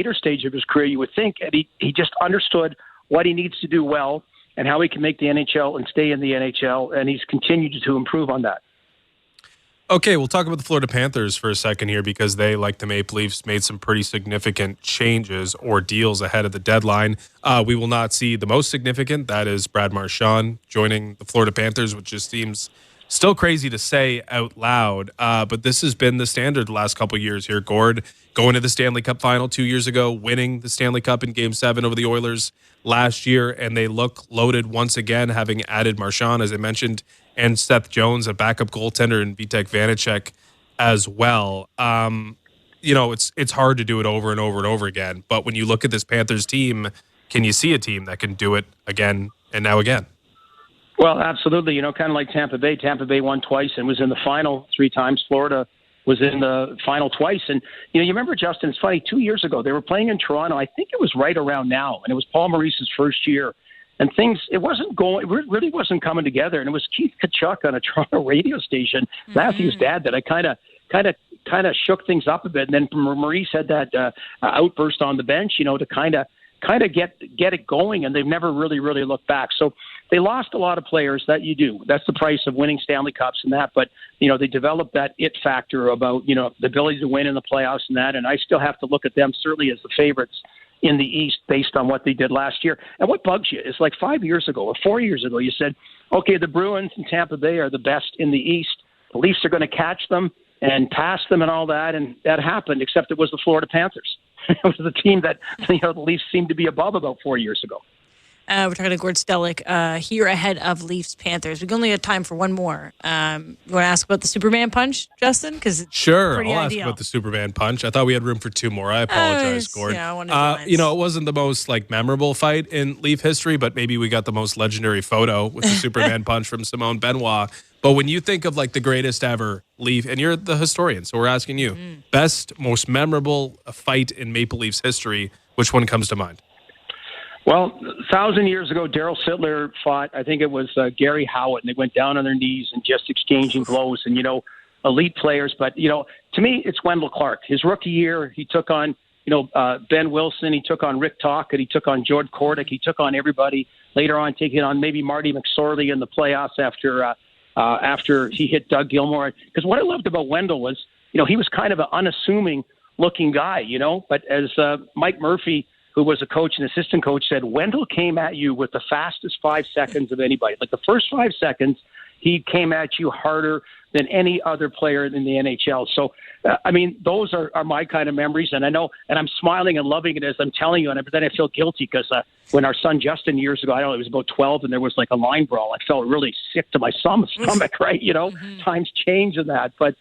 later stage of his career, you would think, and he just understood what he needs to do well and how he can make the NHL and stay in the NHL, and he's continued to improve on that. Okay, we'll talk about the Florida Panthers for a second here because they, like the Maple Leafs, made some pretty significant changes or deals ahead of the deadline. We will not see the most significant. That is Brad Marchand joining the Florida Panthers, which just seems still crazy to say out loud. But this has been the standard the last couple of years here. Gord going to the Stanley Cup final 2 years ago, winning the Stanley Cup in Game 7 over the Oilers last year, and they look loaded once again, having added Marchand, as I mentioned, and Seth Jones, a backup goaltender, and Vitek Vanacek as well. It's hard to do it over and over and over again. But when you look at this Panthers team, can you see a team that can do it again and now again? Well, absolutely. Kind of like Tampa Bay. Tampa Bay won twice and was in the final 3 times. Florida was in the final twice. And, you remember, Justin, it's funny, 2 years ago, they were playing in Toronto. I think it was right around now, and it was Paul Maurice's first year. And it really wasn't coming together. And it was Keith Kachuk on a Toronto radio station, Matthew's dad, that I kind of shook things up a bit. And then Maurice had that outburst on the bench, to kind of get it going. And they've never really looked back. So they lost a lot of players. That you do. That's the price of winning Stanley Cups and that. But, they developed that it factor about, the ability to win in the playoffs and that. And I still have to look at them certainly as the favorites in the East based on what they did last year. And what bugs you is like 5 years ago or 4 years ago, you said, okay, the Bruins and Tampa Bay are the best in the East. The Leafs are going to catch them and pass them and all that. And that happened, except it was the Florida Panthers. It was the team that, the Leafs seemed to be above about 4 years ago. We're talking to Gord Stellick here ahead of Leafs Panthers. We only have time for one more. You want to ask about the Superman punch, Justin? Because sure, I'll ask about the Superman punch. I thought we had room for 2 more. I apologize, Gord. It wasn't the most memorable fight in Leaf history, but maybe we got the most legendary photo with the Superman punch from Simone Benoit. But when you think of the greatest ever Leaf, and you're the historian, so we're asking you, best, most memorable fight in Maple Leafs history, which one comes to mind? Well, 1,000 years ago, Darryl Sittler fought, I think it was Gary Howitt, and they went down on their knees and just exchanging blows and, elite players. But, to me, it's Wendell Clark. His rookie year, he took on, Ben Wilson, he took on Rick Tocchet, he took on George Kordic, he took on everybody. Later on, taking on maybe Marty McSorley in the playoffs after he hit Doug Gilmour. Because what I loved about Wendell was, he was kind of an unassuming looking guy, but as Mike Murphy, who was a coach and assistant coach, said, Wendell came at you with the fastest 5 seconds of anybody. Like the first 5 seconds, he came at you harder than any other player in the NHL. So, those are my kind of memories. And I know, and I'm smiling and loving it as I'm telling you, but then I feel guilty because when our son Justin years ago, I don't know, he was about 12, and there was a line brawl, I felt really sick to my stomach, right? Times change in that. But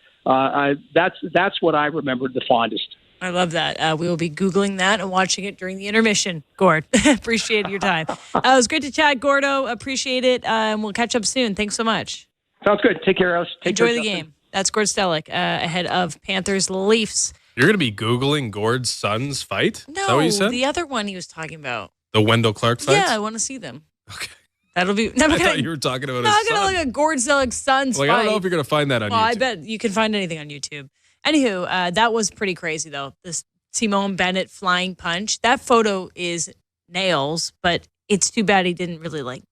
that's what I remembered the fondest. I love that. We will be Googling that and watching it during the intermission, Gord. Appreciate your time. It was great to chat, Gordo. Appreciate it. And we'll catch up soon. Thanks so much. Sounds good. Take care, Alice. Enjoy the game. That's Gord Stellick ahead of Panthers Leafs. You're going to be Googling Gord's son's fight? No, is that what you said? The other one he was talking about. The Wendell Clark fight? Yeah, I want to see them. Okay. That'll be. I thought you were talking about his son. I'm going to look at Gord Stellick's son's fight. I don't know if you're going to find that on YouTube. I bet you can find anything on YouTube. Anywho, that was pretty crazy, though. This Simone Bennett flying punch. That photo is nails, but it's too bad he didn't really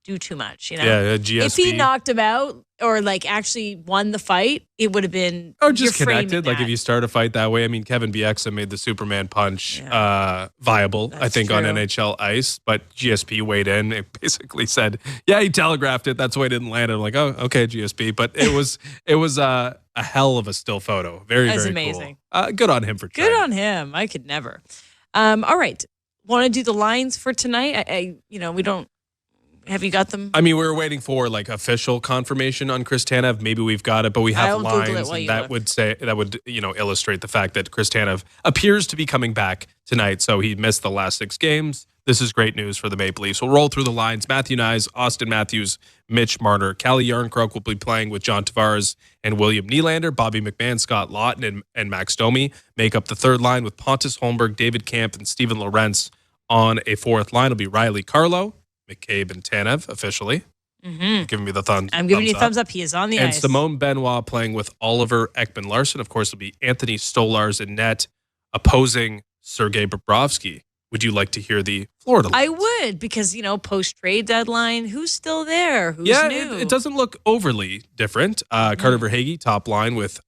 do too much, Yeah, GSP. If he knocked him out or actually won the fight, it would have been just connected. If you start a fight that way, Kevin Bieksa made the Superman punch viable, I think, true. On NHL ice, but GSP weighed in. It basically said, yeah, he telegraphed it. That's why it didn't land. I'm like, oh, okay, GSP. But it was a hell of a still photo. Very, That's very amazing. Cool. Good on him for trying. Good on him. I could never. All right. Want to do the lines for tonight? We don't. Have you got them? We were waiting for official confirmation on Chris Tanev. Maybe we've got it, but we have lines, and that would illustrate the fact that Chris Tanev appears to be coming back tonight. So he missed the last 6 games. This is great news for the Maple Leafs. We'll roll through the lines. Matthew Nyes, Austin Matthews, Mitch Marner, Calle Yarncroke will be playing with John Tavares and William Nylander. Bobby McMahon, Scott Lawton, and Max Domi make up the third line with Pontus Holmberg, David Camp, and Steven Lorentz on a fourth line. It'll be Riley Carlo, McCabe, and Tanev officially. Giving me the thumbs up. I'm giving you a thumbs up. He is on the ice. And Simone Benoit playing with Oliver Ekman-Larsson. Of course, it'll be Anthony Stolars in net opposing Sergei Bobrovsky. Would you like to hear the Florida lines? I would, because, post-trade deadline, who's still there? Who's new? It doesn't look overly different. Carter Verhaeghe, top line with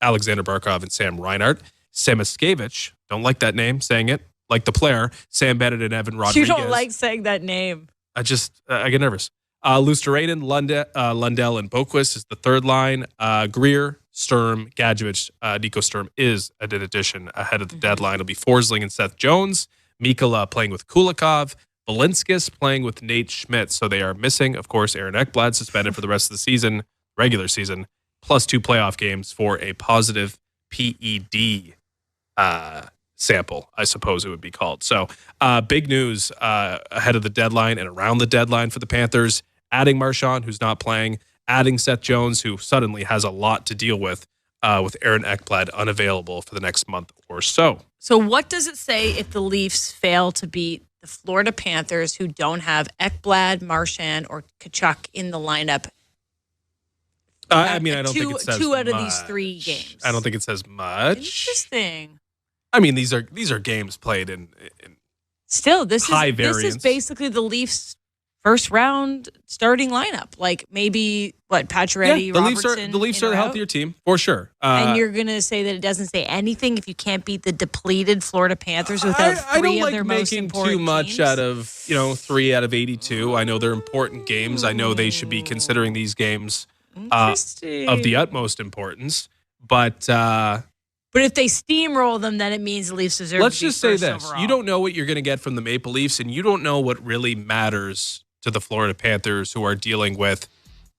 Alexander Barkov and Sam Reinhart. Samoskevich, don't like that name, saying it, like the player. Sam Bennett and Evan Rodriguez. You don't like saying that name. I get nervous. Luosterainen, Lundell, and Boquist is the third line. Greer, Sturm, Gadjevich. Nico Sturm is an addition ahead of the deadline. It'll be Forsling and Seth Jones. Mikula playing with Kulikov. Balinskis playing with Nate Schmidt. So they are missing, of course, Aaron Ekblad, suspended for the rest of the season, regular season, plus 2 playoff games for a positive PED sample, I suppose it would be called. So big news ahead of the deadline and around the deadline for the Panthers. Adding Marchand, who's not playing. Adding Seth Jones, who suddenly has a lot to deal with Aaron Ekblad unavailable for the next month or so. So what does it say if the Leafs fail to beat the Florida Panthers, who don't have Ekblad, Marchand, or Tkachuk in the lineup? I don't think it says two out of much. these 3 games. I don't think it says much. Interesting. I mean, these are games played in Still, this variance. is basically the Leafs' first round starting lineup. Like maybe Pacioretty, Robertson. The Leafs are the healthier team for sure. And you're gonna say that it doesn't say anything if you can't beat the depleted Florida Panthers without three of their most important teams? I don't like making too much out of 3 out of 82. I know they're important games. I know they should be considering these games of the utmost importance. But if they steamroll them, then it means the Leafs deserve. Let's to be just say first this: overall. you don't know what you're going to get from the Maple Leafs, and you don't know what really matters to the Florida Panthers, who are dealing with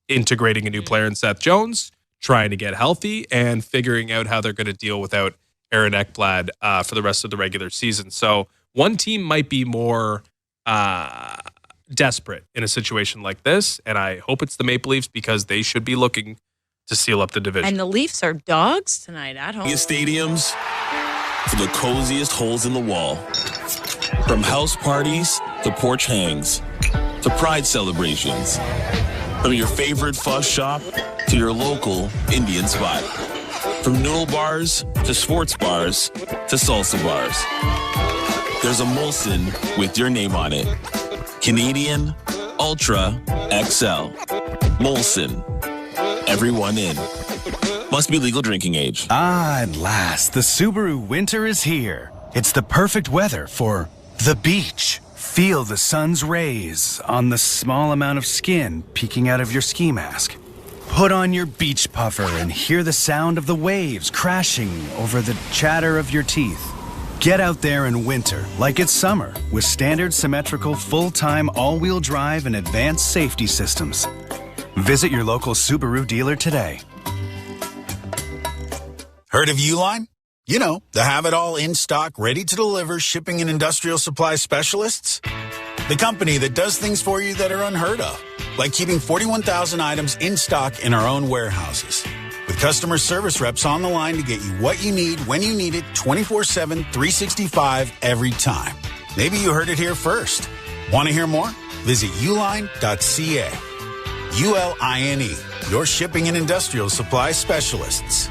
integrating a new player in Seth Jones, trying to get healthy, and figuring out how they're going to deal without Aaron Ekblad for the rest of the regular season. So one team might be more desperate in a situation like this, and I hope it's the Maple Leafs because they should be looking to seal up the division. And the Leafs are dogs tonight at home. Stadiums for the coziest holes in the wall. From house parties to porch hangs to pride celebrations. From your favorite fuzz shop to your local Indian spot. From noodle bars to sports bars to salsa bars. There's a Molson with your name on it. Canadian Ultra XL. Molson. Everyone in. Must be legal drinking age. At last, the Subaru winter is here. It's the perfect weather for the beach. Feel the sun's rays on the small amount of skin peeking out of your ski mask. Put on your beach puffer and hear the sound of the waves crashing over the chatter of your teeth. Get out there in winter like it's summer with standard symmetrical full-time all-wheel drive and advanced safety systems. Visit your local Subaru dealer today. Heard of Uline? You know, the have-it-all in-stock, ready-to-deliver shipping and industrial supply specialists. The company that does things for you that are unheard of, like keeping 41,000 items in stock in our own warehouses. With customer service reps on the line to get you what you need when you need it 24/7, 365 every time. Maybe you heard it here first. Want to hear more? Visit uline.ca. ULINE, your shipping and industrial supply specialists.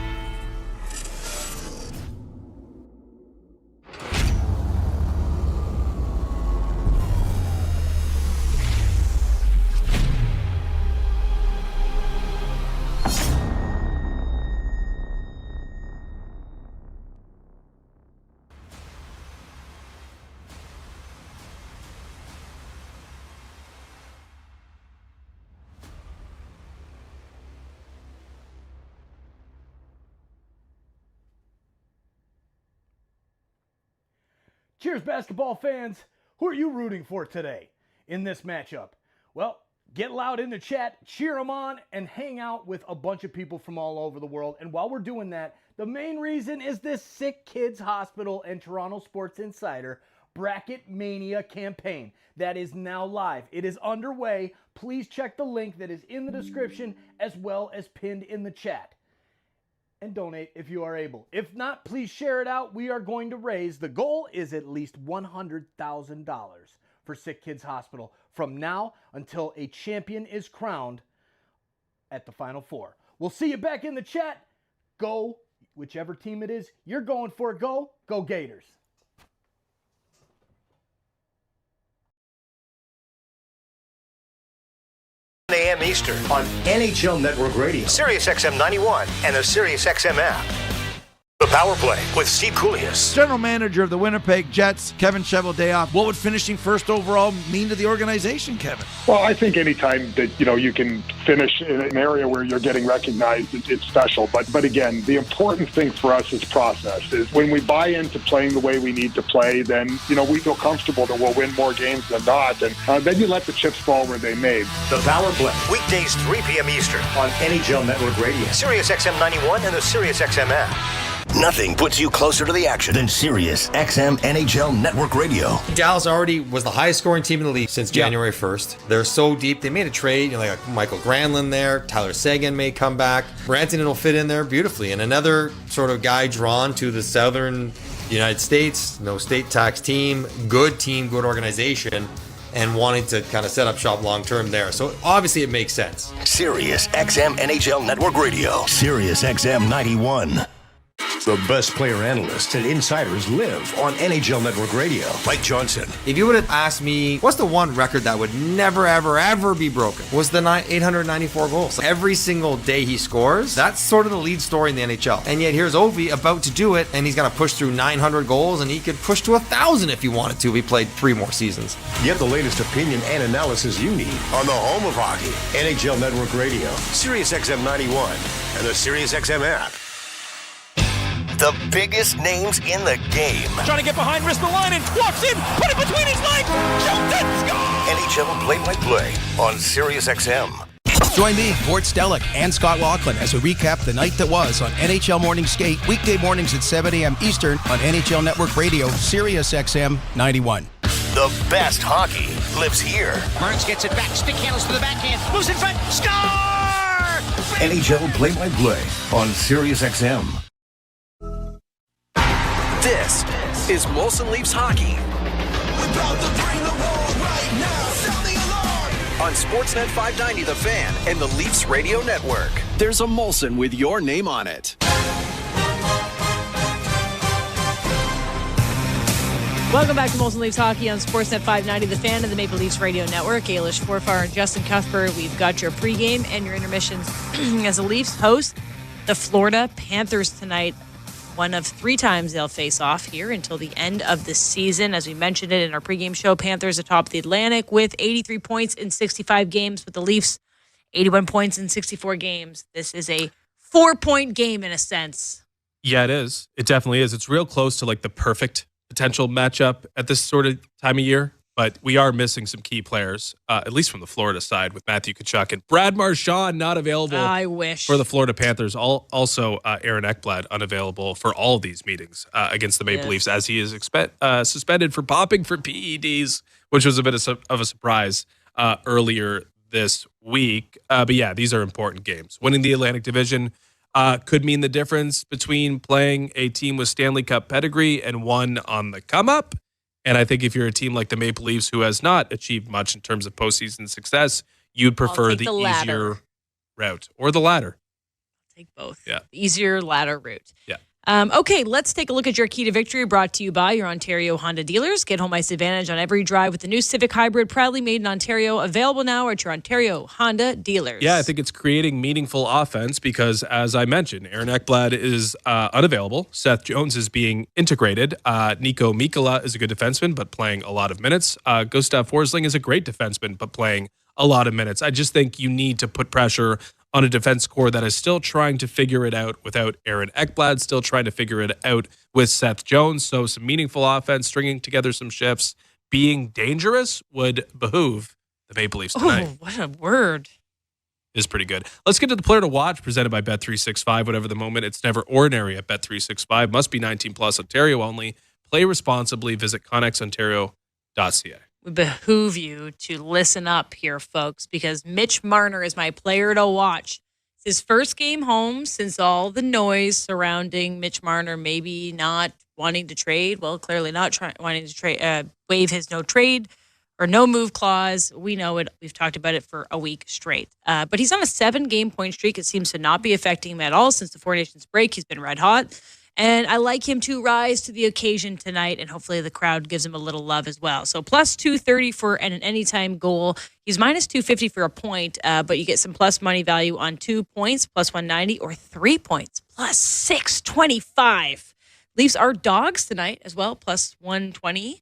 Cheers, basketball fans. Who are you rooting for today in this matchup? Well, get loud in the chat, cheer them on, and hang out with a bunch of people from all over the world. And while we're doing that, the main reason is this SickKids Hospital and Toronto Sports Insider Bracket Mania campaign that is now live. It is underway. Please check the link that is in the description as well as pinned in the chat. And donate if you are able. If not, please share it out. We are going to raise, the goal is at least $100,000 for SickKids Hospital from now until a champion is crowned at the Final Four. We'll see you back in the chat. Go, whichever team it is you're going for. Go Gators. a.m. Eastern on NHL Network Radio, Sirius XM 91, and the Sirius XM app. The Power Play with Steve Koulias. General manager of the Winnipeg Jets, Kevin Cheveldayoff. What would finishing first overall mean to the organization, Kevin? Well, I think anytime that, you can finish in an area where you're getting recognized, it's special. But again, the important thing for us is process. Is when we buy into playing the way we need to play, then, we feel comfortable that we'll win more games than not. And then you let the chips fall where they may. The Power Play. Weekdays, 3 p.m. Eastern on NHL Network Radio, Sirius XM 91, and the Sirius XM app. Nothing puts you closer to the action than Sirius XM NHL Network Radio. Dallas already was the highest scoring team in the league since January 1st. They're so deep. They made a trade, like Michael Granlund there. Tyler Seguin may come back. Rantanen will fit in there beautifully. And another sort of guy drawn to the southern United States, no state tax team, good organization, and wanting to kind of set up shop long term there. So obviously it makes sense. Sirius XM NHL Network Radio. Sirius XM 91. The best player analysts and insiders live on NHL Network Radio. Mike Johnson. If you would have asked me, what's the one record that would never, ever, ever be broken? Was the 894 goals. Every single day he scores, that's sort of the lead story in the NHL. And yet here's Ovi about to do it, and he's going to push through 900 goals, and he could push to 1,000 if he wanted to. He played 3 more seasons. Get the latest opinion and analysis you need on the home of hockey, NHL Network Radio, Sirius XM 91, and the Sirius XM app. The biggest names in the game. Trying to get behind, wrist the line, and walks in, put it between his legs, shoots it, score! NHL play-by-play on Sirius XM. Join me, Gord Stellick, and Scott Laughlin as we recap the night that was on NHL Morning Skate, weekday mornings at 7 a.m. Eastern on NHL Network Radio, Sirius XM 91. The best hockey lives here. Burns gets it back, stick handles to the backhand, moves in front, score! NHL play-by-play on Sirius XM. This is Molson Leafs Hockey. On Sportsnet 590 The Fan and the Leafs Radio Network. There's a Molson with your name on it. Welcome back to Molson Leafs Hockey on Sportsnet 590 The Fan and the Maple Leafs Radio Network. Ailish Forfar and Justin Cuthbert. We've got your pregame and your intermissions as a Leafs host. The Florida Panthers tonight. One of 3 times they'll face off here until the end of the season. As we mentioned it in our pregame show, Panthers atop the Atlantic with 83 points in 65 games, with the Leafs 81 points in 64 games. This is a 4-point game in a sense. Yeah, it is. It definitely is. It's real close to like the perfect potential matchup at this sort of time of year. But we are missing some key players, at least from the Florida side, with Matthew Tkachuk and Brad Marchand not available. I wish. For the Florida Panthers. Also, Aaron Ekblad unavailable for all of these meetings against the Maple Leafs, as he is suspended for popping for PEDs, which was a bit of a surprise earlier this week. But yeah, these are important games. Winning the Atlantic Division could mean the difference between playing a team with Stanley Cup pedigree and one on the come-up. And I think if you're a team like the Maple Leafs who has not achieved much in terms of postseason success, you'd prefer the easier route or the latter. Take both. Yeah. The easier ladder route. Yeah. Okay, let's take a look at your key to victory, brought to you by your Ontario Honda dealers. Get home ice advantage on every drive with the new Civic Hybrid, proudly made in Ontario, available now at your Ontario Honda dealers. Yeah, I think it's creating meaningful offense because, as I mentioned, Aaron Ekblad is unavailable. Seth Jones is being integrated. Nico Mikkola is a good defenseman, but playing a lot of minutes. Gustav Forsling is a great defenseman, but playing a lot of minutes. I just think you need to put pressure on a defense core that is still trying to figure it out without Aaron Ekblad, still trying to figure it out with Seth Jones. So some meaningful offense, stringing together some shifts, being dangerous would behoove the Maple Leafs tonight. Oh, what a word. Is pretty good. Let's get to the player to watch, presented by Bet365. Whatever the moment, it's never ordinary at Bet365. Must be 19 plus, Ontario only. Play responsibly. Visit connexontario.ca. We behoove you to listen up here, folks, because Mitch Marner is my player to watch. It's his first game home since all the noise surrounding Mitch Marner maybe not wanting to trade. Well, clearly not wanting to trade, waive his no trade or no move clause. We know it. We've talked about it for a week straight. But he's on a 7-game point streak. It seems to not be affecting him at all since the Four Nations break. He's been red hot. And I like him to rise to the occasion tonight, and hopefully the crowd gives him a little love as well. So plus 230 for an anytime goal. He's minus 250 for a point, but you get some plus money value on 2 points, plus 190, or 3 points, plus 625. Leafs are dogs tonight as well, plus 120.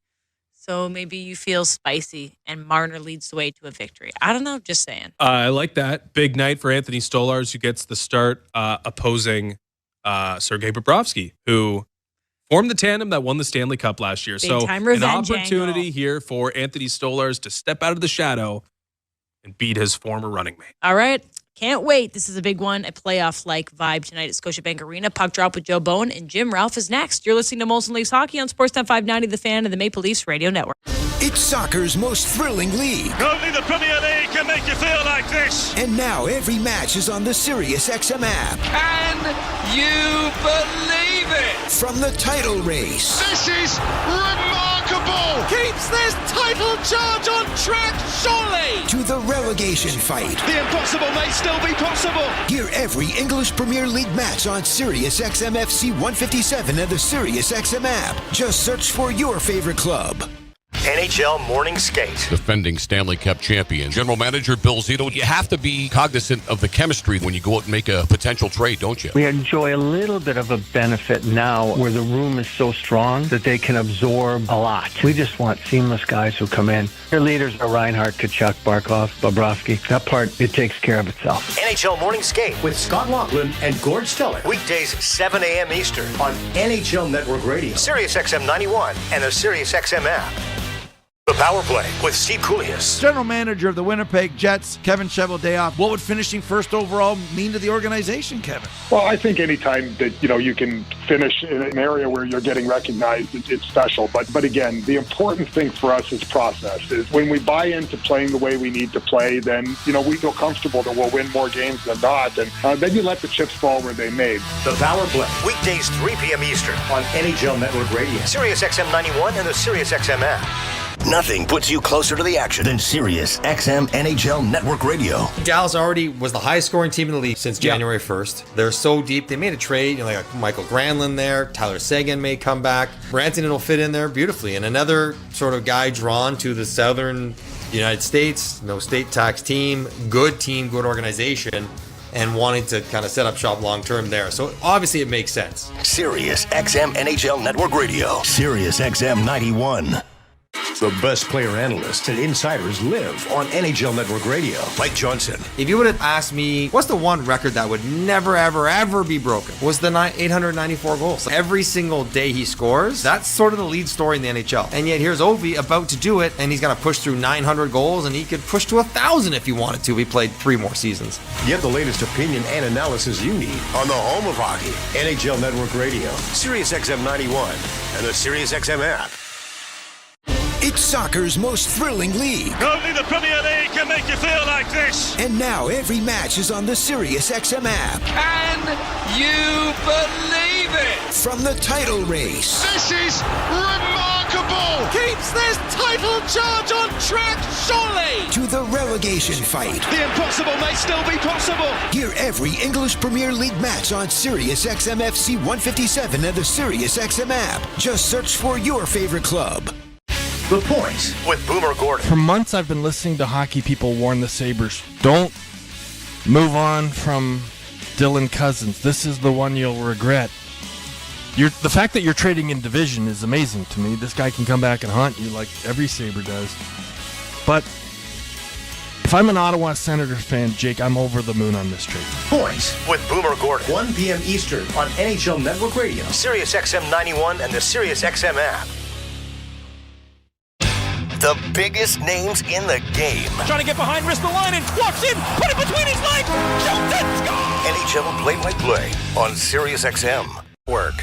So maybe you feel spicy and Marner leads the way to a victory. I don't know, just saying. I like that. Big night for Anthony Stolarz, who gets the start opposing Sergei Bobrovsky, who formed the tandem that won the Stanley Cup last year. So an opportunity here for Anthony Stolarz to step out of the shadow and beat his former running mate. All right. Can't wait. This is a big one. A playoff-like vibe tonight at Scotiabank Arena. Puck drop with Joe Bowen and Jim Ralph is next. You're listening to Molson Leafs Hockey on Sportsnet 590, The Fan, and the Maple Leafs Radio Network. It's soccer's most thrilling league. Only the Premier League can make you feel like this. And now every match is on the SiriusXM app. Can you believe it? From the title race. This is remarkable. Keeps this title charge on track, surely. To the relegation fight. The impossible may still be possible. Hear every English Premier League match on SiriusXM FC 157 and the SiriusXM app. Just search for your favorite club. NHL Morning Skate. Defending Stanley Cup champion, General Manager Bill Zito. You have to be cognizant of the chemistry when you go out and make a potential trade, don't you? We enjoy a little bit of a benefit now where the room is so strong that they can absorb a lot. We just want seamless guys who come in. Your leaders are Reinhart, Kachuk, Barkov, Bobrovsky. That part, it takes care of itself. NHL Morning Skate With Scott Laughlin and Gord Stellick. weekdays 7 a.m. Eastern On NHL Network Radio. SiriusXM 91 and the SiriusXM app. The Power Play with Steve Koulias. General manager of the Winnipeg Jets, Kevin Cheveldayoff. What would finishing first overall mean to the organization, Kevin? Well, I think anytime that, you can finish in an area where you're getting recognized, it's special. But again, the important thing for us is process. Is when we buy into playing the way we need to play, then, we feel comfortable that we'll win more games than not. And then you let the chips fall where they may. The Power Play. Weekdays 3 p.m. Eastern On NHL Network Radio. SiriusXM 91 and the SiriusXM app. Nothing puts you closer to the action than SiriusXM NHL Network Radio. Dallas already was the highest scoring team in the league since January 1st. They're so deep. They made a trade, like Michael Granlund there. Tyler Seguin may come back. Brantanen will fit in there beautifully. And another sort of guy drawn to the southern United States, no state tax team, good organization, and wanting to kind of set up shop long term there. So obviously it makes sense. SiriusXM NHL Network Radio. SiriusXM 91. The best player analysts and insiders live on NHL Network Radio. Mike Johnson. If you would have asked me, what's the one record that would never, ever, ever be broken? Was the 894 goals. Every single day he scores, that's sort of the lead story in the NHL. And yet here's Ovi about to do it, and he's going to push through 900 goals, and he could push to 1,000 if he wanted to. He played 3 more seasons. Get the latest opinion and analysis you need on the home of hockey. NHL Network Radio. SiriusXM 91 and the SiriusXM app. It's soccer's most thrilling league. Only the Premier League can make you feel like this. And now every match is on the SiriusXM app. Can you believe it? From the title race. This is remarkable. Keeps this title charge on track, surely. To the relegation fight. The impossible may still be possible. Hear every English Premier League match on SiriusXM FC 157 and the SiriusXM app. Just search for your favorite club. The Point with Boomer Gordon. For months, I've been listening to hockey people warn the Sabres, don't move on from Dylan Cousins. This is the one you'll regret. The fact that you're trading in division is amazing to me. This guy can come back and haunt you like every Sabre does. But if I'm an Ottawa Senators fan, Jake, I'm over the moon on this trade. Point with Boomer Gordon. 1 p.m. Eastern on NHL Network Radio. SiriusXM 91 and the SiriusXM app. The biggest names in the game. Trying to get behind, wrist the line, and walks in, put it between his legs, shoots it, score! NHL play-by-play on SiriusXM. Work.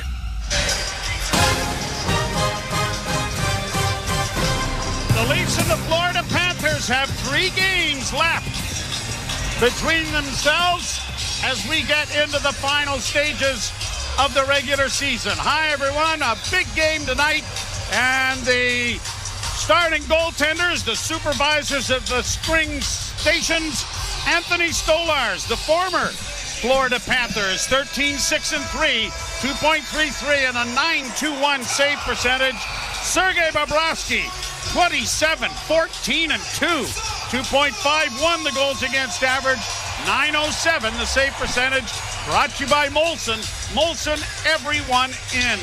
The Leafs and the Florida Panthers have 3 games left between themselves as we get into the final stages of the regular season. Hi, everyone. A big game tonight, and the starting goaltenders, the supervisors of the spring stations, Anthony Stolarz, the former Florida Panthers, 13-6-3, 2.33 and a 9.21 save percentage. Sergei Bobrovsky, 27, 14, and 2. 2.51 the goals against average. 9.07 the save percentage. Brought to you by Molson. Molson, everyone in.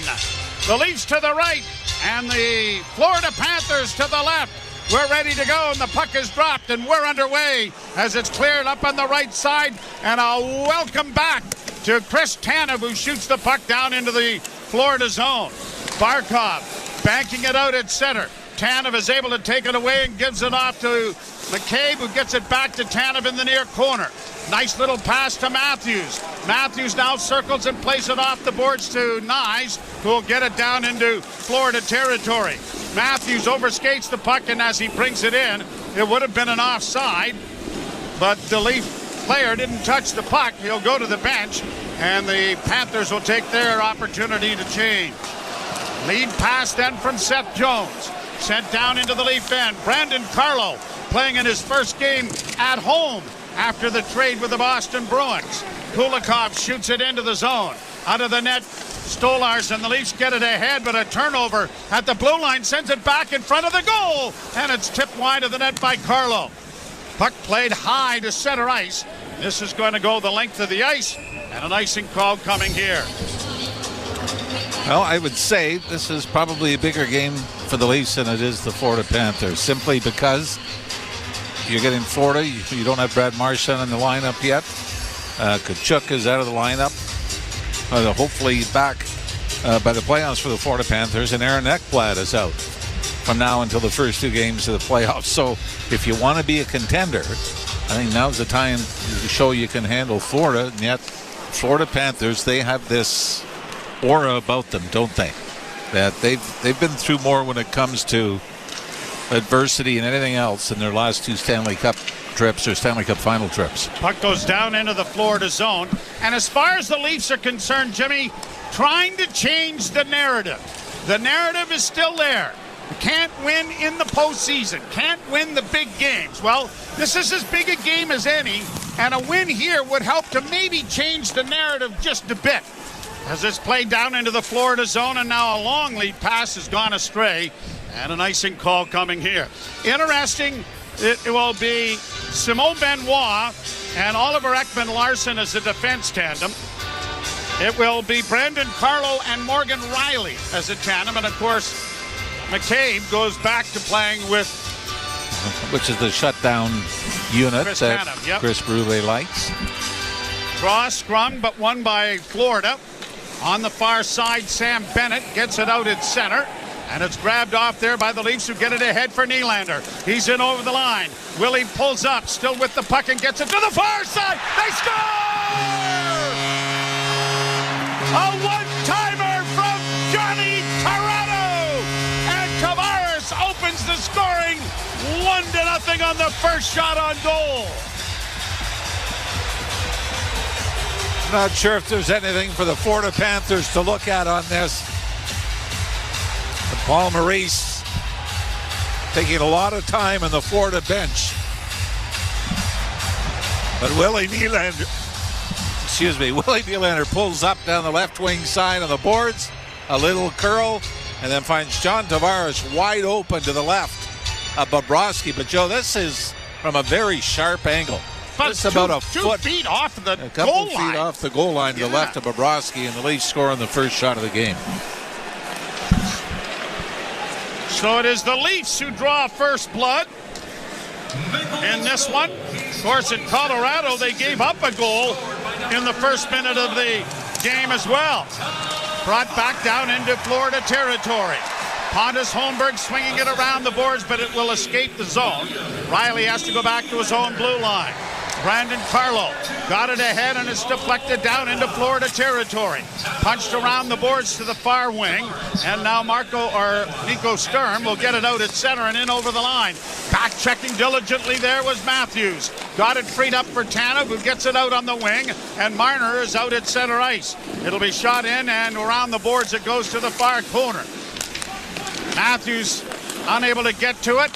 The Leafs to the right and the Florida Panthers to the left. We're ready to go, and the puck is dropped, and we're underway as it's cleared up on the right side. And a welcome back to Chris Tanev, who shoots the puck down into the Florida zone. Barkov banking it out at center. Tanev is able to take it away and gives it off to McCabe, who gets it back to Tanev in the near corner. Nice little pass to Matthews. Matthews now circles and plays it off the boards to Nyes, who will get it down into Florida territory. Matthews overskates the puck, and as he brings it in, it would have been an offside, but the Leaf player didn't touch the puck. He'll go to the bench, and the Panthers will take their opportunity to change. Lead pass then from Seth Jones. Sent down into the Leaf end. Brandon Carlo playing in his first game at home after the trade with the Boston Bruins. Kulikov shoots it into the zone. Out of the net, Stolars, and the Leafs get it ahead, but a turnover at the blue line sends it back in front of the goal, and it's tipped wide of the net by Carlo. Puck played high to center ice. This is going to go the length of the ice, and an icing call coming here. Well, I would say this is probably a bigger game for the Leafs than it is the Florida Panthers, simply because you're getting Florida. You don't have Brad Marchand in the lineup yet. Kachuk is out of the lineup. Hopefully back by the playoffs for the Florida Panthers, and Aaron Ekblad is out from now until the first two games of the playoffs. So if you want to be a contender, I think now's the time to show you can handle Florida. And yet, Florida Panthers, they have this aura about them, don't they? That they've been through more when it comes to adversity and anything else in their last two Stanley Cup trips or Stanley Cup final trips. Puck goes down into the Florida zone, and as far as the Leafs are concerned, Jimmy, trying to change the narrative. The narrative is still there. Can't win in the postseason. Can't win the big games. Well, this is as big a game as any, and a win here would help to maybe change the narrative just a bit. As it's played down into the Florida zone, and now a long lead pass has gone astray, and an icing call coming here. Interesting, it will be Simon Benoit and Oliver Ekman-Larsson as a defense tandem. It will be Brandon Carlo and Morgan Riley as a tandem, and of course, McCabe goes back to playing with, which is the shutdown unit Chris that Tanev, yep. Chris Brule likes. Draw sprung, but won by Florida. On the far side, Sam Bennett gets it out at center, and it's grabbed off there by the Leafs, who get it ahead for Nylander. He's in over the line. Willie pulls up, still with the puck, and gets it to the far side. They score! A one-timer from Johnny Torado, and Tavares opens the scoring 1-0 on the first shot on goal. Not sure if there's anything for the Florida Panthers to look at on this. Paul Maurice taking a lot of time on the Florida bench. But Willie Nylander pulls up down the left wing side on the boards, a little curl, and then finds John Tavares wide open to the left of Bobrovsky. But Joe, this is from a very sharp angle. It's about a foot, 2 feet off the a couple goal feet line. off the goal line to the left of Bobrovsky, and the Leafs score on the first shot of the game. So it is the Leafs who draw first blood in this one. Of course, in Colorado, they gave up a goal in the first minute of the game as well. Brought back down into Florida territory. Pontus Holmberg swinging it around the boards, but it will escape the zone. Riley has to go back to his own blue line. Brandon Carlo got it ahead, and it's deflected down into Florida territory. Punched around the boards to the far wing, and now Nico Sturm will get it out at center and in over the line. Back checking diligently there was Matthews. Got it freed up for Tanev, who gets it out on the wing, and Marner is out at center ice. It'll be shot in, and around the boards it goes to the far corner. Matthews unable to get to it.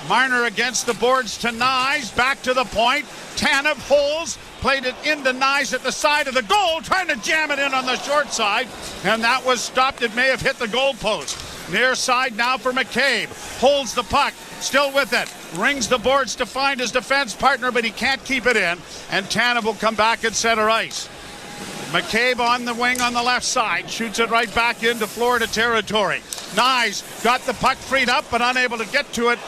Marner against the boards to Nyes, back to the point. Tanev holds, played it into Nyes at the side of the goal, trying to jam it in on the short side, and that was stopped. It may have hit the goal post. Near side now for McCabe. Holds the puck. Still with it. Rings the boards to find his defense partner, but he can't keep it in. And Tanev will come back at center ice. McCabe on the wing on the left side. Shoots it right back into Florida territory. Nyes got the puck freed up, but unable to get to it.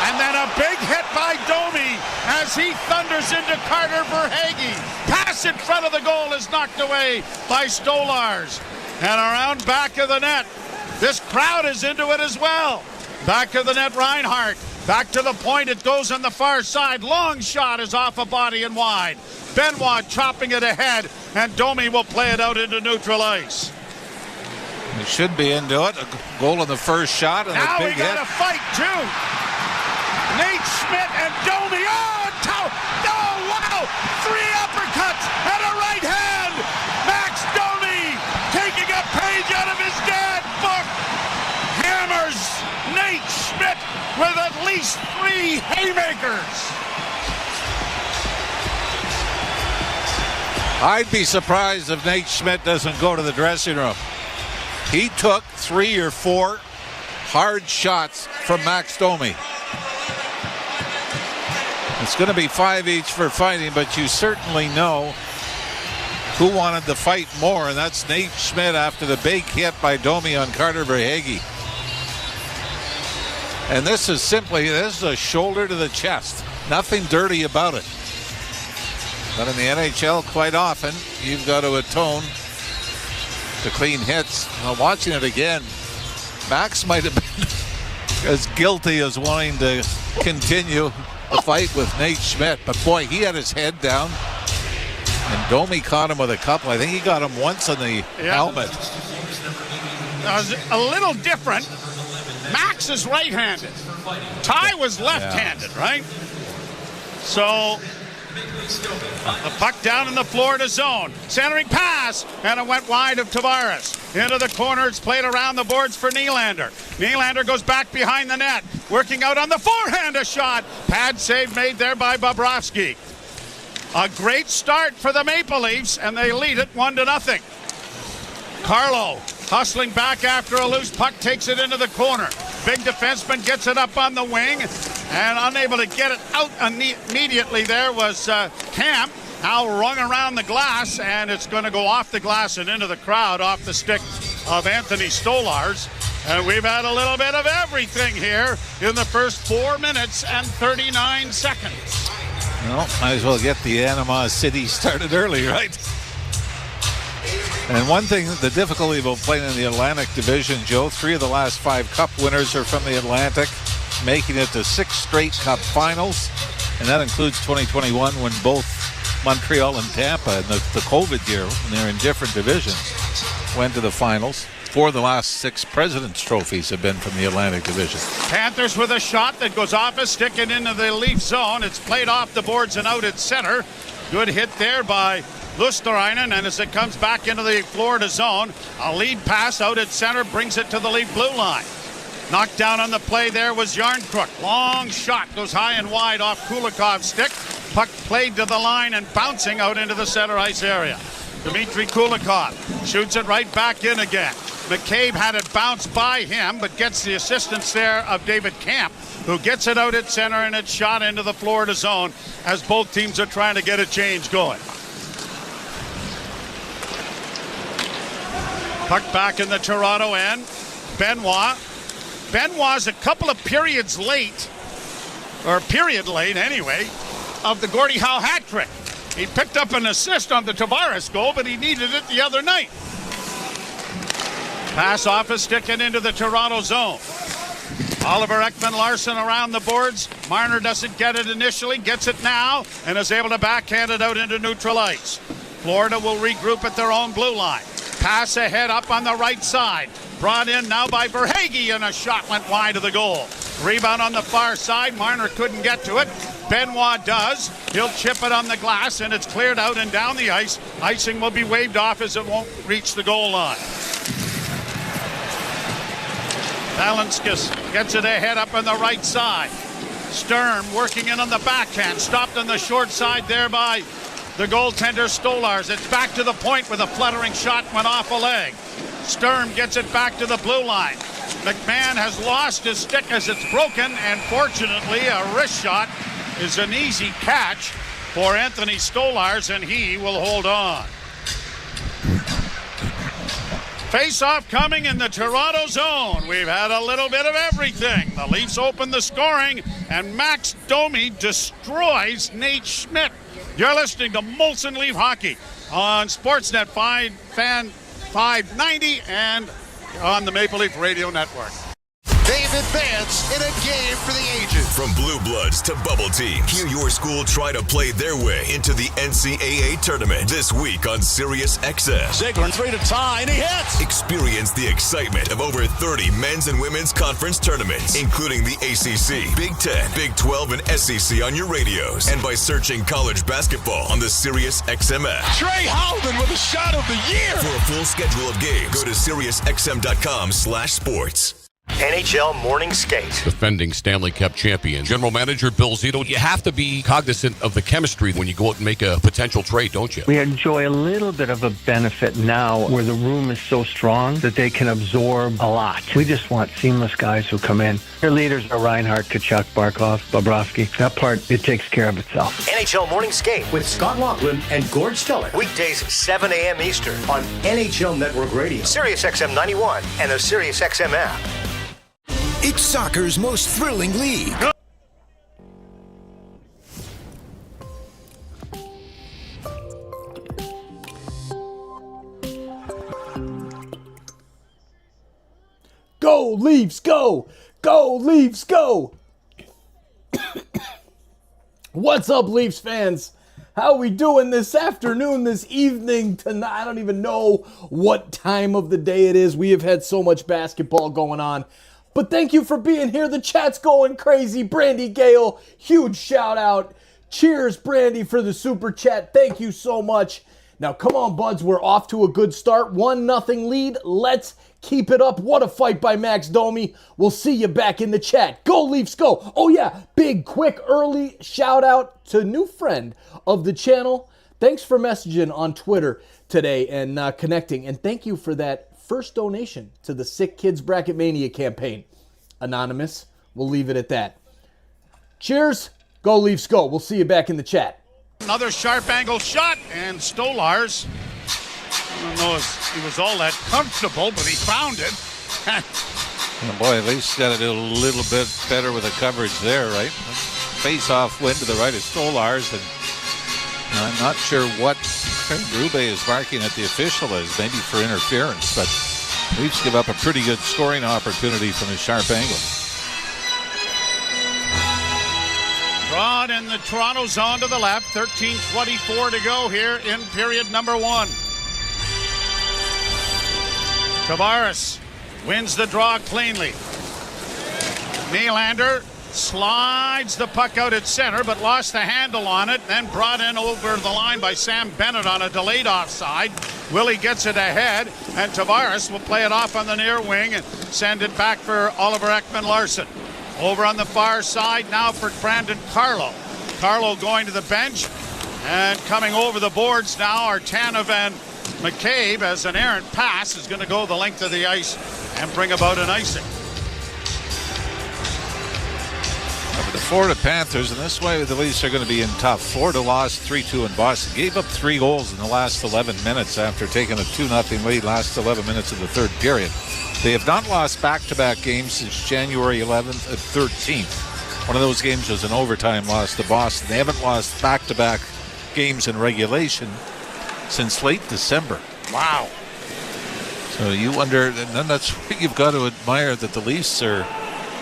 And then a big hit by Domi as he thunders into Carter Verhaeghe. Pass in front of the goal is knocked away by Stolars. And around back of the net. This crowd is into it as well. Back of the net, Reinhart. Back to the point, it goes on the far side. Long shot is off a body and wide. Benoit chopping it ahead, and Domi will play it out into neutral ice. He should be into it. A goal in the first shot and now a big hit. Now we got a fight, too. Nate Schmidt and Domi. Oh, wow! 3 uppercuts and a right hand. Max Domi taking a page out of his dad's book. Hammers Nate Schmidt with at least 3 haymakers. I'd be surprised if Nate Schmidt doesn't go to the dressing room. He took 3 or 4 hard shots from Max Domi. It's going to be 5 each for fighting, but you certainly know who wanted the fight more, and that's Nate Schmidt after the big hit by Domi on Carter Verhaeghe. And this is a shoulder to the chest. Nothing dirty about it. But in the NHL, quite often, you've got to atone to clean hits. Now, watching it again, Max might have been as guilty as wanting to continue the fight with Nate Schmidt. But boy, he had his head down. And Domi caught him with a couple. I think he got him once on the helmet. A little different. Max is right-handed. Ty was left-handed, right? So the puck down in the Florida zone. Centering pass, and it went wide of Tavares. Into the corner, it's played around the boards for Nylander. Nylander goes back behind the net. Working out on the forehand, a shot. Pad save made there by Bobrovsky. A great start for the Maple Leafs, and they lead it 1-0. Carlo hustling back after a loose puck, takes it into the corner. Big defenseman gets it up on the wing, and unable to get it out immediately there was Camp. Now rung around the glass, and it's going to go off the glass and into the crowd off the stick of Anthony Stolars. And we've had a little bit of everything here in the first 4 minutes and 39 seconds. Well, might as well get the animosity started early, right? And one thing, the difficulty about playing in the Atlantic Division, Joe, 3 of the last 5 Cup winners are from the Atlantic, making it to 6 straight Cup finals. And that includes 2021 when both Montreal and Tampa in the COVID year, when they're in different divisions, went to the finals. 4 of the last 6 President's Trophies have been from the Atlantic Division. Panthers with a shot that goes off a stick and into the Leaf zone. It's played off the boards and out at center. Good hit there by Luosterainen, and as it comes back into the Florida zone, a lead pass out at center brings it to the Leaf blue line. Knocked down on the play there was Yarncrook. Long shot goes high and wide off Kulikov's stick. Puck played to the line and bouncing out into the center ice area. Dmitry Kulikov shoots it right back in again. McCabe had it bounce by him, but gets the assistance there of David Camp, who gets it out at center, and it's shot into the Florida zone as both teams are trying to get a change going. Puck back in the Toronto end. Benoit's a couple of periods late, or period late anyway, of the Gordie Howe hat trick. He picked up an assist on the Tavares goal, but he needed it the other night. Pass off a stick and into the Toronto zone. Oliver Ekman-Larsson around the boards. Marner doesn't get it initially, gets it now, and is able to backhand it out into neutral ice. Florida will regroup at their own blue line. Pass ahead up on the right side. Brought in now by Verhaeghe, and a shot went wide of the goal. Rebound on the far side. Marner couldn't get to it. Benoit does. He'll chip it on the glass, and it's cleared out and down the ice. Icing will be waved off as it won't reach the goal line. Balanskis gets it ahead up on the right side. Sturm working in on the backhand. Stopped on the short side there by the goaltender Stolars. It's back to the point with a fluttering shot went off a leg. Sturm gets it back to the blue line. McMahon has lost his stick as it's broken, and fortunately a wrist shot is an easy catch for Anthony Stolars, and he will hold on. Face-off coming in the Toronto zone. We've had a little bit of everything. The Leafs open the scoring, and Max Domi destroys Nate Schmidt. You're listening to Molson Leaf Hockey on Sportsnet 5, Fan 590, and on the Maple Leaf Radio Network. They've advanced in a game for the ages. From Blue Bloods to Bubble Teams, hear your school try to play their way into the NCAA tournament this week on Sirius XM. Ziegler in 3 to tie, and he hits. Experience the excitement of over 30 men's and women's conference tournaments, including the ACC, Big 10, Big 12, and SEC on your radios, and by searching college basketball on the Sirius XM app. Trey Howden with a shot of the year. For a full schedule of games, go to SiriusXM.com/sports. NHL Morning Skate. Defending Stanley Cup champion, General Manager Bill Zito. You have to be cognizant of the chemistry when you go out and make a potential trade, don't you? We enjoy a little bit of a benefit now where the room is so strong that they can absorb a lot. We just want seamless guys who come in. Their leaders are Reinhart, Kachuk, Barkov, Bobrovsky. That part, it takes care of itself. NHL Morning Skate With Scott Laughlin and Gord Stellick. weekdays 7 a.m. Eastern On NHL Network Radio. Sirius XM 91 and the Sirius XM app. It's soccer's most thrilling league. Go, Leafs, go! Go, Leafs, go! What's up, Leafs fans? How we doing this afternoon, this evening, tonight? I don't even know what time of the day it is. We have had so much basketball going on. But thank you for being here. The chat's going crazy. Brandy Gale, huge shout out. Cheers, Brandy, for the super chat. Thank you so much. Now, come on, buds. We're off to a good start. 1-0 lead. Let's keep it up. What a fight by Max Domi. We'll see you back in the chat. Go, Leafs, go. Oh, yeah. Big, quick, early shout out to new friend of the channel. Thanks for messaging on Twitter today and connecting. And thank you for that first donation to the SickKids Bracket Mania campaign. Anonymous. We'll leave it at that. Cheers. Go, Leafs, go. We'll see you back in the chat. Another sharp angle shot, and Stolars, I don't know if he was all that comfortable, but he found it. Oh boy, at least got to do a little bit better with the coverage there, right? Face-off win to the right of Stolars, and I'm not sure what Craig Berube is barking at the official as, maybe for interference, but Leafs give up a pretty good scoring opportunity from a sharp angle. Drawn in the Toronto zone to the left. 13:24 to go here in period number 1. Tavares wins the draw cleanly. Nylander slides the puck out at center, but lost the handle on it, then brought in over the line by Sam Bennett on a delayed offside. Willie gets it ahead, and Tavares will play it off on the near wing and send it back for Oliver Ekman-Larsson. Over on the far side now for Brandon Carlo. Carlo going to the bench, and coming over the boards now are Tanev and McCabe as an errant pass is going to go the length of the ice and bring about an icing. For the Florida Panthers, and this way the Leafs are going to be in tough. Florida lost 3-2 in Boston. Gave up 3 goals in the last 11 minutes after taking a 2-0 lead last 11 minutes of the third period. They have not lost back-to-back games since January 11th and 13th. One of those games was an overtime loss to Boston. They haven't lost back-to-back games in regulation since late December. Wow. So you wonder, and then that's what you've got to admire, that the Leafs are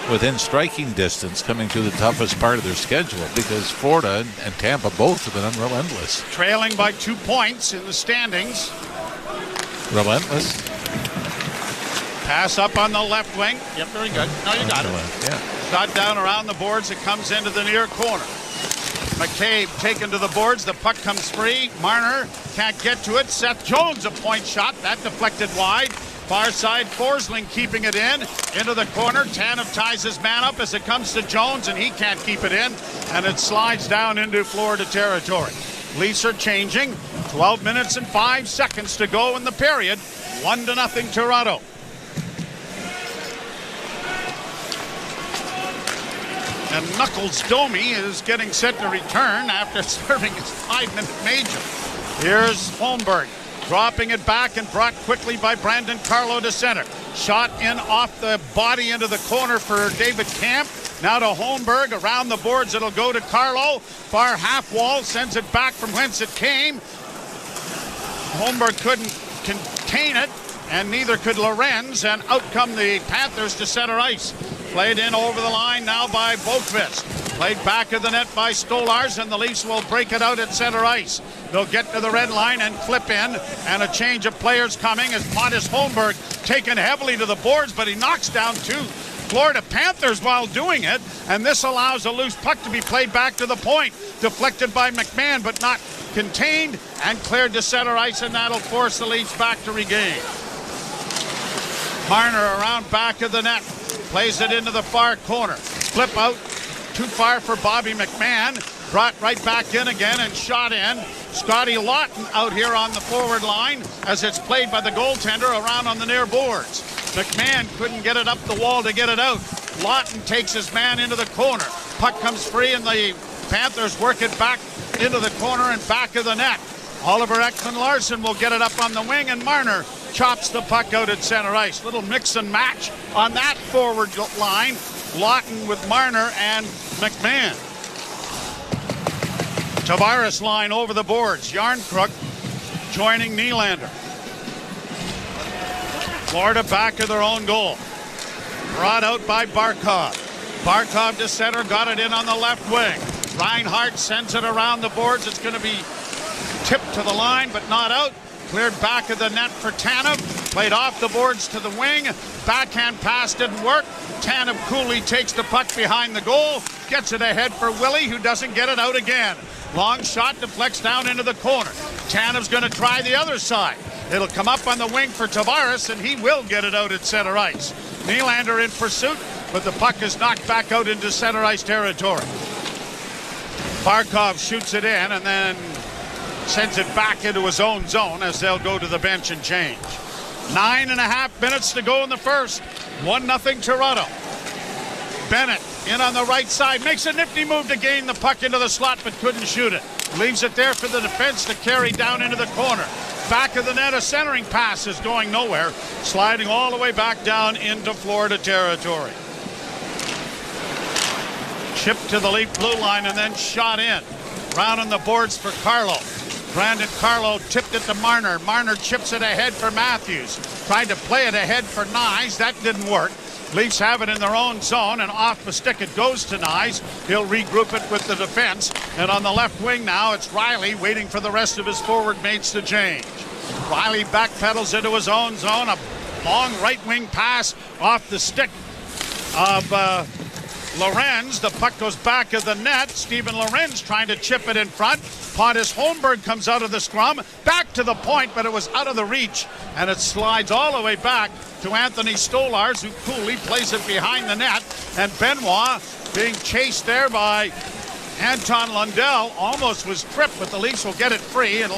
within striking distance coming to the toughest part of their schedule, because Florida and Tampa both have been unrelentless. Trailing by 2 points in the standings. Relentless. Pass up on the left wing. Yep, very good. No, you got it. Yeah. Shot down around the boards. It comes into the near corner. McCabe taken to the boards. The puck comes free. Marner can't get to it. Seth Jones a point shot. That deflected wide. Far side, Forsling keeping it in. Into the corner. Tanev ties his man up as it comes to Jones, and he can't keep it in. And it slides down into Florida territory. Leafs are changing. 12 minutes and 5 seconds to go in the period. 1-0 Toronto. And Knuckles Domi is getting set to return after serving his 5-minute major. Here's Holmberg dropping it back and brought quickly by Brandon Carlo to center. Shot in off the body into the corner for David Camp. Now to Holmberg. Around the boards it'll go to Carlo. Far half wall, sends it back from whence it came. Holmberg couldn't contain it, and neither could Lorenz, and out come the Panthers to center ice. Played in over the line now by Boqvist. Played back of the net by Stolars, and the Leafs will break it out at center ice. They'll get to the red line and clip in, and a change of players coming as Pontus Holmberg taken heavily to the boards, but he knocks down 2 Florida Panthers while doing it, and this allows a loose puck to be played back to the point. Deflected by McMahon, but not contained, and cleared to center ice, and that'll force the Leafs back to regain. Marner around back of the net. Plays it into the far corner. Flip out. Too far for Bobby McMahon. Brought right back in again and shot in. Scotty Lawton out here on the forward line as it's played by the goaltender around on the near boards. McMahon couldn't get it up the wall to get it out. Lawton takes his man into the corner. Puck comes free and the Panthers work it back into the corner and back of the net. Oliver Ekman-Larsson will get it up on the wing, and Marner chops the puck out at center ice. Little mix and match on that forward line. Lawton with Marner and McMahon. Tavares line over the boards. Yarncrook joining Nylander. Florida back of their own goal. Brought out by Barkov. Barkov to center, got it in on the left wing. Reinhart sends it around the boards. It's going to be tipped to the line, but not out. Cleared back of the net for Tanev. Played off the boards to the wing. Backhand pass didn't work. Tanev coolly takes the puck behind the goal. Gets it ahead for Willie, who doesn't get it out again. Long shot deflects down into the corner. Tanev's going to try the other side. It'll come up on the wing for Tavares, and he will get it out at center ice. Nylander in pursuit, but the puck is knocked back out into center ice territory. Barkov shoots it in and then sends it back into his own zone as they'll go to the bench and change. 9.5 minutes to go in the first. 1-0 Toronto. Bennett in on the right side, makes a nifty move to gain the puck into the slot, but couldn't shoot it. Leaves it there for the defense to carry down into the corner. Back of the net, a centering pass is going nowhere, sliding all the way back down into Florida territory. Chipped to the Leaf blue line and then shot in. Round on the boards for Carlo. Brandon Carlo tipped it to Marner. Marner chips it ahead for Matthews. Tried to play it ahead for Nyes. That didn't work. Leafs have it in their own zone, and off the stick it goes to Nyes. He'll regroup it with the defense. And on the left wing now, it's Riley waiting for the rest of his forward mates to change. Riley backpedals into his own zone. A long right wing pass off the stick of Lorenz. The puck goes back of the net. Steven Lorenz trying to chip it in front. Pontus Holmberg comes out of the scrum, back to the point, but it was out of the reach, and it slides all the way back to Anthony Stolars, who coolly plays it behind the net, and Benoit being chased there by Anton Lundell almost was tripped, but the Leafs will get it free, and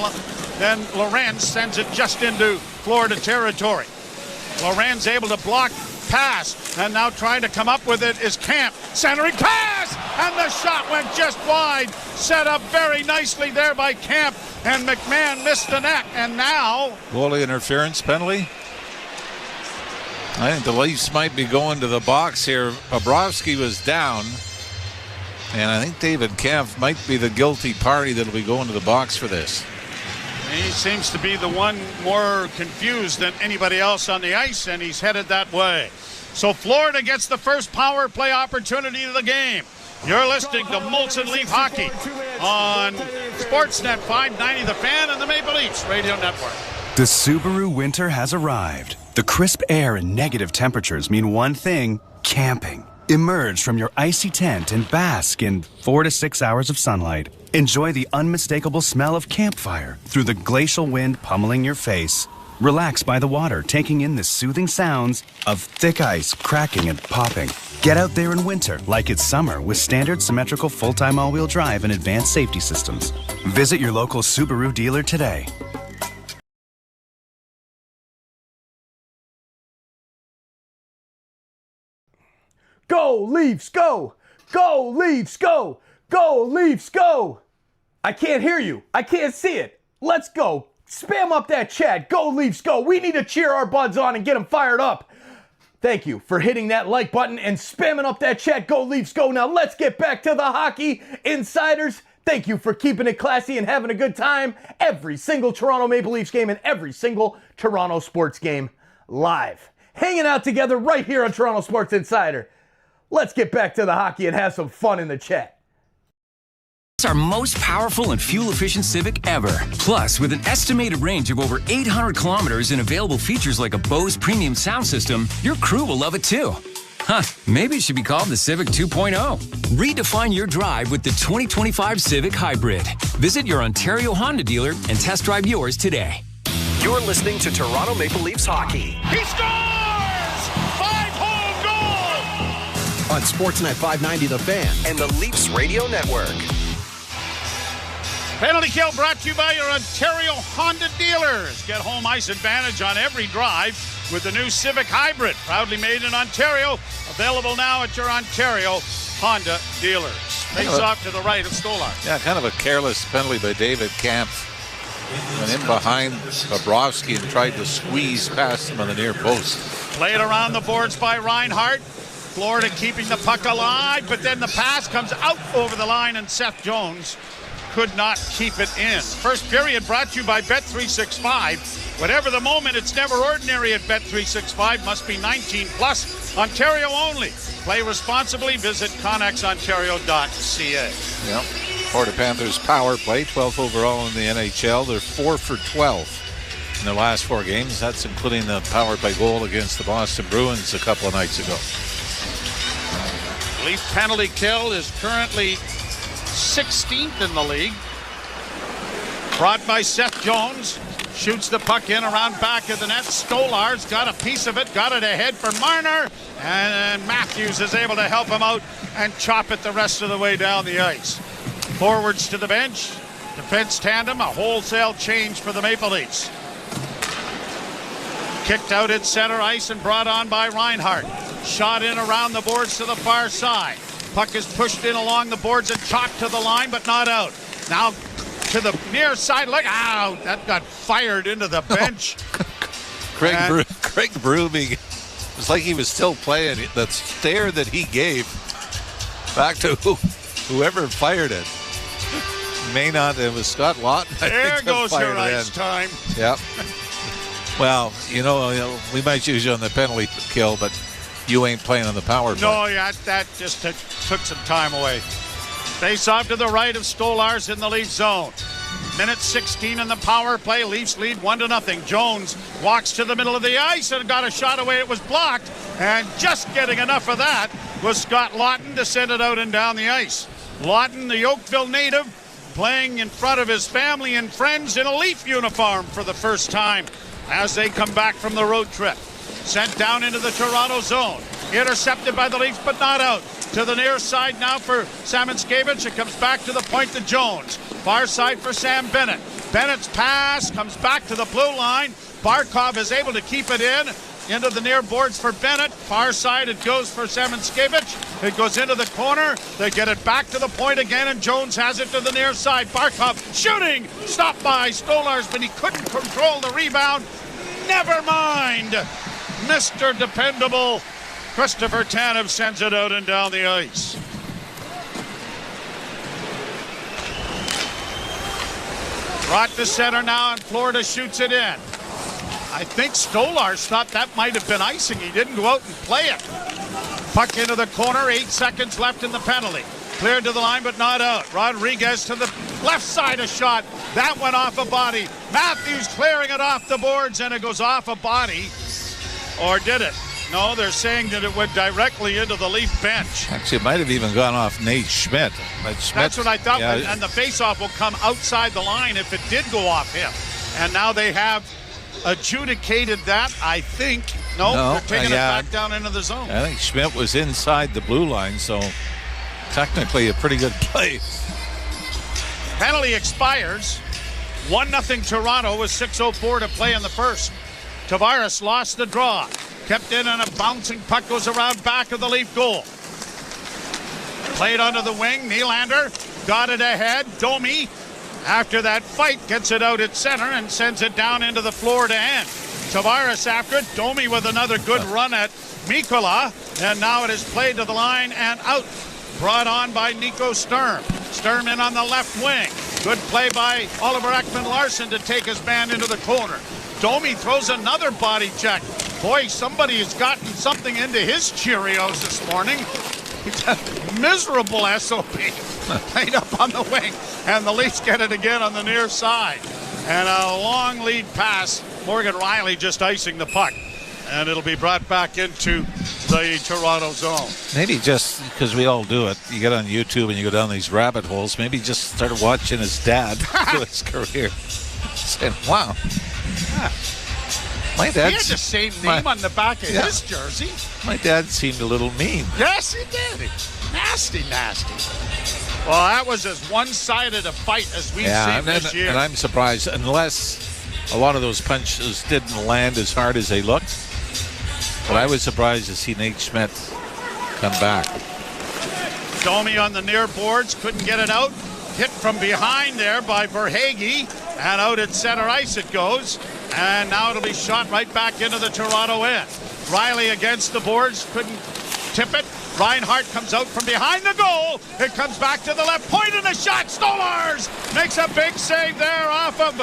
then Lorenz sends it just into Florida territory. Lorenz able to block pass, and now trying to come up with it is Camp. Centering pass, and the shot went just wide. Set up very nicely there by Camp, and McMahon missed the net, and now goalie interference penalty. I think the Leafs might be going to the box here. Bobrovsky was down, and I think David Camp might be the guilty party that'll be going to the box for this. He seems to be the one more confused than anybody else on the ice, and he's headed that way. So Florida gets the first power play opportunity of the game. You're listening to Molson Leaf Hockey on Sportsnet 590 The Fan and the Maple Leafs Radio Network. The Subaru winter has arrived. The crisp air and negative temperatures mean one thing: camping. Emerge from your icy tent and bask in 4 to 6 hours of sunlight. Enjoy the unmistakable smell of campfire through the glacial wind pummeling your face. Relax by the water, taking in the soothing sounds of thick ice cracking and popping. Get out there in winter like it's summer with standard symmetrical full-time all-wheel drive and advanced safety systems. Visit your local Subaru dealer today. Go, Leafs, go! Go, Leafs, go! Go, Leafs, go! I can't hear you. I can't see it. Let's go. Spam up that chat. Go, Leafs, go. We need to cheer our buds on and get them fired up. Thank you for hitting that like button and spamming up that chat. Go, Leafs, go. Now let's get back to the hockey. Insiders, thank you for keeping it classy and having a good time. Every single Toronto Maple Leafs game and every single Toronto sports game live. Hanging out together right here on Toronto Sports Insider. Let's get back to the hockey and have some fun in the chat. It's our most powerful and fuel-efficient Civic ever. Plus, with an estimated range of over 800 kilometers and available features like a Bose premium sound system, your crew will love it too. Huh, maybe it should be called the Civic 2.0. Redefine your drive with the 2025 Civic Hybrid. Visit your Ontario Honda dealer and test drive yours today. You're listening to Toronto Maple Leafs hockey. He scores! 5-hole goal! On Sportsnet 590 The Fan and the Leafs Radio Network. Penalty kill brought to you by your Ontario Honda dealers. Get home ice advantage on every drive with the new Civic Hybrid. Proudly made in Ontario. Available now at your Ontario Honda dealers. Face off to the right of Stolar. Yeah, kind of a careless penalty by David Camp. Went in behind Bobrovsky and tried to squeeze past him on the near post. Played around the boards by Reinhart. Florida keeping the puck alive, but then the pass comes out over the line and Seth Jones could not keep it in. First period brought to you by Bet365. Whatever the moment, it's never ordinary at Bet365. Must be 19 plus. Ontario only. Play responsibly. Visit connexontario.ca. Yep. Florida Panthers power play, 12th overall in the NHL. They're 4 for 12 in their last 4 games. That's including the power play goal against the Boston Bruins a couple of nights ago. Leaf penalty kill is currently 16th in the league. Brought by Seth Jones. Shoots the puck in around back of the net. Stolar's got a piece of it. Got it ahead for Marner. And Matthews is able to help him out and chop it the rest of the way down the ice. Forwards to the bench. Defense tandem. A wholesale change for the Maple Leafs. Kicked out at center ice and brought on by Reinhart. Shot in around the boards to the far side. Puck is pushed in along the boards and chalked to the line, but not out. Now to the near side. Look out! That got fired into the bench. Craig Berube, it's like he was still playing. That stare that he gave back to whoever fired it. May not. It was Scott Lawton. There goes your ice time. Yep. Well, you know, we might use you on the penalty kill, but you ain't playing on the power play. No, yeah, that just took some time away. Face off to the right of Stolar's in the Leaf zone. Minute 16 in the power play. Leafs lead 1-0. Jones walks to the middle of the ice and got a shot away. It was blocked. And just getting enough of that was Scott Lawton to send it out and down the ice. Lawton, the Oakville native, playing in front of his family and friends in a Leaf uniform for the first time as they come back from the road trip. Sent down into the Toronto zone. Intercepted by the Leafs, but not out. To the near side now for Samanskevich. It comes back to the point to Jones. Far side for Sam Bennett. Bennett's pass comes back to the blue line. Barkov is able to keep it in. Into the near boards for Bennett. Far side it goes for Samanskevich. It goes into the corner. They get it back to the point again, and Jones has it to the near side. Barkov shooting. Stopped by Stolar's, but he couldn't control the rebound. Never mind. Mr. Dependable Christopher Tanev sends it out and down the ice. Brought to center now, and Florida shoots it in. I think Stolarz thought that might have been icing. He didn't go out and play it. Puck into the corner, 8 seconds left in the penalty. Cleared to the line, but not out. Rodriguez to the left side, a shot. That went off a body. Matthews clearing it off the boards, and it goes off a body. Or did it? No, they're saying that it went directly into the Leaf bench. Actually, it might have even gone off Nate Schmidt. That's what I thought, yeah. And the faceoff will come outside the line if it did go off him. And now they have adjudicated that, I think. No, they're taking it back down into the zone. I think Schmidt was inside the blue line, so technically a pretty good play. Penalty expires. 1-0 Toronto with 6:04 to play in the first. Tavares lost the draw. Kept in on a bouncing puck, goes around back of the Leaf goal. Played onto the wing. Nylander got it ahead. Domi, after that fight, gets it out at center and sends it down into the floor to end. Tavares after it. Domi with another good run at Mikkola. And now it is played to the line and out. Brought on by Nico Sturm. Sturm in on the left wing. Good play by Oliver Ekman-Larsson to take his man into the corner. Domi throws another body check. Boy, somebody has gotten something into his Cheerios this morning. He's a miserable SOB. Played up on the wing. And the Leafs get it again on the near side. And a long lead pass. Morgan Rielly just icing the puck. And it'll be brought back into the Toronto zone. Maybe just because we all do it, you get on YouTube and you go down these rabbit holes, maybe just start watching his dad do his career. Saying, wow. My dad. He had the same name on the back of his jersey. My dad seemed a little mean. Yes, he did. Nasty, nasty. Well, that was as one-sided a fight as we've seen this year. And I'm surprised, unless a lot of those punches didn't land as hard as they looked. But I was surprised to see Nate Schmidt come back. Domi on the near boards, couldn't get it out. Hit from behind there by Verhaeghe, and out at center ice it goes. And now it'll be shot right back into the Toronto end. Rielly against the boards, couldn't tip it. Reinhart comes out from behind the goal. It comes back to the left point, and a shot. Stolars makes a big save there off of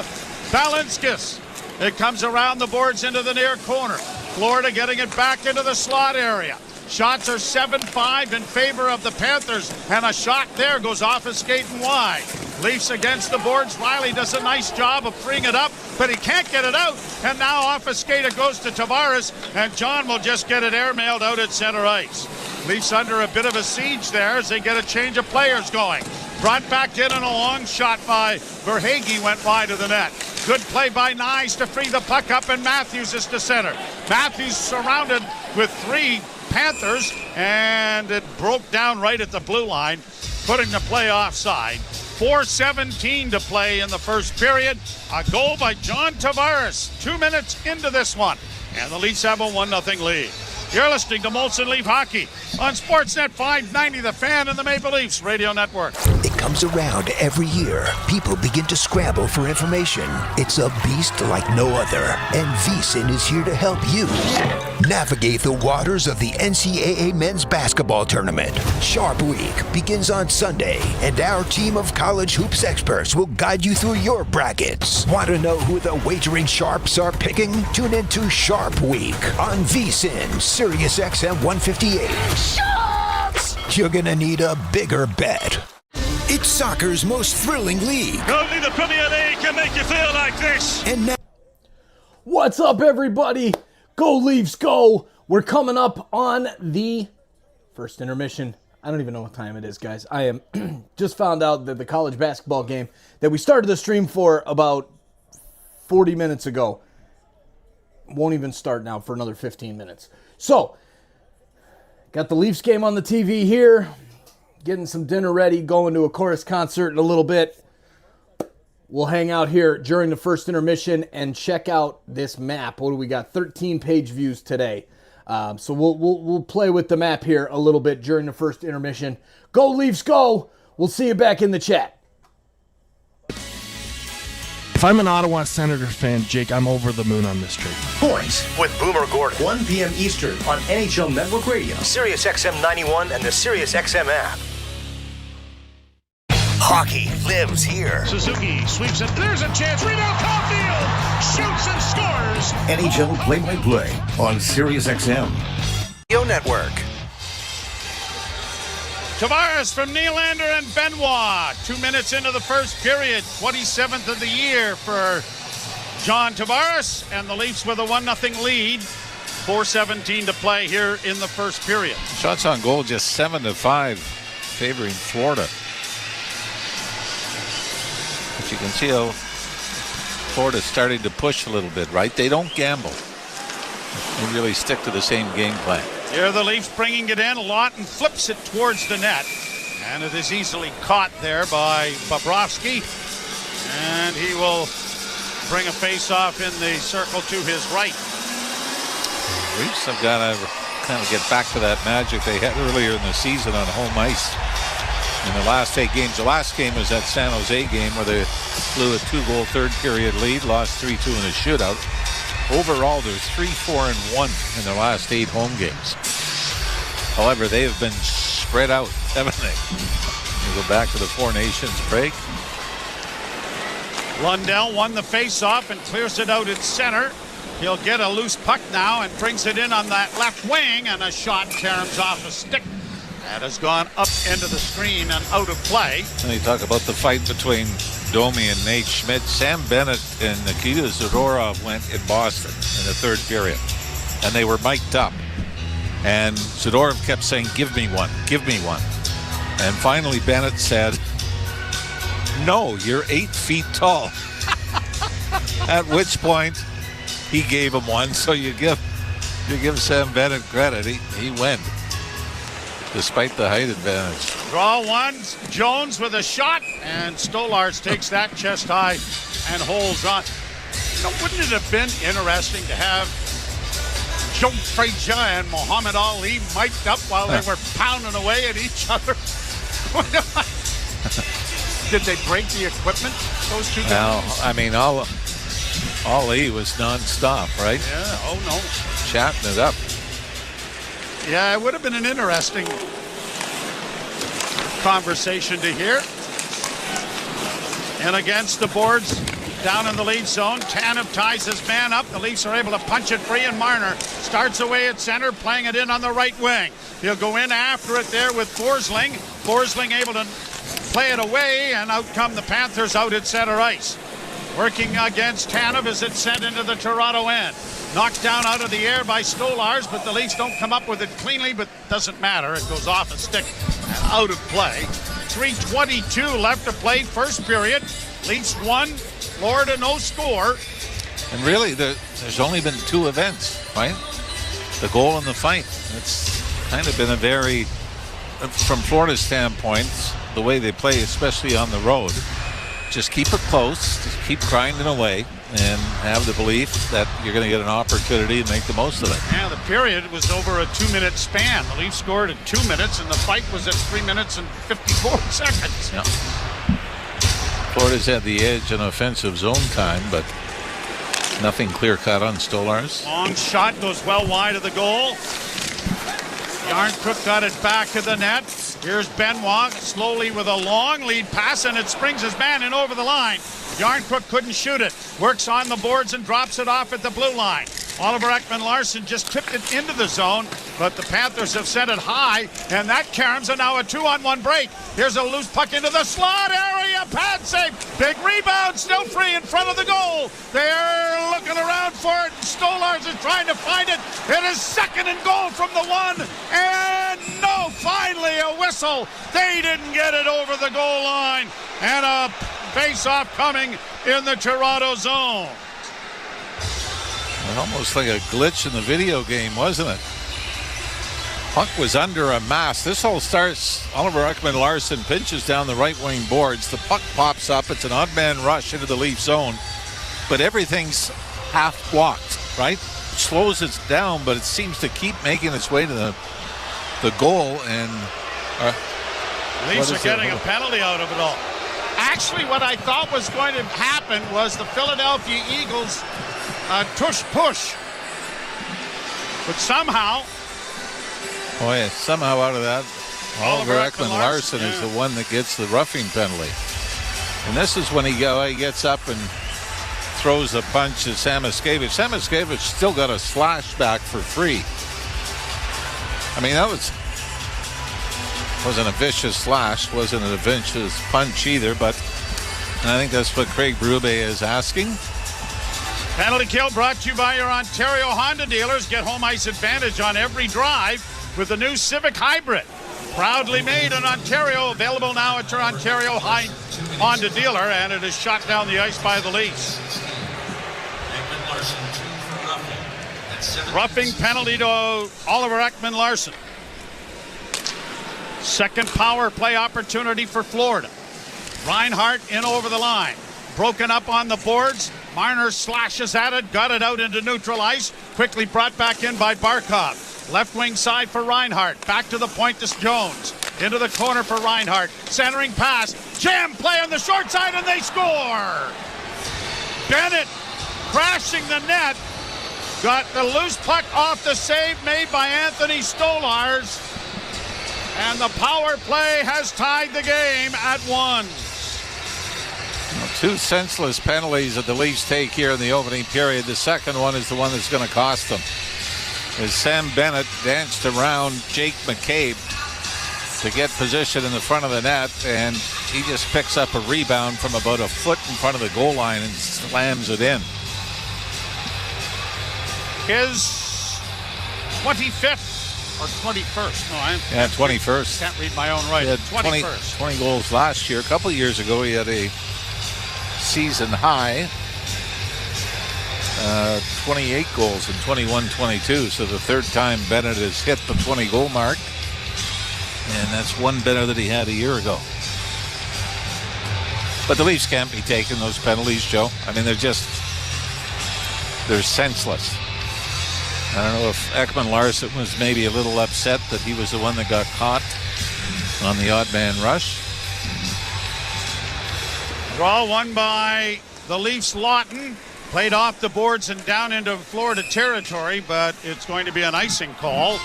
Balinskis. It comes around the boards into the near corner. Florida getting it back into the slot area. Shots are 7-5 in favor of the Panthers, and a shot there goes off his skate and wide. Leafs against the boards. Rielly does a nice job of freeing it up, but he can't get it out. And now off his skate it goes to Tavares, and John will just get it airmailed out at center ice. Leafs under a bit of a siege there as they get a change of players going. Brought back in, and a long shot by Verhaeghe went wide of the net. Good play by Nyes to free the puck up, and Matthews is to center. Matthews surrounded with 3 Panthers, and it broke down right at the blue line, putting the play offside. 4:17 to play in the first period. A goal by John Tavares 2 minutes into this one, and the Leafs have a 1-0 lead. You're listening to Molson Leaf Hockey on Sportsnet 590, The Fan and the Maple Leafs Radio Network. It comes around every year. People begin to scramble for information. It's a beast like no other, and VSiN is here to help you navigate the waters of the NCAA men's basketball tournament. Sharp Week begins on Sunday, and our team of college hoops experts will guide you through your brackets. Want to know who the wagering sharps are picking? Tune into Sharp Week on VSiN, Sirius XM 158. Sharps! You're gonna need a bigger bet. It's soccer's most thrilling league. Only the Premier League can make you feel like this. And now, what's up, everybody? Go Leafs, go! We're coming up on the first intermission. I don't even know what time it is, guys. I am just found out that the college basketball game that we started the stream for about 40 minutes ago won't even start now for another 15 minutes. So, got the Leafs game on the TV here. Getting some dinner ready, going to a chorus concert in a little bit. We'll hang out here during the first intermission and check out this map. What do we got? 13 page views today. So we'll play with the map here a little bit during the first intermission. Go Leafs, go! We'll see you back in the chat. If I'm an Ottawa Senators fan, Jake, I'm over the moon on this trade. Points with Boomer Gordon. 1 p.m. Eastern on NHL Network Radio, Sirius XM 91, and the Sirius XM app. Hockey lives here. Suzuki sweeps it. There's a chance. Rebound, Caulfield shoots and scores. NHL play-by-play on Sirius XM Radio Network. Tavares from Nylander and Benoit. 2 minutes into the first period. 27th of the year for John Tavares, and the Leafs with a 1-0 lead. 4:17 to play here in the first period. Shots on goal just 7-5, favoring Florida. But you can see how Florida's starting to push a little bit, right? They don't gamble. They really stick to the same game plan. Here the Leafs bringing it in. Lawton flips it towards the net. And it is easily caught there by Bobrovsky. And he will bring a face-off in the circle to his right. The Leafs have got to kind of get back to that magic they had earlier in the season on home ice. In the last 8 games, the last game was that San Jose game where they blew a 2-goal third period lead, lost 3-2 in a shootout. Overall, they're 3-4-1 in their last 8 home games. However, they have been spread out, haven't they? We go back to the Four Nations break. Lundell won the face-off and clears it out at center. He'll get a loose puck now and brings it in on that left wing, and a shot caroms off a stick. That has gone up into the screen and out of play. And you talk about the fight between Domi and Nate Schmidt. Sam Bennett and Nikita Zadorov went in Boston in the third period, and they were mic'd up. And Zadorov kept saying, "Give me one, give me one." And finally Bennett said, "No, you're 8 feet tall." At which point he gave him one. So you give Sam Bennett credit. He went despite the height advantage. Draw one. Jones with a shot, and Stolarz takes that chest high and holds on. You know, wouldn't it have been interesting to have Joe Frazier and Muhammad Ali mic'd up while they were pounding away at each other? Did they break the equipment, those two guys? Well, I mean, Ali was nonstop, right? Yeah, oh no. Chatting it up. Yeah, it would have been an interesting conversation to hear. And against the boards, down in the lead zone, Tanev ties his man up. The Leafs are able to punch it free, and Marner starts away at center, playing it in on the right wing. He'll go in after it there with Forsling. Forsling able to play it away, and out come the Panthers out at center ice. Working against Tanev as it's sent into the Toronto end. Knocked down out of the air by Stolarz, but the Leafs don't come up with it cleanly, but doesn't matter. It goes off a stick and out of play. 3:22 left to play, first period. Leafs won, Florida no score. And really, there's only been 2 events, right? The goal and the fight. It's kind of been a very, from Florida's standpoint, the way they play, especially on the road, just keep it close, just keep grinding away, and have the belief that you're going to get an opportunity to make the most of it. Yeah, the period was over a 2-minute span. The Leafs scored in 2 minutes, and the fight was at 3 minutes and 54 seconds. Yeah. Florida's had the edge in offensive zone time, but nothing clear-cut on Stolarz. Long shot goes well wide of the goal. Yarncrook got it back to the net. Here's Benoit slowly with a long lead pass, and it springs his man in over the line. Yarncrook couldn't shoot it. Works on the boards and drops it off at the blue line. Oliver Ekman-Larsson just tipped it into the zone, but the Panthers have sent it high, and that caroms are now a 2-on-1 break. Here's a loose puck into the slot area. Pad save. Big rebound. Still free in front of the goal. They're looking around for it. Stolarz is trying to find it. It is second and goal from the one. And no, finally a whistle. They didn't get it over the goal line. And a face-off coming in the Toronto zone. Almost like a glitch in the video game, wasn't it? Puck was under a mask. This all starts, Oliver Ekman-Larsson pinches down the right wing boards. The puck pops up. It's an odd man rush into the Leaf zone, but everything's half blocked, right? Slows it down, but it seems to keep making its way to the goal. And Leafs are getting a penalty out of it all. Actually, what I thought was going to happen was the Philadelphia Eagles tush push, but somehow out of that, Oliver Ekman-Larsson is the one that gets the roughing penalty. And this is when he gets up and throws a punch at Samoskevich. Samoskevich still got a slash back for free. I mean, that wasn't a vicious slash, wasn't a vicious punch either, but I think that's what Craig Berube is asking. Penalty kill brought to you by your Ontario Honda dealers. Get home ice advantage on every drive with the new Civic Hybrid. Proudly made in Ontario. Available now at your Ontario Honda dealer, and it is shot down the ice by the Leafs. Roughing penalty to Oliver Ekman-Larsson. Second power play opportunity for Florida. Reinhart in over the line. Broken up on the boards. Marner slashes at it, got it out into neutral ice. Quickly brought back in by Barkov. Left wing side for Reinhart. Back to the point to Jones. Into the corner for Reinhart. Centering pass. Jam play on the short side and they score. Bennett crashing the net. Got the loose puck off the save made by Anthony Stolarz. And the power play has tied the game at 1. Well, 2 senseless penalties that the Leafs take here in the opening period. The second one is the one that's going to cost them. As Sam Bennett danced around Jake McCabe to get position in the front of the net, and he just picks up a rebound from about a foot in front of the goal line and slams it in. His 25th or 21st. No, 21st. Can't read my own writing. 21st. 20 goals last year. A couple of years ago, he had a season high 28 goals in 21-22. So the third time Bennett has hit the 20-goal mark. And that's one better than he had a year ago. But the Leafs can't be taking those penalties, Joe. I mean, they're senseless. I don't know if Ekman-Larsson was maybe a little upset that he was the one that got caught on the odd man rush. Draw won by the Leafs. Lawton played off the boards and down into Florida territory, but it's going to be an icing call,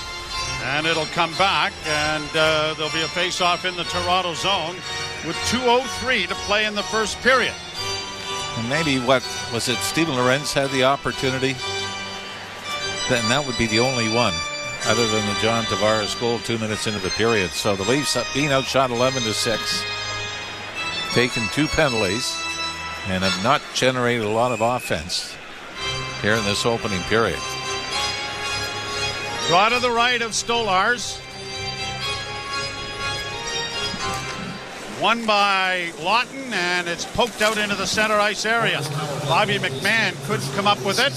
and it'll come back, and there'll be a face-off in the Toronto zone with 2:03 to play in the first period. And maybe, what was it, Steven Lorentz had the opportunity? Then that would be the only one, other than the John Tavares goal 2 minutes into the period. So the Leafs being outshot 11-6, taken 2 penalties, and have not generated a lot of offense here in this opening period. Draw to the right of Stolarz. Won by Lawton, and it's poked out into the center ice area. Bobby McMahon couldn't come up with it.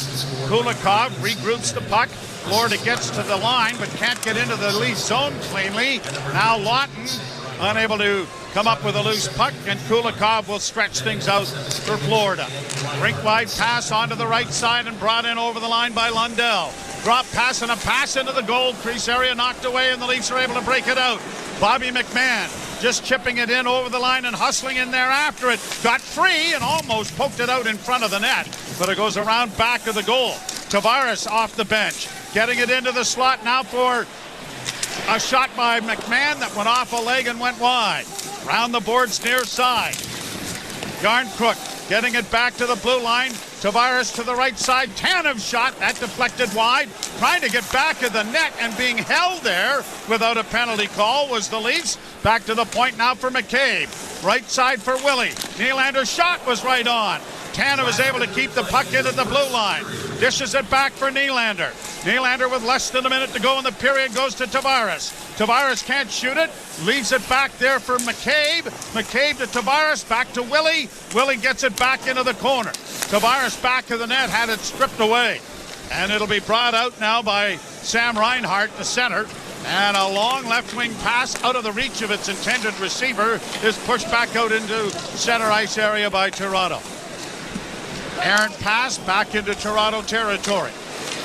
Kulikov regroups the puck. Florida gets to the line, but can't get into the Leafs zone cleanly. Now Lawton unable to come up with a loose puck, and Kulikov will stretch things out for Florida. Rink-wide pass onto the right side and brought in over the line by Lundell. Drop pass and a pass into the goal crease area, knocked away, and the Leafs are able to break it out. Bobby McMahon just chipping it in over the line and hustling in there after it. Got free and almost poked it out in front of the net, but it goes around back of the goal. Tavares off the bench, getting it into the slot now for a shot by McMahon that went off a leg and went wide. Round the boards near side. Yarncrook getting it back to the blue line. Tavares to the right side. Tanev shot. That deflected wide. Trying to get back of the net and being held there without a penalty call was the Leafs. Back to the point now for McCabe. Right side for Willie. Nylander's shot was right on. Tanev was able to keep the puck into the blue line. Dishes it back for Nylander. Nylander with less than a minute to go in the period goes to Tavares. Tavares can't shoot it. Leaves it back there for McCabe. McCabe to Tavares. Back to Willie. Willie gets it back into the corner. Tavares back to the net. Had it stripped away. And it'll be brought out now by Sam Reinhart, the center. And a long left wing pass out of the reach of its intended receiver is pushed back out into center ice area by Toronto. Errant pass back into Toronto territory.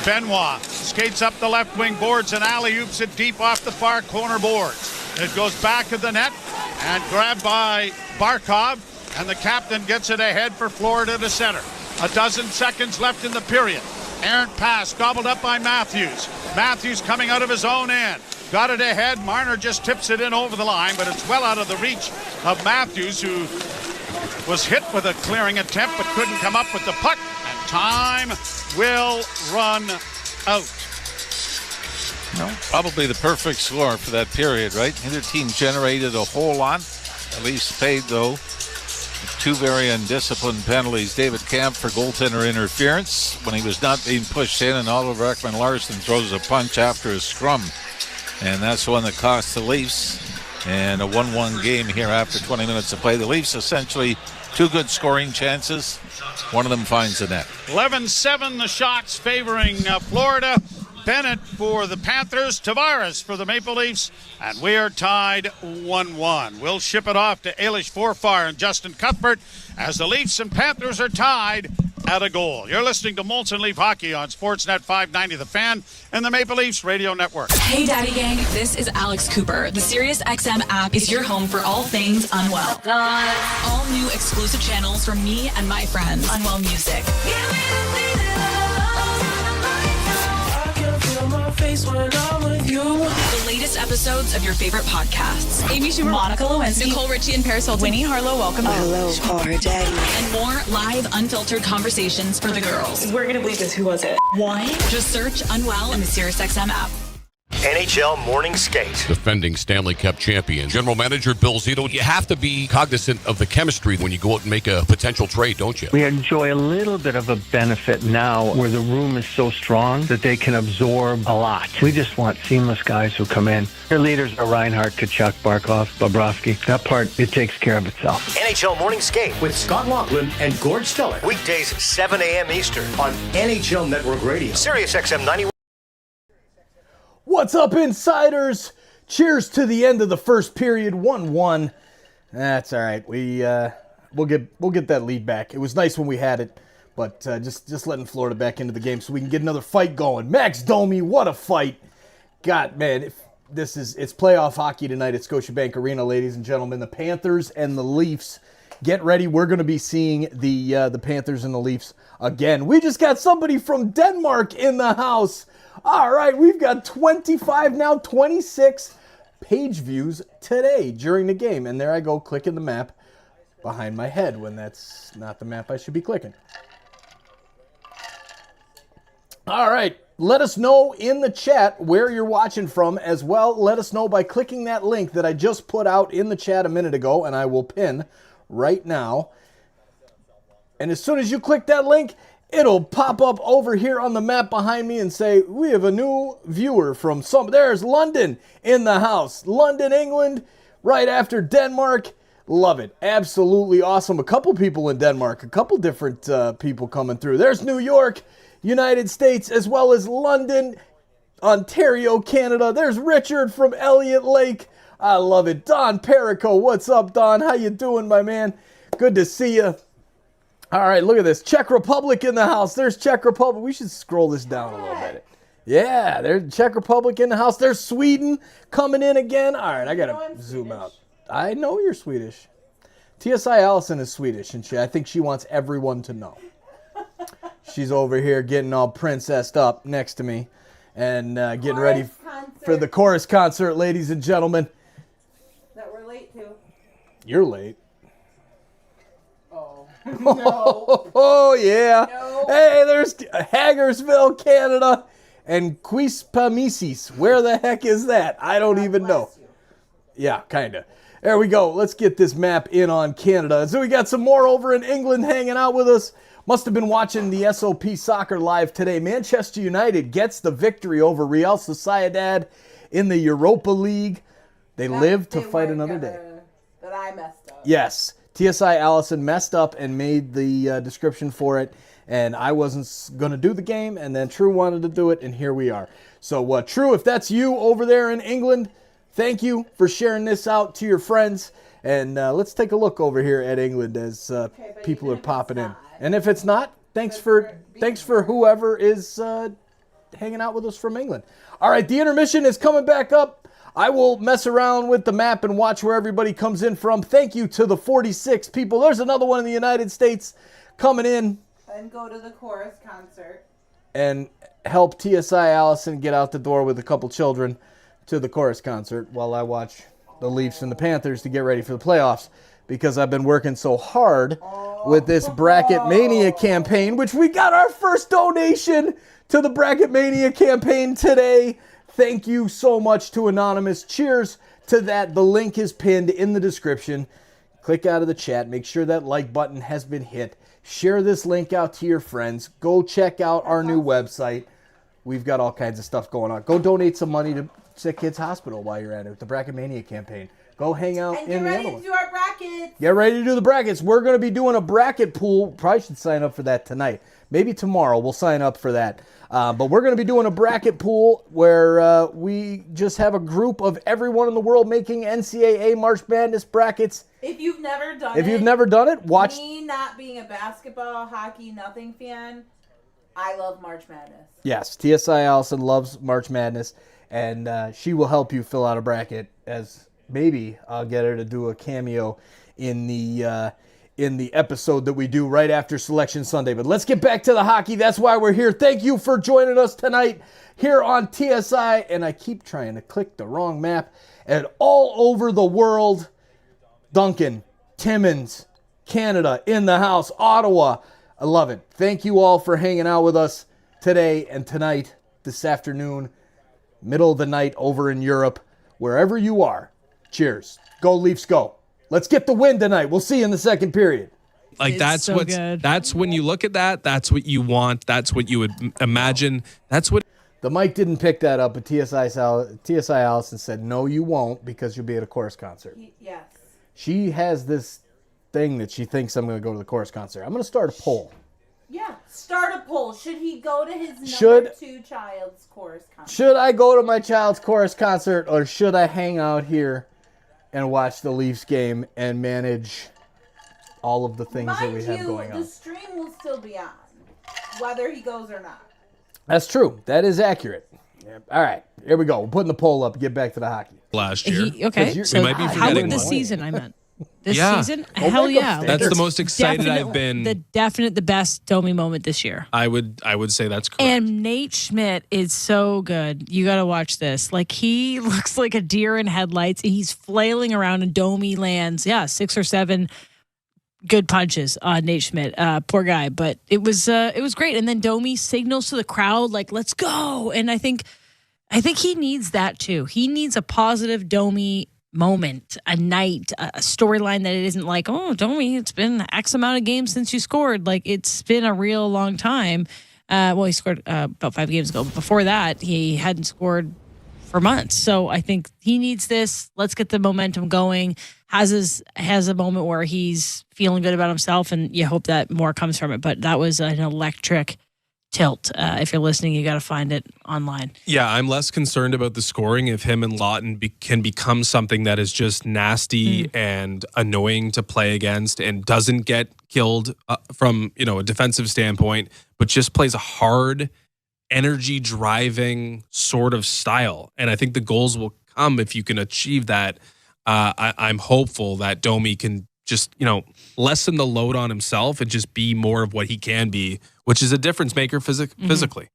Benoit skates up the left wing boards and alley-oops it deep off the far corner boards. It goes back of the net and grabbed by Barkov, and the captain gets it ahead for Florida to center. 12 seconds left in the period. Errant pass gobbled up by Matthews. Matthews coming out of his own end. Got it ahead. Marner just tips it in over the line, but it's well out of the reach of Matthews, who was hit with a clearing attempt but couldn't come up with the puck. And time will run out. No, probably the perfect score for that period, right? Neither team generated a whole lot. At least paid, though. 2 very undisciplined penalties. David Kampf for goaltender interference when he was not being pushed in, and Oliver Ekman-Larsson throws a punch after a scrum. And that's the one that cost the Leafs And a 1-1 game here after 20 minutes of play. The Leafs essentially 2 good scoring chances. One of them finds the net. 11-7 the shots favoring Florida. Bennett for the Panthers, Tavares for the Maple Leafs, and we are tied 1-1. We'll ship it off to Eilish Forfar and Justin Cuthbert as the Leafs and Panthers are tied at a goal. You're listening to Molson Leaf Hockey on Sportsnet 590 The Fan and the Maple Leafs Radio Network. Hey Daddy Gang, this is Alex Cooper. The SiriusXM app is your home for all things Unwell. All new exclusive channels from me and my friends. Unwell Music. The latest episodes of your favorite podcasts. Amy Schumer, Monica Lewinsky, Nicole Richie and Paris Hilton, Winnie Harlow, welcome back. Hello, poor daddy. And more live, unfiltered conversations for the girls. We're gonna believe this. Who was it? Why? Just search Unwell in the SiriusXM app. NHL Morning Skate. Defending Stanley Cup champion, General Manager Bill Zito. You have to be cognizant of the chemistry when you go out and make a potential trade, don't you? We enjoy a little bit of a benefit now where the room is so strong that they can absorb a lot. We just want seamless guys who come in. Their leaders are Reinhart, Kachuk, Barkov, Bobrovsky. That part, it takes care of itself. NHL Morning Skate with Scott Laughlin and Gord Stellick. Weekdays 7 a.m. Eastern on NHL Network Radio. Sirius XM 91. What's up, insiders? Cheers to the end of the first period, 1-1. That's all right. We'll get that lead back. It was nice when we had it, but just letting Florida back into the game so we can get another fight going. Max Domi, what a fight! God, man, it's playoff hockey tonight at Scotiabank Arena, ladies and gentlemen. The Panthers and the Leafs. Get ready. We're going to be seeing the Panthers and the Leafs again. We just got somebody from Denmark in the house. All right, we've got 26 page views today during the game. And there I go, clicking the map behind my head when that's not the map I should be clicking. All right, let us know in the chat where you're watching from as well. Let us know by clicking that link that I just put out in the chat a minute ago, and I will pin right now. And as soon as you click that link, it'll pop up over here on the map behind me and say, we have a new viewer from there's London in the house. London, England, right after Denmark. Love it. Absolutely awesome. A couple people in Denmark, a couple different people coming through. There's New York, United States, as well as London, Ontario, Canada. There's Richard from Elliott Lake. I love it. Don Perico, what's up, Don? How you doing, my man? Good to see you. All right, look at this. Czech Republic in the house. There's Czech Republic. We should scroll this down a little bit. Yeah, there's Czech Republic in the house. There's Sweden coming in again. All right, I got to zoom out. I know you're Swedish. TSI Allison is Swedish, and I think she wants everyone to know. She's over here getting all princessed up next to me and getting ready for the chorus concert, ladies and gentlemen. That we're late to. You're late. No. Oh, yeah. No. Hey, there's Hagersville, Canada, and Quispamisis. Where the heck is that? I don't even know. Yeah, kind of. There we go. Let's get this map in on Canada. So we got some more over in England hanging out with us. Must have been watching the SOP Soccer live today. Manchester United gets the victory over Real Sociedad in the Europa League. They live to fight another day. That I messed up. Yes. TSI Allison messed up and made the description for it, and I wasn't going to do the game, and then True wanted to do it, and here we are. So, True, if that's you over there in England, thank you for sharing this out to your friends, and let's take a look over here at England as people are popping in. And if it's not, thanks for whoever is hanging out with us from England. All right, the intermission is coming back up. I will mess around with the map and watch where everybody comes in from. Thank you to the 46 people. There's another one in the United States coming in. And go to the chorus concert. And help TSI Allison get out the door with a couple children to the chorus concert while I watch the Leafs and the Panthers to get ready for the playoffs. Because I've been working so hard with this Bracket Mania campaign, which we got our first donation to the Bracket Mania campaign today. Thank you so much to Anonymous. Cheers to that. The link is pinned in the description. Click out of the chat. Make sure that like button has been hit. Share this link out to your friends. Go check out our new website. We've got all kinds of stuff going on. Go donate some money to SickKids Hospital while you're at it with the Bracket Mania campaign. Go hang out And in get the ready other to one. do our brackets. Get ready to do the brackets. We're going to be doing a bracket pool. Probably should sign up for that tonight. Maybe tomorrow we'll sign up for that. But we're going to be doing a bracket pool where we just have a group of everyone in the world making NCAA March Madness brackets. If you've never done it, watch. Me not being a basketball, hockey, nothing fan, I love March Madness. Yes, TSI Allison loves March Madness, and she will help you fill out a bracket. As maybe I'll get her to do a cameo in the episode that we do right after Selection Sunday. But let's get back to the hockey. That's why we're here. Thank you for joining us tonight here on TSI. And I keep trying to click the wrong map. And all over the world, Duncan, Timmins, Canada, in the house, Ottawa. I love it. Thank you all for hanging out with us today and tonight, this afternoon, middle of the night over in Europe, wherever you are. Cheers. Go Leafs, go. Let's get the win tonight. We'll see you in the second period. Like that's when you look at that, that's what you want. That's what you would imagine. That's what the mic didn't pick that up, but TSI Allison said, no, you won't, because you'll be at a chorus concert. Yes. She has this thing that she thinks I'm going to go to the chorus concert. I'm going to start a poll. Yeah, start a poll. Should he go to his number 2 child's chorus concert? Should I go to my child's chorus concert, or should I hang out here and watch the Leafs game and manage all of the things that we have going on? The stream will still be on, whether he goes or not. That's true. That is accurate. Yeah. All right, here we go. We're putting the poll up. Get back to the hockey. Last year. Okay, so we might be how forgetting about this one. season, I meant? This Yeah. season? Oh, Hell yeah. That's the most excited I've been. The best Domi moment this year. I would say that's correct. And Nate Schmidt is so good. You got to watch this. Like, he looks like a deer in headlights. He's flailing around and Domi lands, 6 or 7 good punches on Nate Schmidt. Poor guy, but it was great. And then Domi signals to the crowd, like, let's go. And I think he needs that too. He needs a positive Domi moment, a night, a storyline that it isn't like, oh, Domi, it's been X amount of games since you scored. Like, it's been a real long time. He scored about 5 games ago. But before that, he hadn't scored for months. So I think he needs this. Let's get the momentum going. Has a moment where he's feeling good about himself, and you hope that more comes from it. But that was an electric tilt. If you're listening, you got to find it online. Yeah, I'm less concerned about the scoring if him and Lawton can become something that is just nasty and annoying to play against and doesn't get killed from a defensive standpoint, but just plays a hard, energy-driving sort of style. And I think the goals will come if you can achieve that. I'm hopeful that Domi can just, lessen the load on himself and just be more of what he can be, which is a difference maker physically.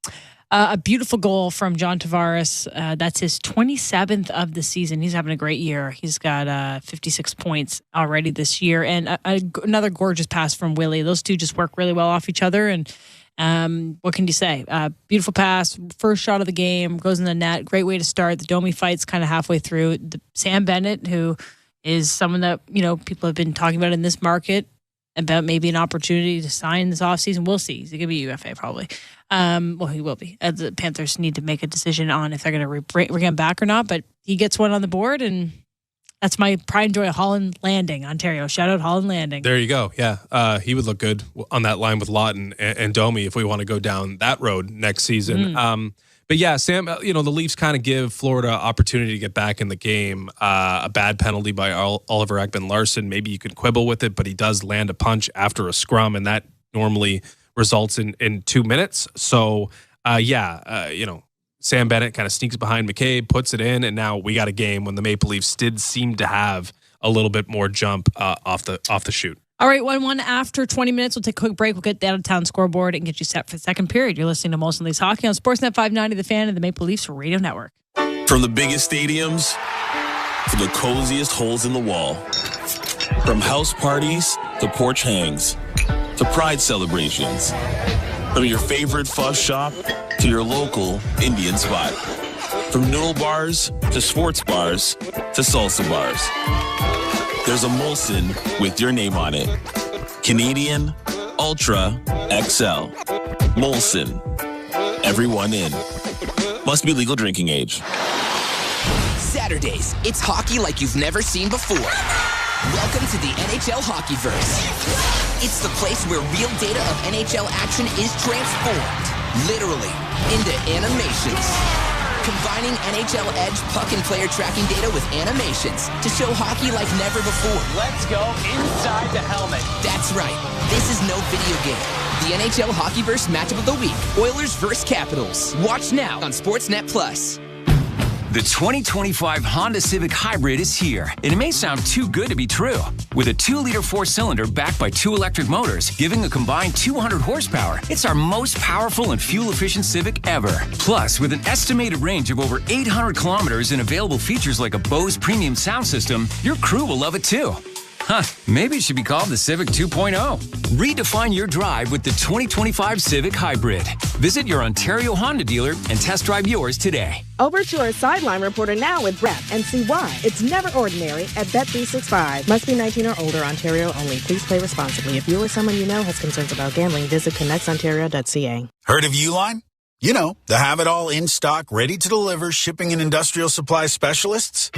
A beautiful goal from John Tavares. That's his 27th of the season. He's having a great year. He's got 56 points already this year. And another gorgeous pass from Willie. Those two just work really well off each other. And what can you say? Beautiful pass, first shot of the game, goes in the net. Great way to start. The Domi fight's kind of halfway through. Sam Bennett, who is someone that, people have been talking about in this market, about maybe an opportunity to sign this offseason. We'll see. He's going to be UFA probably. He will be. The Panthers need to make a decision on if they're going to bring him back or not, but he gets one on the board, and that's my pride and joy of Holland Landing, Ontario. Shout out Holland Landing. There you go. Yeah. He would look good on that line with Lawton and Domi if we want to go down that road next season. But yeah, Sam, the Leafs kind of give Florida opportunity to get back in the game. A bad penalty by Oliver Ekman-Larsson. Maybe you could quibble with it, but he does land a punch after a scrum, and that normally results in 2 minutes. So, Sam Bennett kind of sneaks behind McCabe, puts it in, and now we got a game when the Maple Leafs did seem to have a little bit more jump off the shoot. All right, 1-1 after 20 minutes. We'll take a quick break. We'll get the out-of-town scoreboard and get you set for the second period. You're listening to Molson Leafs Hockey on Sportsnet 590, The Fan, and the Maple Leafs Radio Network. From the biggest stadiums to the coziest holes in the wall. From house parties to porch hangs to pride celebrations. From your favorite fuzz shop to your local Indian spot. From noodle bars to sports bars to salsa bars. There's a Molson with your name on it. Canadian Ultra XL. Molson. Everyone in. Must be legal drinking age. Saturdays, it's hockey like you've never seen before. Welcome to the NHL Hockeyverse. It's the place where real data of NHL action is transformed, literally, into animations. Combining NHL Edge puck and player tracking data with animations to show hockey like never before. Let's go inside the helmet. That's right. This is no video game. The NHL Hockeyverse Matchup of the Week. Oilers vs. Capitals. Watch now on Sportsnet Plus. The 2025 Honda Civic Hybrid is here, and it may sound too good to be true. With a 2-liter 4-cylinder backed by 2 electric motors, giving a combined 200 horsepower, it's our most powerful and fuel-efficient Civic ever. Plus, with an estimated range of over 800 kilometers and available features like a Bose premium sound system, your crew will love it too. Huh, maybe it should be called the Civic 2.0. Redefine your drive with the 2025 Civic Hybrid. Visit your Ontario Honda dealer and test drive yours today. Over to our sideline reporter now with Brett and see why it's never ordinary at Bet365. Must be 19 or older, Ontario only. Please play responsibly. If you or someone you know has concerns about gambling, visit connectsontario.ca. Heard of Uline? You know, the have-it-all in-stock, ready-to-deliver shipping and industrial supply specialists.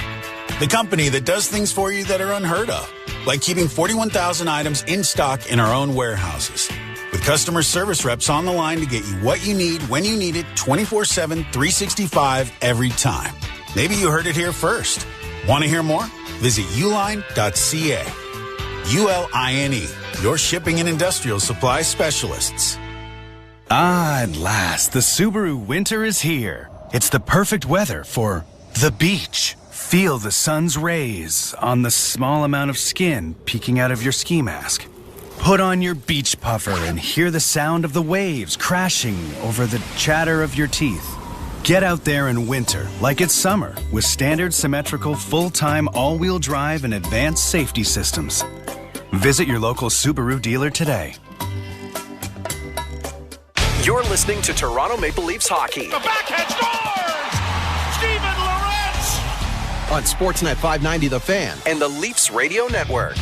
The company that does things for you that are unheard of, like keeping 41,000 items in stock in our own warehouses. With customer service reps on the line to get you what you need, when you need it, 24/7, 365, every time. Maybe you heard it here first. Want to hear more? Visit uline.ca. ULINE, your shipping and industrial supply specialists. Ah, at last, the Subaru winter is here. It's the perfect weather for the beach. Feel the sun's rays on the small amount of skin peeking out of your ski mask. Put on your beach puffer and hear the sound of the waves crashing over the chatter of your teeth. Get out there in winter like it's summer with standard symmetrical full-time all-wheel drive and advanced safety systems. Visit your local Subaru dealer today. You're listening to Toronto Maple Leafs hockey. The backhand scores! Steven Lorentz! On Sportsnet 590 The Fan and the Leafs Radio Network.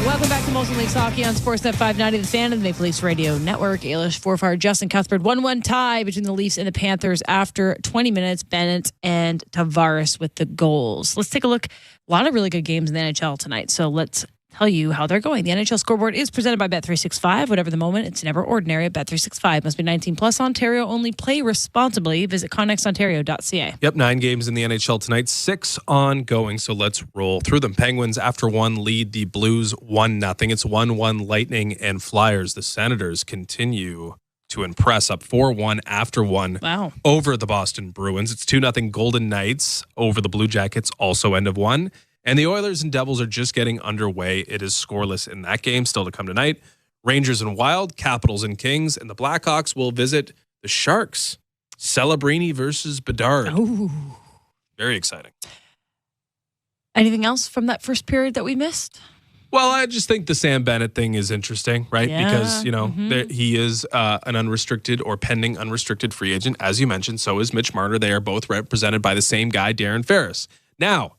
Welcome back to Molson Leafs Hockey on Sportsnet 590 The Fan and the Maple Leafs Radio Network. Ailish, Forfar, Justin Cuthbert. 1-1 tie between the Leafs and the Panthers after 20 minutes. Bennett and Tavares with the goals. Let's take a look. A lot of really good games in the NHL tonight. So let's tell you how they're going. The NHL scoreboard is presented by Bet365. Whatever the moment, it's never ordinary at Bet365. Must be 19 plus. Ontario only. Play responsibly. Visit connectsontario.ca. Yep, 9 games in the NHL tonight, 6 ongoing. So let's roll through them. Penguins, after one, lead the Blues 1-0. It's 1-1 Lightning and Flyers. The Senators continue to impress, up 4-1 after one over the Boston Bruins. It's 2-0 Golden Knights over the Blue Jackets, also end of one. And the Oilers and Devils are just getting underway. It is scoreless in that game, still to come tonight. Rangers and Wild, Capitals and Kings, and the Blackhawks will visit the Sharks. Celebrini versus Bedard. Ooh. Very exciting. Anything else from that first period that we missed? Well, I just think the Sam Bennett thing is interesting, right? Yeah. Because, he is an unrestricted or pending unrestricted free agent. As you mentioned, so is Mitch Marner. They are both represented by the same guy, Darren Ferris. Now,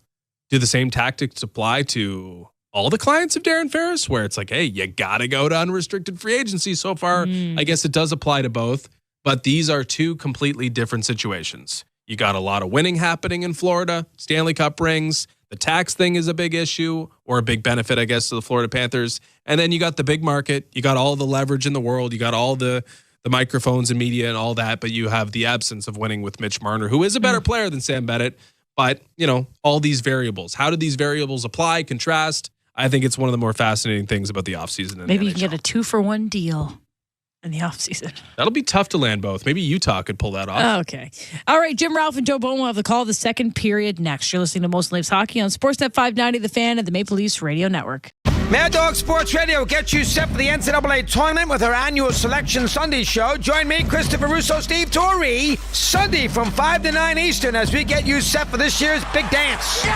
do the same tactics apply to all the clients of Darren Ferris, where it's like, hey, you got to go to unrestricted free agency so far? I guess it does apply to both, but these are two completely different situations. You got a lot of winning happening in Florida, Stanley Cup rings. The tax thing is a big issue, or a big benefit, I guess, to the Florida Panthers. And then you got the big market. You got all the leverage in the world. You got all the microphones and media and all that, but you have the absence of winning with Mitch Marner, who is a better player than Sam Bennett. But, all these variables. How do these variables apply, contrast? I think it's one of the more fascinating things about the offseason. Maybe you can get a 2-for-1 deal in the offseason. That'll be tough to land both. Maybe Utah could pull that off. Okay. All right, Jim Ralph and Joe Bowen will have the call of the second period next. You're listening to Molson Leafs Hockey on Sportsnet 590 The Fan and the Maple Leafs Radio Network. Mad Dog Sports Radio gets you set for the NCAA tournament with our annual Selection Sunday show. Join me, Christopher Russo, Steve Torrey, Sunday from 5 to 9 Eastern as we get you set for this year's big dance.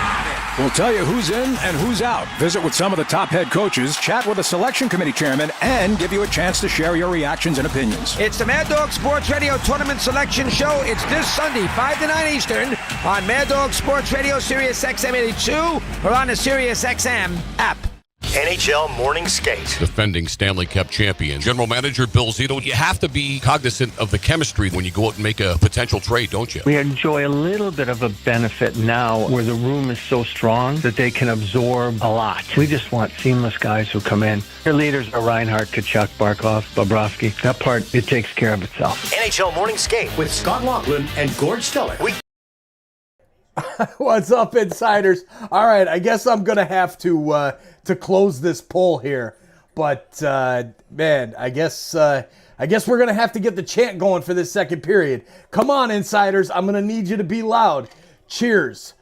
We'll tell you who's in and who's out. Visit with some of the top head coaches, chat with the selection committee chairman, and give you a chance to share your reactions and opinions. It's the Mad Dog Sports Radio Tournament Selection Show. It's this Sunday, 5 to 9 Eastern on Mad Dog Sports Radio, Sirius XM 82, or on the Sirius XM app. NHL Morning Skate. Defending Stanley Cup champion, General Manager Bill Zito, you have to be cognizant of the chemistry when you go out and make a potential trade, don't you? We enjoy a little bit of a benefit now where the room is so strong that they can absorb a lot. We just want seamless guys who come in. Your leaders are Reinhart, Kachuk, Barkov, Bobrovsky. That part, it takes care of itself. NHL Morning Skate with Scott Laughlin and Gord Stellick. What's up, insiders? All right, I guess I'm gonna have to close this poll here, but man, I guess we're gonna have to get the chant going for this second period. Come on, insiders! I'm gonna need you to be loud. Cheers!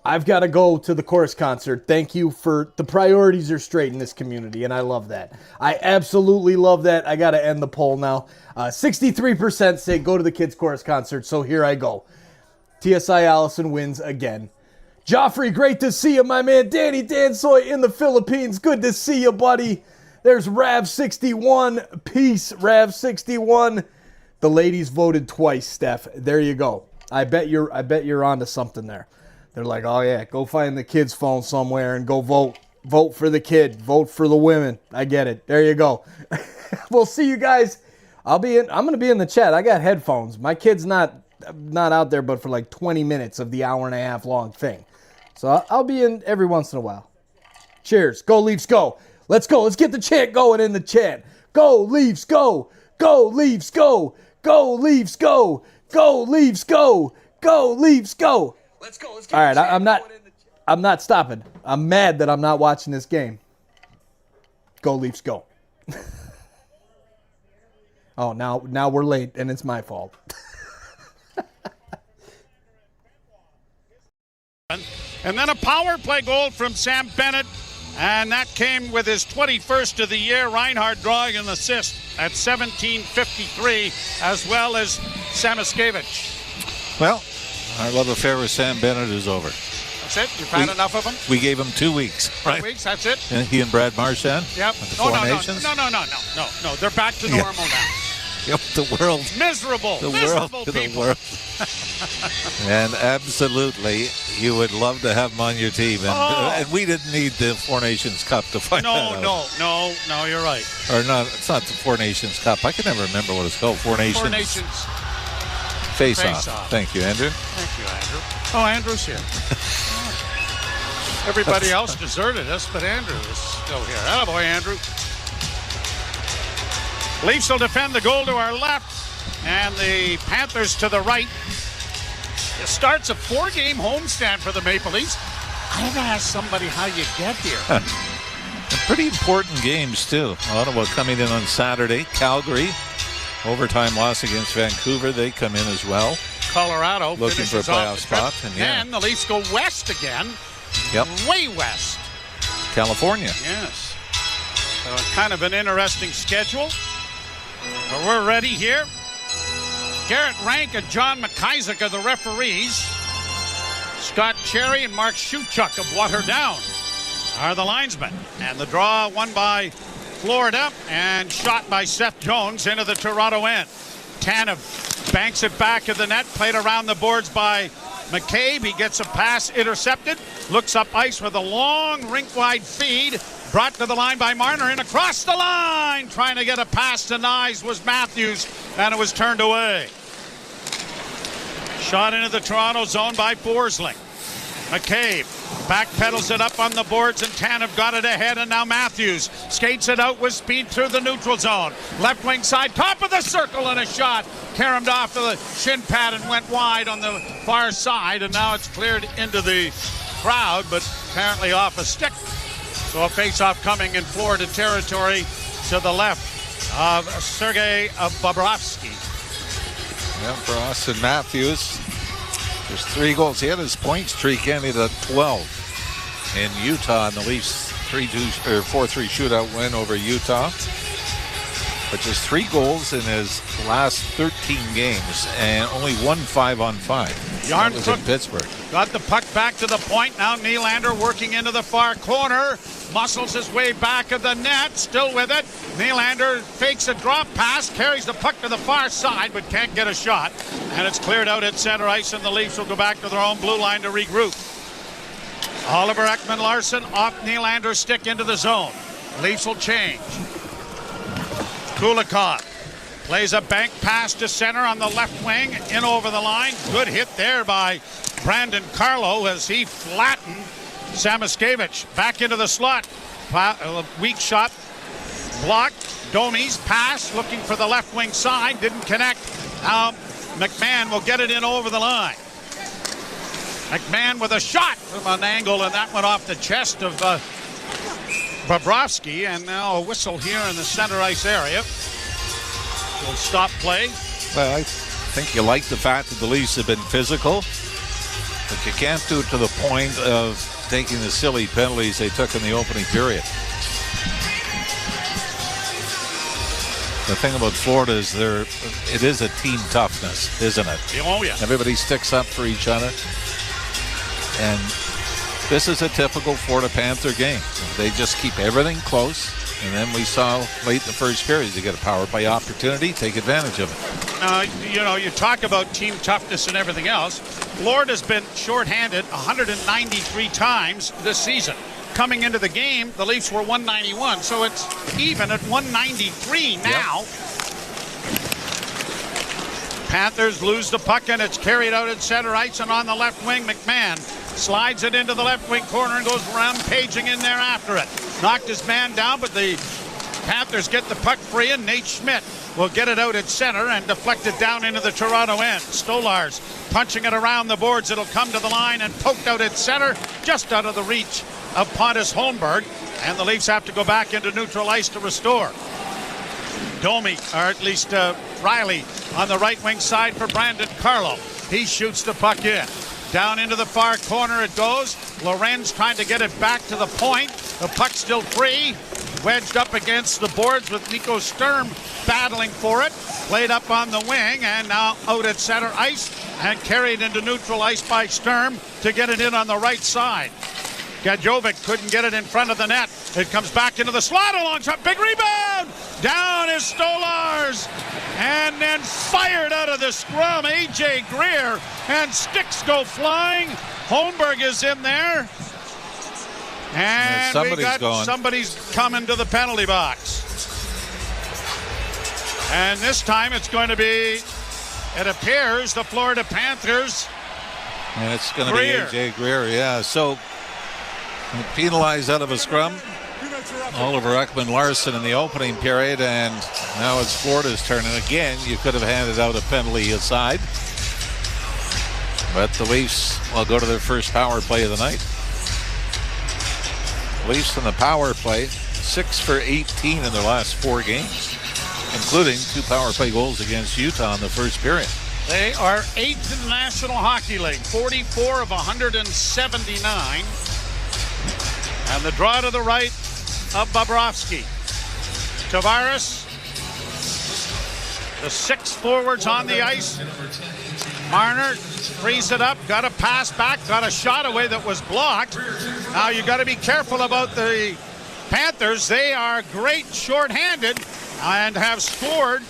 I've got to go to the chorus concert. Thank you for the priorities are straight in this community, and I love that. I absolutely love that. I got to end the poll now. 63% say go to the kids' chorus concert, so here I go. TSI Allison wins again. Joffrey, great to see you, my man. Danny Dansoy in the Philippines. Good to see you, buddy. There's Rav61. Peace, Rav61. The ladies voted twice, Steph. There you go. I bet you're onto something there. They're like, oh yeah, go find the kid's phone somewhere and go vote. Vote for the kid. Vote for the women. I get it. There you go. We'll see you guys. I'm going to be in the chat. I got headphones. My kid's not out there but for like 20 minutes of the hour and a half long thing. So I'll be in every once in a while. Cheers. Go Leafs, go. Let's go. Let's get the chant going in the chat. Go Leafs, go. Go Leafs, go. Go Leafs, go. Go Leafs, go. Go Leafs, go. Let's go. Let's get all right, I'm not stopping. I'm mad that I'm not watching this game. Go Leafs, go. Oh, now we're late and it's my fault. And then a power play goal from Sam Bennett, and that came with his 21st of the year. Reinhart drawing an assist at 17:53, as well as Samoskevich. Well, our love affair with Sam Bennett is over. That's it? You've had enough of him? We gave him 2 weeks. 2 weeks, that's it? And he and Brad Marchand? Yep. No. They're back to normal now. Yep, the world. Miserable people. And absolutely, you would love to have him on your team. And we didn't need the Four Nations Cup to find that out. No, you're right. Or not, it's not the Four Nations Cup. I can never remember what it's called. Four Nations. Face-off. Thank you, Andrew. Thank you, Andrew. Oh, Andrew's here. Everybody else deserted us, but Andrew is still here. Attaboy, Andrew. Leafs will defend the goal to our left, and the Panthers to the right. It starts a 4-game homestand for the Maple Leafs. I have to ask somebody how you get here. Pretty important games, too. Ottawa coming in on Saturday. Calgary, overtime loss against Vancouver. They come in as well. Colorado looking for a playoff spot. And the Leafs go west again. Yep. Way west. California. Yes. So kind of an interesting schedule. But we're ready here. Garrett Rank and John McIsaac are the referees. Scott Cherry and Mark Shuchuk of Waterdown are the linesmen. And the draw won by Florida and shot by Seth Jones into the Toronto end. Tanev banks it back of the net, played around the boards by McCabe. He gets a pass intercepted, looks up ice with a long rink-wide feed. Brought to the line by Marner and across the line. Trying to get a pass to Nyes was Matthews, and it was turned away. Shot into the Toronto zone by Forsling. McCabe backpedals it up on the boards, and Tanev got it ahead, and now Matthews skates it out with speed through the neutral zone. Left wing side, top of the circle, and a shot. Caromed off to the shin pad and went wide on the far side, and now it's cleared into the crowd, but apparently off a stick. So a face-off coming in Florida territory to the left of Sergei Bobrovsky. Yeah, for Austin Matthews, there's 3 goals. He had his point streak ended at 12 in Utah, and the Leafs 4-3 shootout win over Utah. But just 3 goals in his last 13 games, and only 1 5-on-5. That was in Pittsburgh. Got the puck back to the point. Now Nylander working into the far corner. Muscles his way back of the net. Still with it. Nylander fakes a drop pass. Carries the puck to the far side, but can't get a shot. And it's cleared out at center ice, and the Leafs will go back to their own blue line to regroup. Oliver Ekman-Larsson off Nylander's stick into the zone. Leafs will change. Kulikov plays a bank pass to center on the left wing, in over the line. Good hit there by Brandon Carlo as he flattened Samoskevich. Back into the slot. Weak shot blocked. Domi's pass looking for the left wing side. Didn't connect. Now McMahon will get it in over the line. McMahon with a shot from an angle, and that went off the chest of Bobrovsky. And now a whistle here in the center ice area. Will stop play. Well, I think you like the fact that the Leafs have been physical, but you can't do it to the point of taking the silly penalties they took in the opening period. The thing about Florida is it is a team toughness, isn't it? Oh, yeah. Everybody sticks up for each other. And this is a typical Florida Panther game. They just keep everything close. And then we saw late in the first period, you get a power play opportunity, take advantage of it. You talk about team toughness and everything else. Florida's been shorthanded 193 times this season. Coming into the game, the Leafs were 191, so it's even at 193 now. Yep. Panthers lose the puck, and it's carried out at center ice, and on the left wing, McMahon slides it into the left wing corner and goes rampaging in there after it. Knocked his man down, but the Panthers get the puck free, and Nate Schmidt will get it out at center and deflect it down into the Toronto end. Stolarz punching it around the boards. It'll come to the line and poked out at center, just out of the reach of Pontus Holmberg, and the Leafs have to go back into neutral ice to restore. Domi, or at least Riley, on the right wing side for Brandon Carlo. He shoots the puck in. Down into the far corner it goes. Lorenz trying to get it back to the point. The puck still free. Wedged up against the boards with Nico Sturm battling for it. Played up on the wing and now out at center ice and carried into neutral ice by Sturm to get it in on the right side. Gadjovic couldn't get it in front of the net. It comes back into the slot along shot. Big rebound! Down is Stolarz. And then fired out of the scrum, A.J. Greer. And sticks go flying. Holmberg is in there. And somebody's coming to the penalty box. And this time it's going to be, it appears, the Florida Panthers. And it's going to be A.J. Greer, yeah. So penalized out of a scrum. Oliver Ekman-Larsson in the opening period, and now it's Florida's turn. And again, you could have handed out a penalty aside. But the Leafs will go to their first power play of the night. Leafs in the power play, 6 for 18 in their last 4 games, including 2 power play goals against Utah in the first period. They are 8th in the National Hockey League, 44 of 179. And the draw to the right of Bobrovsky. Tavares, the 6 forwards on the ice. Marner frees it up, got a pass back, got a shot away that was blocked. Now you got to be careful about the Panthers. They are great shorthanded and have scored,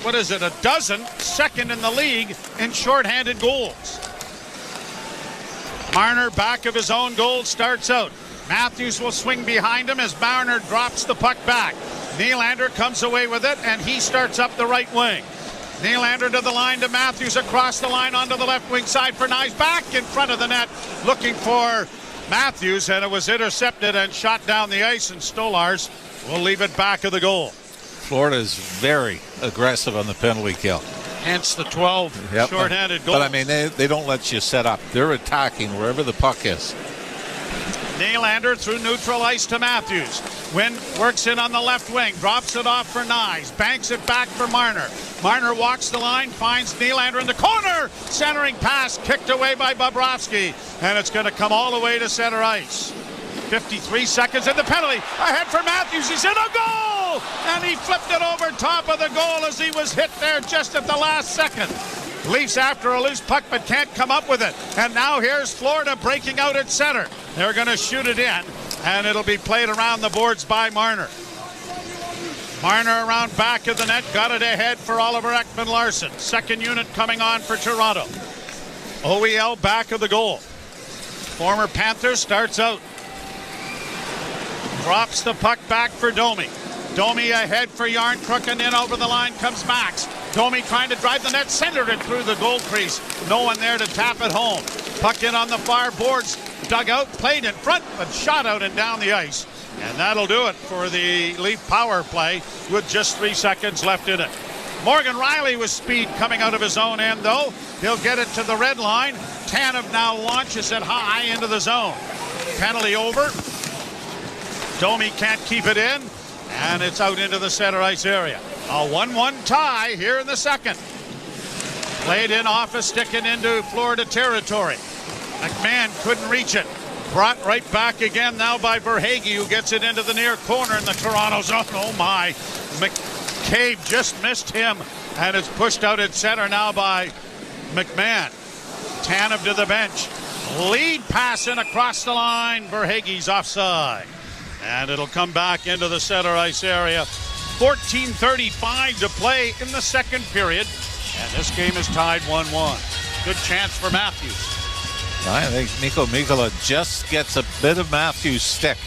a dozen, second in the league in shorthanded goals. Marner, back of his own goal, starts out. Matthews will swing behind him as Marner drops the puck back. Nylander comes away with it, and he starts up the right wing. Nylander to the line to Matthews, across the line onto the left wing side for Nyes, back in front of the net, looking for Matthews, and it was intercepted and shot down the ice, and Stolarz will leave it back of the goal. Florida is very aggressive on the penalty kill. Hence the 12 shorthanded goals. But I mean, they don't let you set up. They're attacking wherever the puck is. Nylander through neutral ice to Matthews. Wynn works in on the left wing, drops it off for Nyes, banks it back for Marner. Marner walks the line, finds Nylander in the corner. Centering pass kicked away by Bobrovsky, and it's going to come all the way to center ice. 53 seconds in the penalty. Ahead for Matthews. He's in a goal! And he flipped it over top of the goal as he was hit there just at the last second. Leafs after a loose puck but can't come up with it. And now here's Florida breaking out at center. They're going to shoot it in, and it'll be played around the boards by Marner. Marner around back of the net, got it ahead for Oliver Ekman-Larsson. Second unit coming on for Toronto. OEL back of the goal. former Panther, starts out. Drops the puck back for Domi. Domi ahead for Yarncrook, and in over the line comes Max. Domi trying to drive the net, centered it through the goal crease. No one there to tap it home. Puck in on the far boards. Dug out, played in front, but shot out and down the ice. And that'll do it for the Leaf power play with just 3 seconds left in it. Morgan Riley with speed coming out of his own end, though. He'll get it to the red line. Tanev now launches it high into the zone. Penalty over. Domi can't keep it in, and it's out into the center ice area. A 1-1 tie here in the second. Played in off a stick and into Florida territory. McMahon couldn't reach it. Brought right back again now by Verhaeghe, who gets it into the near corner in the Toronto zone. Oh my, McCabe just missed him, and it's pushed out at center now by McMahon. Tanev to the bench. Lead pass in across the line. Verhaeghe's offside. And it'll come back into the center ice area. 14:35 to play in the second period. And this game is tied 1-1. Good chance for Matthews. I think Mikko Mikkola just gets a bit of Matthews' stick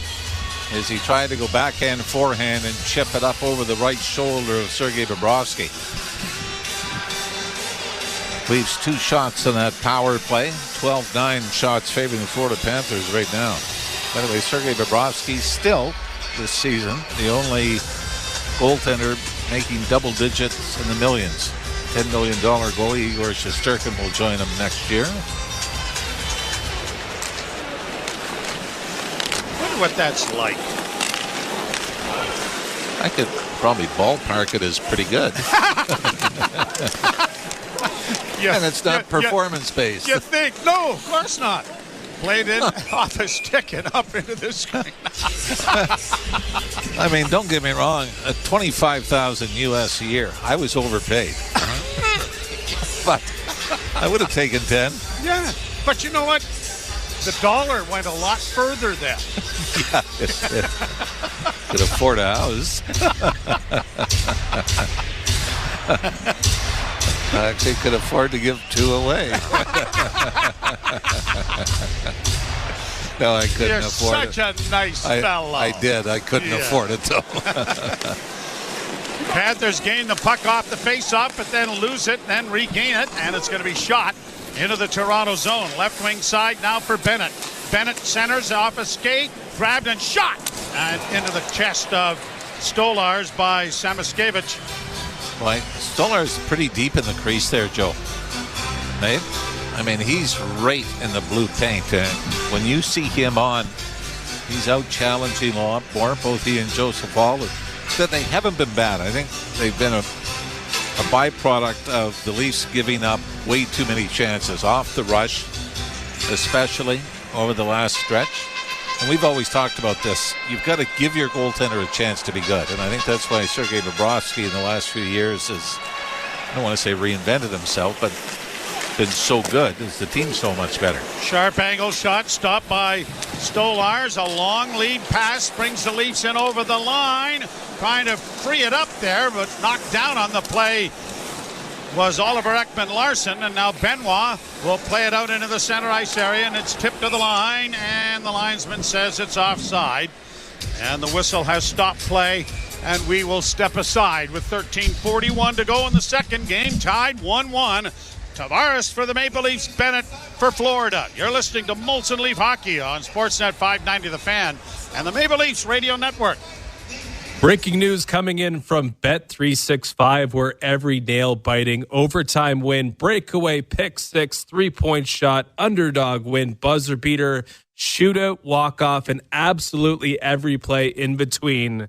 as he tried to go backhand, forehand, and chip it up over the right shoulder of Sergei Bobrovsky. Leaves 2 shots in that power play. 12-9 shots favoring the Florida Panthers right now. By the way, Sergei Bobrovsky still this season the only goaltender making double digits in the millions. $10 million goalie Igor Shesterkin will join him next year. Wonder what that's like. I could probably ballpark it as pretty good. And it's not performance-based. You think? No, of course not. Played in off a stick and up into the screen. I mean, don't get me wrong. At $25,000 US a year, I was overpaid. But I would have taken 10. Yeah, but you know what? The dollar went a lot further then. Yeah, it could afford a house. I actually could afford to give 2 away. No, I couldn't afford it. You're such a nice fellow. I did. I couldn't afford it, though. Panthers gain the puck off the face-off, but then lose it, then regain it, and it's going to be shot into the Toronto zone. Left wing side now for Bennett. Bennett centers off a skate, grabbed and shot, and into the chest of Stolars by Samoskevich. Well, Stolar's pretty deep in the crease there, Joe. Right? I mean, he's right in the blue paint. And when you see him on, he's out challenging a lot more. Both he and Joseph Hall. That they haven't been bad. I think they've been a byproduct of the Leafs giving up way too many chances off the rush, especially over the last stretch. And we've always talked about this. You've got to give your goaltender a chance to be good. And I think that's why Sergei Bobrovsky in the last few years has, I don't want to say reinvented himself, but been so good as the team's so much better. Sharp angle shot stopped by Stolars. A long lead pass brings the Leafs in over the line. Trying to free it up there, but knocked down on the play was Oliver Ekman-Larsson, and now Benoit will play it out into the center ice area, and it's tipped to the line, and the linesman says it's offside, and the whistle has stopped play, and we will step aside with 13:41 to go in the second game, tied 1-1. Tavares for the Maple Leafs, Bennett for Florida. You're listening to Molson Leaf Hockey on Sportsnet 590 The Fan and the Maple Leafs Radio Network. Breaking news coming in from Bet365, where every nail-biting overtime win, breakaway, pick six, three-point shot, underdog win, buzzer beater, shootout, walk-off, and absolutely every play in between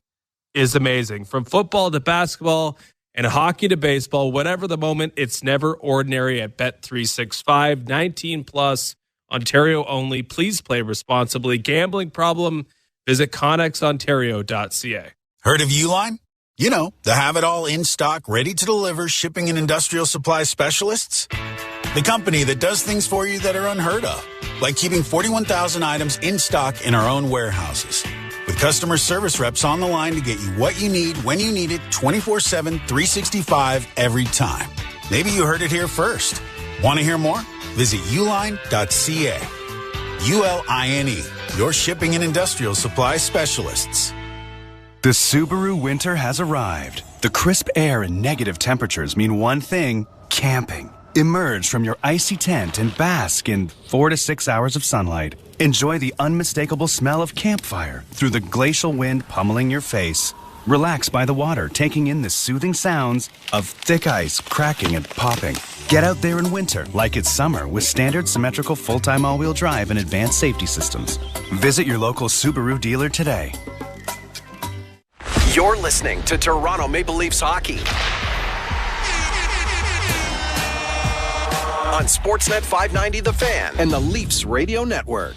is amazing. From football to basketball and hockey to baseball, whatever the moment, it's never ordinary at Bet365. 19 plus, Ontario only. Please play responsibly. Gambling problem? Visit ConnexOntario.ca. Heard of Uline? You know, the have-it-all in-stock, ready-to-deliver shipping and industrial supply specialists. The company that does things for you that are unheard of, like keeping 41,000 items in stock in our own warehouses. With customer service reps on the line to get you what you need, when you need it, 24/7, 365, every time. Maybe you heard it here first. Want to hear more? Visit uline.ca. ULINE, your shipping and industrial supply specialists. The Subaru winter has arrived. The crisp air and negative temperatures mean one thing: camping. Emerge from your icy tent and bask in 4 to 6 hours of sunlight. Enjoy the unmistakable smell of campfire through the glacial wind pummeling your face. Relax by the water, taking in the soothing sounds of thick ice cracking and popping. Get out there in winter like it's summer with standard symmetrical full-time all-wheel drive and advanced safety systems. Visit your local Subaru dealer today. You're listening to Toronto Maple Leafs hockey on Sportsnet 590 The Fan and the Leafs Radio Network.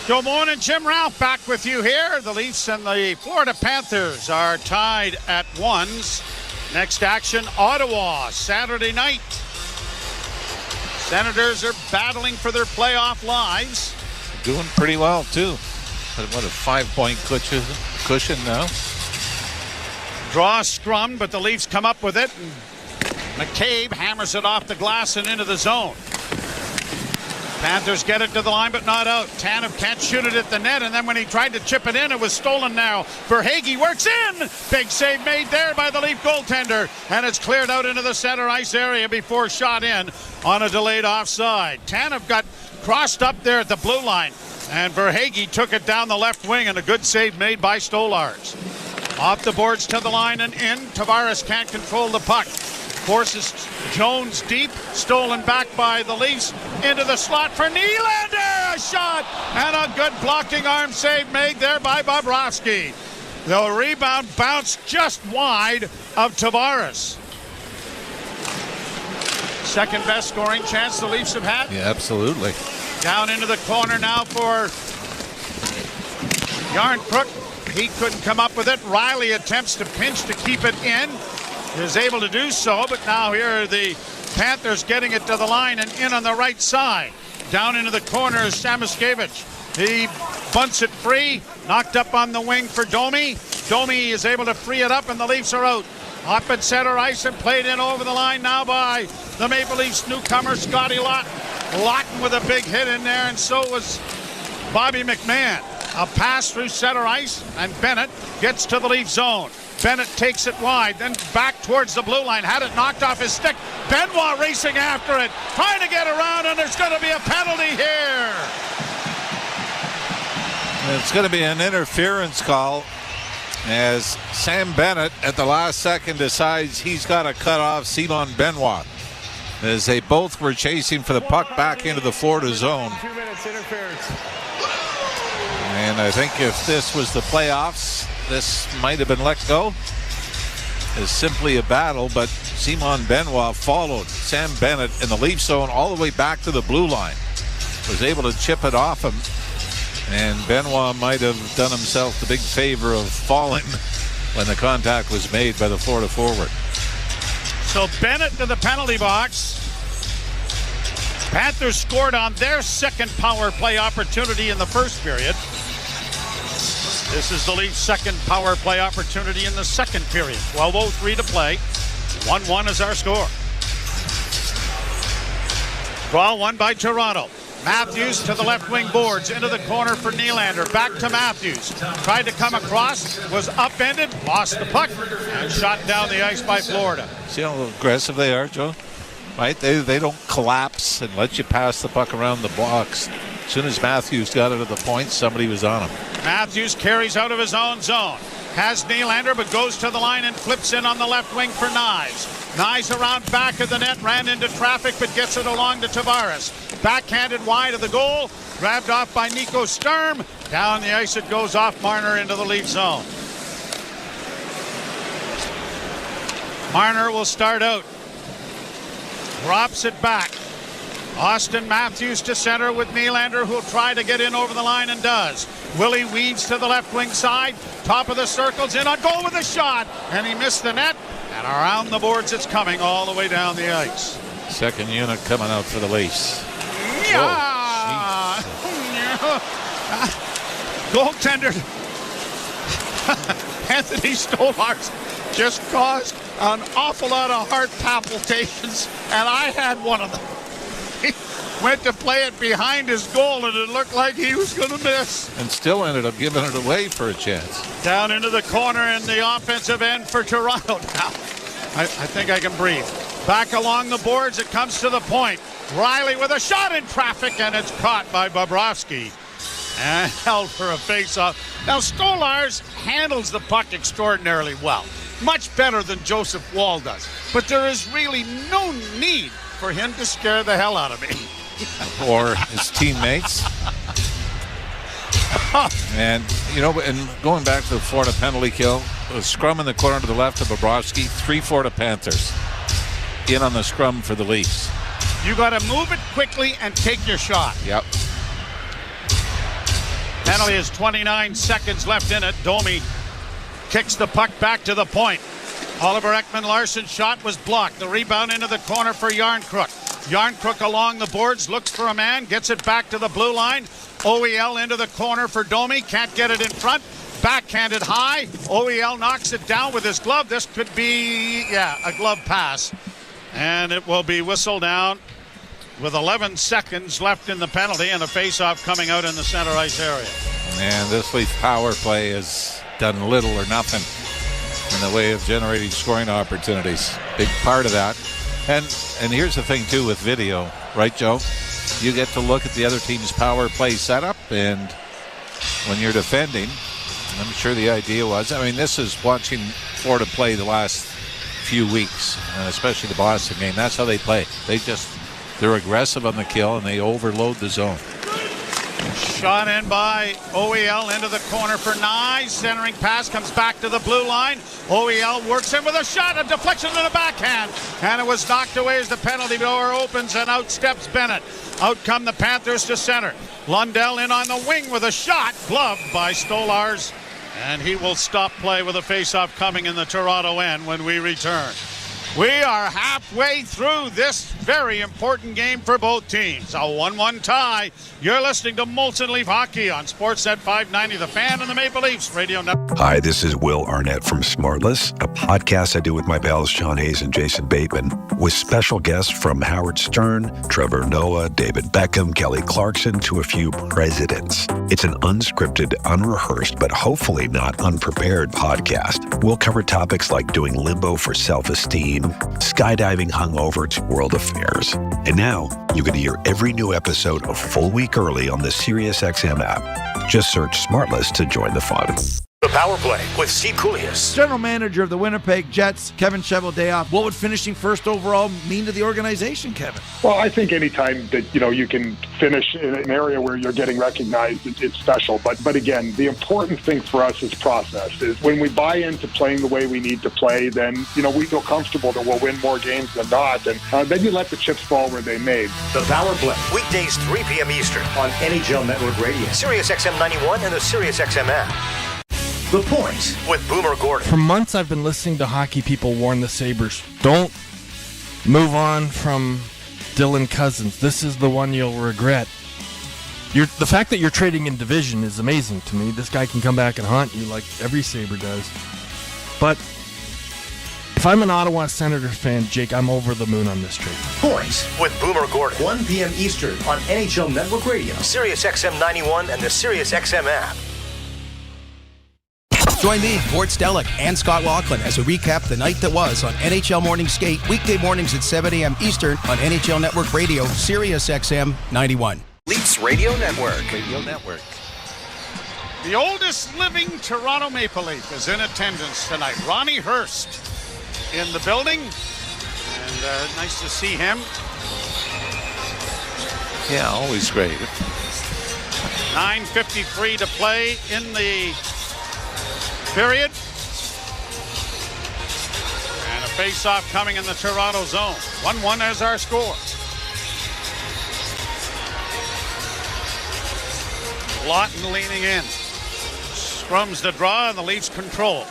Good morning, Jim Ralph back with you here. The Leafs and the Florida Panthers are tied at 1s. Next action, Ottawa, Saturday night. Senators are battling for their playoff lives. Doing pretty well, too. What a 5-point cushion now. Draw scrum, but the Leafs come up with it. And McCabe hammers it off the glass and into the zone. Panthers get it to the line, but not out. Tanev can't shoot it at the net, and then when he tried to chip it in, it was stolen now. Verhaeghe works in. Big save made there by the Leaf goaltender, and it's cleared out into the center ice area before shot in on a delayed offside. Tanev got crossed up there at the blue line, and Verhaeghe took it down the left wing, and a good save made by Stolarz. Off the boards to the line and in. Tavares can't control the puck. Forces Jones deep, stolen back by the Leafs into the slot for Nylander. A shot and a good blocking arm save made there by Bobrovsky. The rebound bounced just wide of Tavares. Second best scoring chance the Leafs have had. Yeah, absolutely. Down into the corner now for Yarncrook. He couldn't come up with it. Riley attempts to pinch to keep it in. Is able to do so, but now here are the Panthers getting it to the line and in on the right side. Down into the corner is Samoskevich. He bunts it free, knocked up on the wing for Domi. Domi is able to free it up, and the Leafs are out. Up at center ice and played in over the line now by the Maple Leafs newcomer Scotty Lawton. Lawton with a big hit in there, and so was Bobby McMahon. A pass through center ice, and Bennett gets to the Leaf zone. Bennett takes it wide, then back towards the blue line. Had it knocked off his stick. Benoit racing after it, trying to get around, and there's going to be a penalty here. It's going to be an interference call as Sam Bennett at the last second decides he's got to cut off Simon Benoit, as they both were chasing for the puck back into the Florida zone. 2 minutes interference. And I think if this was the playoffs, this might have been let go. It's simply a battle, but Simon Benoit followed Sam Bennett in the Leaf zone all the way back to the blue line. Was able to chip it off him, and Benoit might have done himself the big favor of falling when the contact was made by the Florida forward. So Bennett to the penalty box. Panthers scored on their second power play opportunity in the first period. This is the Leafs' second power play opportunity in the second period. 12:03 to play. 1-1 is our score. Draw one by Toronto. Matthews to the left wing boards, into the corner for Nylander. Back to Matthews. Tried to come across, was upended, lost the puck, and shot down the ice by Florida. See how aggressive they are, Joe? Right? They don't collapse and let you pass the puck around the box. As soon as Matthews got it at the point, somebody was on him. Matthews carries out of his own zone. Has Nylander, but goes to the line and flips in on the left wing for Knies. Knies around back of the net, ran into traffic, but gets it along to Tavares. Backhanded wide of the goal, grabbed off by Nico Sturm. Down the ice it goes off Marner into the Leaf zone. Marner will start out. Drops it back. Austin Matthews to center with Nylander, who'll try to get in over the line and does. Willie weaves to the left wing side. Top of the circles, in on goal with a shot. And he missed the net. And around the boards it's coming all the way down the ice. Second unit coming out for the Leafs. Yeah. Goaltender Anthony Stolarz just caused an awful lot of heart palpitations, and I had one of them. went to play it behind his goal, and it looked like he was going to miss. And still ended up giving it away for a chance. Down into the corner in the offensive end for Toronto now. I think I can breathe. Back along the boards, it comes to the point. Riley with a shot in traffic, and it's caught by Bobrovsky and held for a face-off. Now, Stolarz handles the puck extraordinarily well. Much better than Joseph Wall does. But there is really no need for him to scare the hell out of me. Or his teammates. And, and going back to the Florida penalty kill, a scrum in the corner to the left of Bobrovsky, 3-4 to Panthers. In on the scrum for the Leafs. You got to move it quickly and take your shot. Yep. Penalty is 29 seconds left in it. Domi kicks the puck back to the point. Oliver Ekman-Larsson's shot was blocked. The rebound into the corner for Yarncrook. Yarncrook along the boards, looks for a man, gets it back to the blue line. OEL into the corner for Domi, can't get it in front. Backhanded high. OEL knocks it down with his glove. This could be, a glove pass. And it will be whistled down with 11 seconds left in the penalty and a face-off coming out in the center ice area. And this Leaf power play has done little or nothing in the way of generating scoring opportunities. Big part of that. And here's the thing, too, with video. Right, Joe? You get to look at the other team's power play setup, and when you're defending, I'm sure the idea was, this is watching Florida play the last few weeks, and especially the Boston game. That's how they play. They're aggressive on the kill, and they overload the zone. Shot in by OEL into the corner for Nye. Centering pass comes back to the blue line. OEL works in with a shot, a deflection and a backhand. And it was knocked away as the penalty door opens, and out steps Bennett. Out come the Panthers to center. Lundell in on the wing with a shot, gloved by Stolarz. And he will stop play with a face-off coming in the Toronto end when we return. We are halfway through this very important game for both teams. A 1-1 tie. You're listening to Molson Leaf Hockey on Sportsnet 590, The Fan and the Maple Leafs Radio Network. Hi, this is Will Arnett from Smartless, a podcast I do with my pals Sean Hayes and Jason Bateman, with special guests from Howard Stern, Trevor Noah, David Beckham, Kelly Clarkson, to a few presidents. It's an unscripted, unrehearsed, but hopefully not unprepared podcast. We'll cover topics like doing limbo for self-esteem, skydiving hungover to world affairs. And now, you can hear every new episode a full week early on the SiriusXM app. Just search Smartless to join the fun. The Power Play with Steve Koulias. General manager of the Winnipeg Jets, Kevin Cheveldayoff. What would finishing first overall mean to the organization, Kevin? Well, I think any time that you can finish in an area where you're getting recognized, it's special. But again, the important thing for us is process. Is when we buy into playing the way we need to play, then we feel comfortable that we'll win more games than not, and then you let the chips fall where they may. The Power Play, weekdays 3 p.m. Eastern on NHL Network Radio, SiriusXM 91, and the SiriusXM app. The Point with Boomer Gordon. For months, I've been listening to hockey people warn the Sabres, don't move on from Dylan Cousins. This is the one you'll regret. The fact that you're trading in division is amazing to me. This guy can come back and haunt you like every Sabre does. But if I'm an Ottawa Senators fan, Jake, I'm over the moon on this trade. Point with Boomer Gordon, 1 p.m. Eastern on NHL Network Radio, SiriusXM 91, and the SiriusXM app. Join me, Gord Stellick, and Scott Laughlin as we recap the night that was on NHL Morning Skate, weekday mornings at 7 a.m. Eastern on NHL Network Radio, SiriusXM 91. Leafs Radio Network. The oldest living Toronto Maple Leaf is in attendance tonight. Ronnie Hurst in the building, and nice to see him. Yeah, always great. 9:53 to play in the period. And a face-off coming in the Toronto zone. 1-1 as our score. Lawton leaning in. Scrums the draw and the Leafs control.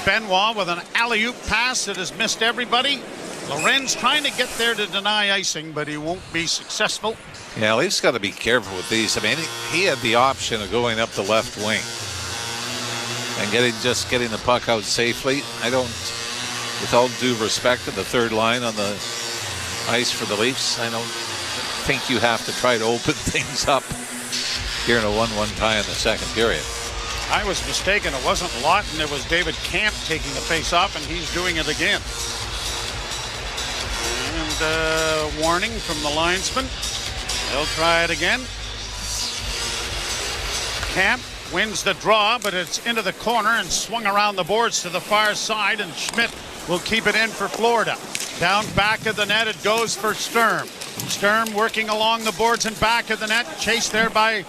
Benoit with an alley-oop pass that has missed everybody. Lorenz trying to get there to deny icing, but he won't be successful. Yeah, Leafs got to be careful with these. He had the option of going up the left wing and getting the puck out safely. With all due respect to the third line on the ice for the Leafs, think you have to try to open things up here in a 1-1 tie in the second period. I was mistaken. It wasn't Lawton. It was David Camp taking the face-off, and he's doing it again. And warning from the linesman. They'll try it again. Camp wins the draw, but it's into the corner and swung around the boards to the far side, and Schmidt will keep it in for Florida. Down back of the net, it goes for Sturm. Sturm working along the boards and back of the net, chased there by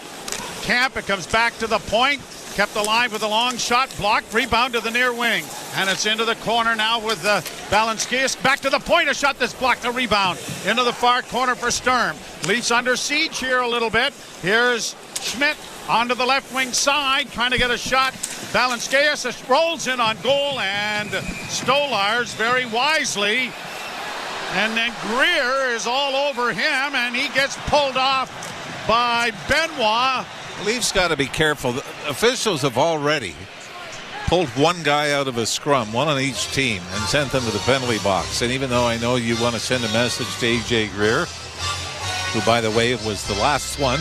Camp. It comes back to the point, kept alive with a long shot, blocked, rebound to the near wing. And it's into the corner now with Balanskis. Back to the point, a shot that's blocked, a rebound. Into the far corner for Sturm. Leafs under siege here a little bit. Here's Schmidt onto the left wing side, trying to get a shot. Balanskis rolls in on goal, and Stolars very wisely. And then Greer is all over him, and he gets pulled off by Benoit. Leafs got to be careful. The officials have already pulled one guy out of a scrum, one on each team, and sent them to the penalty box. And even though I know you want to send a message to A.J. Greer, who, by the way, was the last one,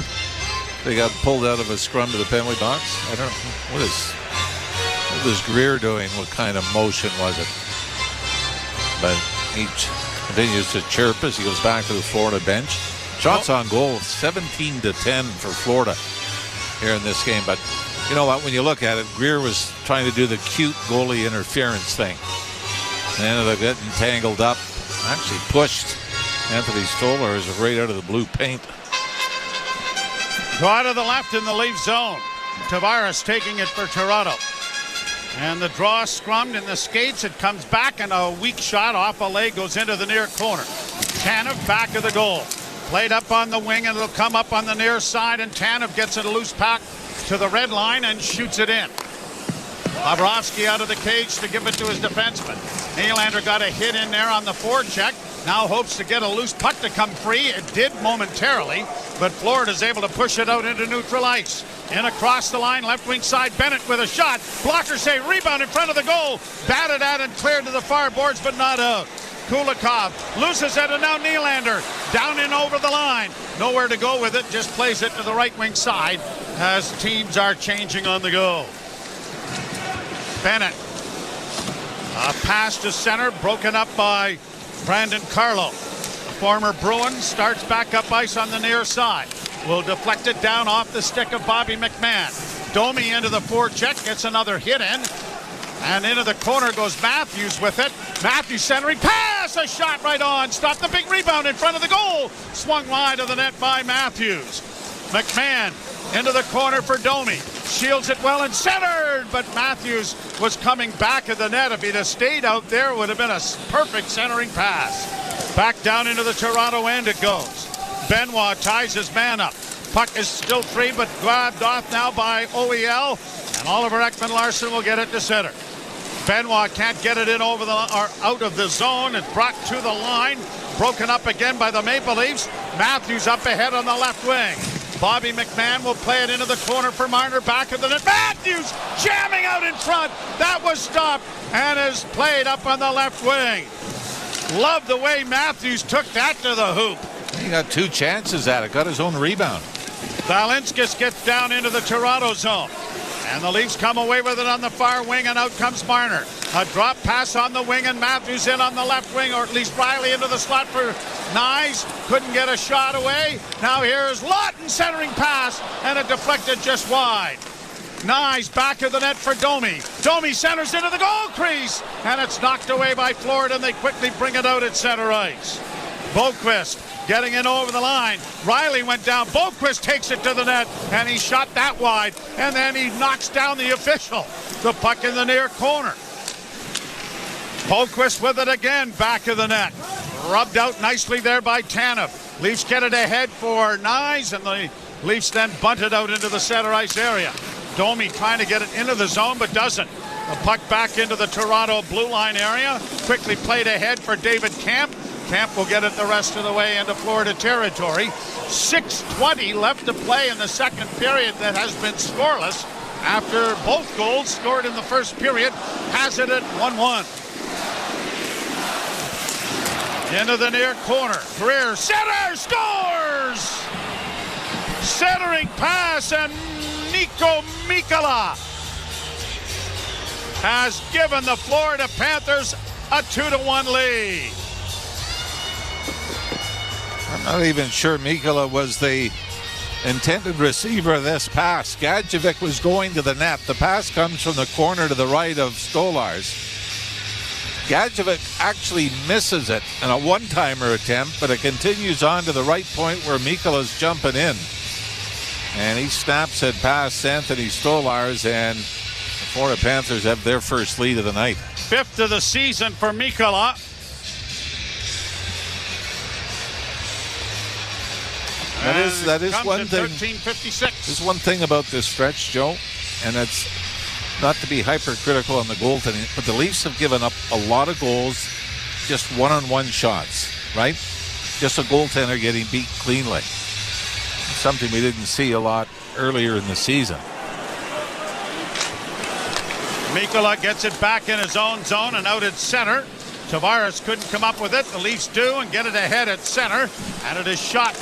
they got pulled out of a scrum to the penalty box. I don't know. What is Greer doing? What kind of motion was it? But he continues to chirp as he goes back to the Florida bench. Shots on goal, 17-10 for Florida here in this game. But you know what? When you look at it, Greer was trying to do the cute goalie interference thing. And ended up getting tangled up. Actually pushed Anthony Stolars right out of the blue paint. Draw to the left in the Leaf zone. Tavares taking it for Toronto. And the draw scrummed in the skates. It comes back, and a weak shot off a leg goes into the near corner. Tanev back of the goal. Played up on the wing, and it'll come up on the near side, and Tanev gets it a loose puck to the red line and shoots it in. Bobrovsky out of the cage to give it to his defenseman. Nylander got a hit in there on the forecheck. Now hopes to get a loose puck to come free. It did momentarily, but Florida's able to push it out into neutral ice. In across the line, left wing side, Bennett with a shot. Blocker save, rebound in front of the goal. Batted at and cleared to the far boards, but not out. Kulikov loses it, and now Nylander down in over the line. Nowhere to go with it, just plays it to the right wing side as teams are changing on the go. Bennett. A pass to center, broken up by Brandon Carlo. Former Bruin starts back up ice on the near side. Will deflect it down off the stick of Bobby McMahon. Domi into the forecheck, gets another hit in. And into the corner goes Matthews with it. Matthews centering, pass, a shot right on. Stop the big rebound in front of the goal. Swung wide of the net by Matthews. McMahon into the corner for Domi. Shields it well and centered, but Matthews was coming back of the net. If he'd have stayed out there, it would have been a perfect centering pass. Back down into the Toronto end it goes. Benoit ties his man up. Puck is still free, but grabbed off now by OEL, and Oliver Ekman-Larsson will get it to center. Benoit can't get it in over the or out of the zone. It's brought to the line, broken up again by the Maple Leafs. Matthews up ahead on the left wing. Bobby McMahon will play it into the corner for Marner, back of the net. Matthews jamming out in front. That was stopped and is played up on the left wing. Love the way Matthews took that to the hoop. He got two chances at it, got his own rebound. Balinskis gets down into the Toronto zone. And the Leafs come away with it on the far wing, and out comes Marner. A drop pass on the wing, and Matthews in on the left wing, or at least Riley into the slot for Nyes. Couldn't get a shot away. Now here's Lawton centering pass, and it deflected just wide. Nyes back of the net for Domi. Domi centers into the goal crease, and it's knocked away by Florida, and they quickly bring it out at center ice. Boquist getting in over the line. Riley went down. Boquist takes it to the net, and he shot that wide. And then he knocks down the official. The puck in the near corner. Boquist with it again, back of the net. Rubbed out nicely there by Tanev. Leafs get it ahead for Nyes, and the Leafs then bunt it out into the center ice area. Domi trying to get it into the zone, but doesn't. The puck back into the Toronto blue line area. Quickly played ahead for David Camp. Camp will get it the rest of the way into Florida territory. 6:20 left to play in the second period that has been scoreless after both goals scored in the first period. Has it at 1-1. Into the near corner. Greer, center, scores! Centering pass, and Niko Mikkola has given the Florida Panthers a 2-1 lead. I'm not even sure Mikkola was the intended receiver of this pass. Gadjevic was going to the net. The pass comes from the corner to the right of Stolarz. Gadjevic actually misses it in a one-timer attempt, but it continues on to the right point where Mikkola's jumping in. And he snaps it past Anthony Stolarz, and the Florida Panthers have their first lead of the night. 5th of the season for Mikkola. That is one thing. 13:56. There's one thing about this stretch, Joe, and it's not to be hypercritical on the goaltending, but the Leafs have given up a lot of goals, just one-on-one shots, right? Just a goaltender getting beat cleanly. Something we didn't see a lot earlier in the season. Mikkola gets it back in his own zone and out at center. Tavares couldn't come up with it. The Leafs do and get it ahead at center, and it is shot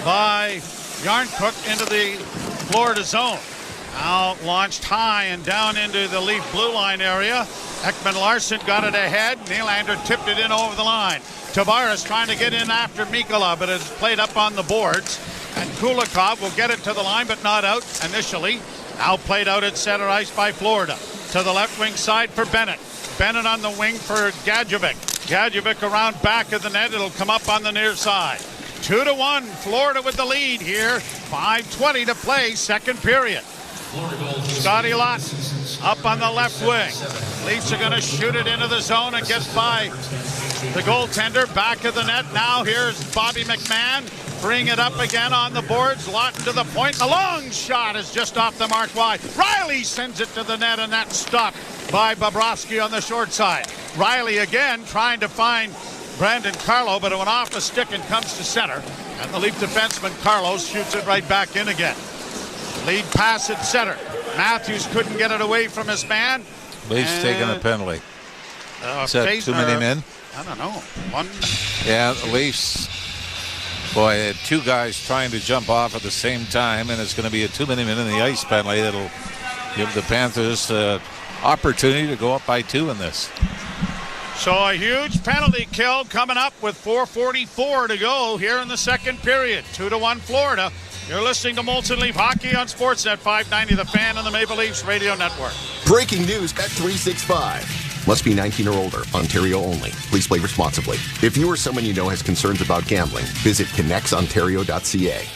by Yarncook into the Florida zone. Now launched high and down into the Leaf blue line area. Ekman-Larsson got it ahead. Nylander tipped it in over the line. Tavares trying to get in after Mikkola, but it's played up on the boards. And Kulikov will get it to the line, but not out initially. Now played out at center ice by Florida. To the left wing side for Bennett. Bennett on the wing for Gadjevic. Gadjevic around back of the net. It'll come up on the near side. 2-1, Florida with the lead here. 5:20 to play, second period. Scotty Lott up on the left wing. Leafs are going to shoot it into the zone and gets by the goaltender. Back of the net now. Here's Bobby McMahon. Bring it up again on the boards. Lawton to the point. The long shot is just off the mark wide. Riley sends it to the net, and that's stopped by Bobrovsky on the short side. Riley again trying to find Brandon Carlo, but it went off the stick and comes to center. And the Leaf defenseman Carlos shoots it right back in again. Lead pass at center. Matthews couldn't get it away from his man. Leafs taking a penalty. Is that too many men? I don't know. One. Yeah, the Leafs. Boy, they had two guys trying to jump off at the same time, and it's going to be a 2 minute in the ice penalty that'll give the Panthers opportunity to go up by 2 in this. So a huge penalty kill coming up with 4:44 to go here in the second period. 2-1 Florida. You're listening to Molson Leaf Hockey on Sportsnet 590 The Fan and the Maple Leafs Radio Network. Breaking news at 365. Must be 19 or older. Ontario only. Please play responsibly. If you or someone you know has concerns about gambling, visit connectsontario.ca.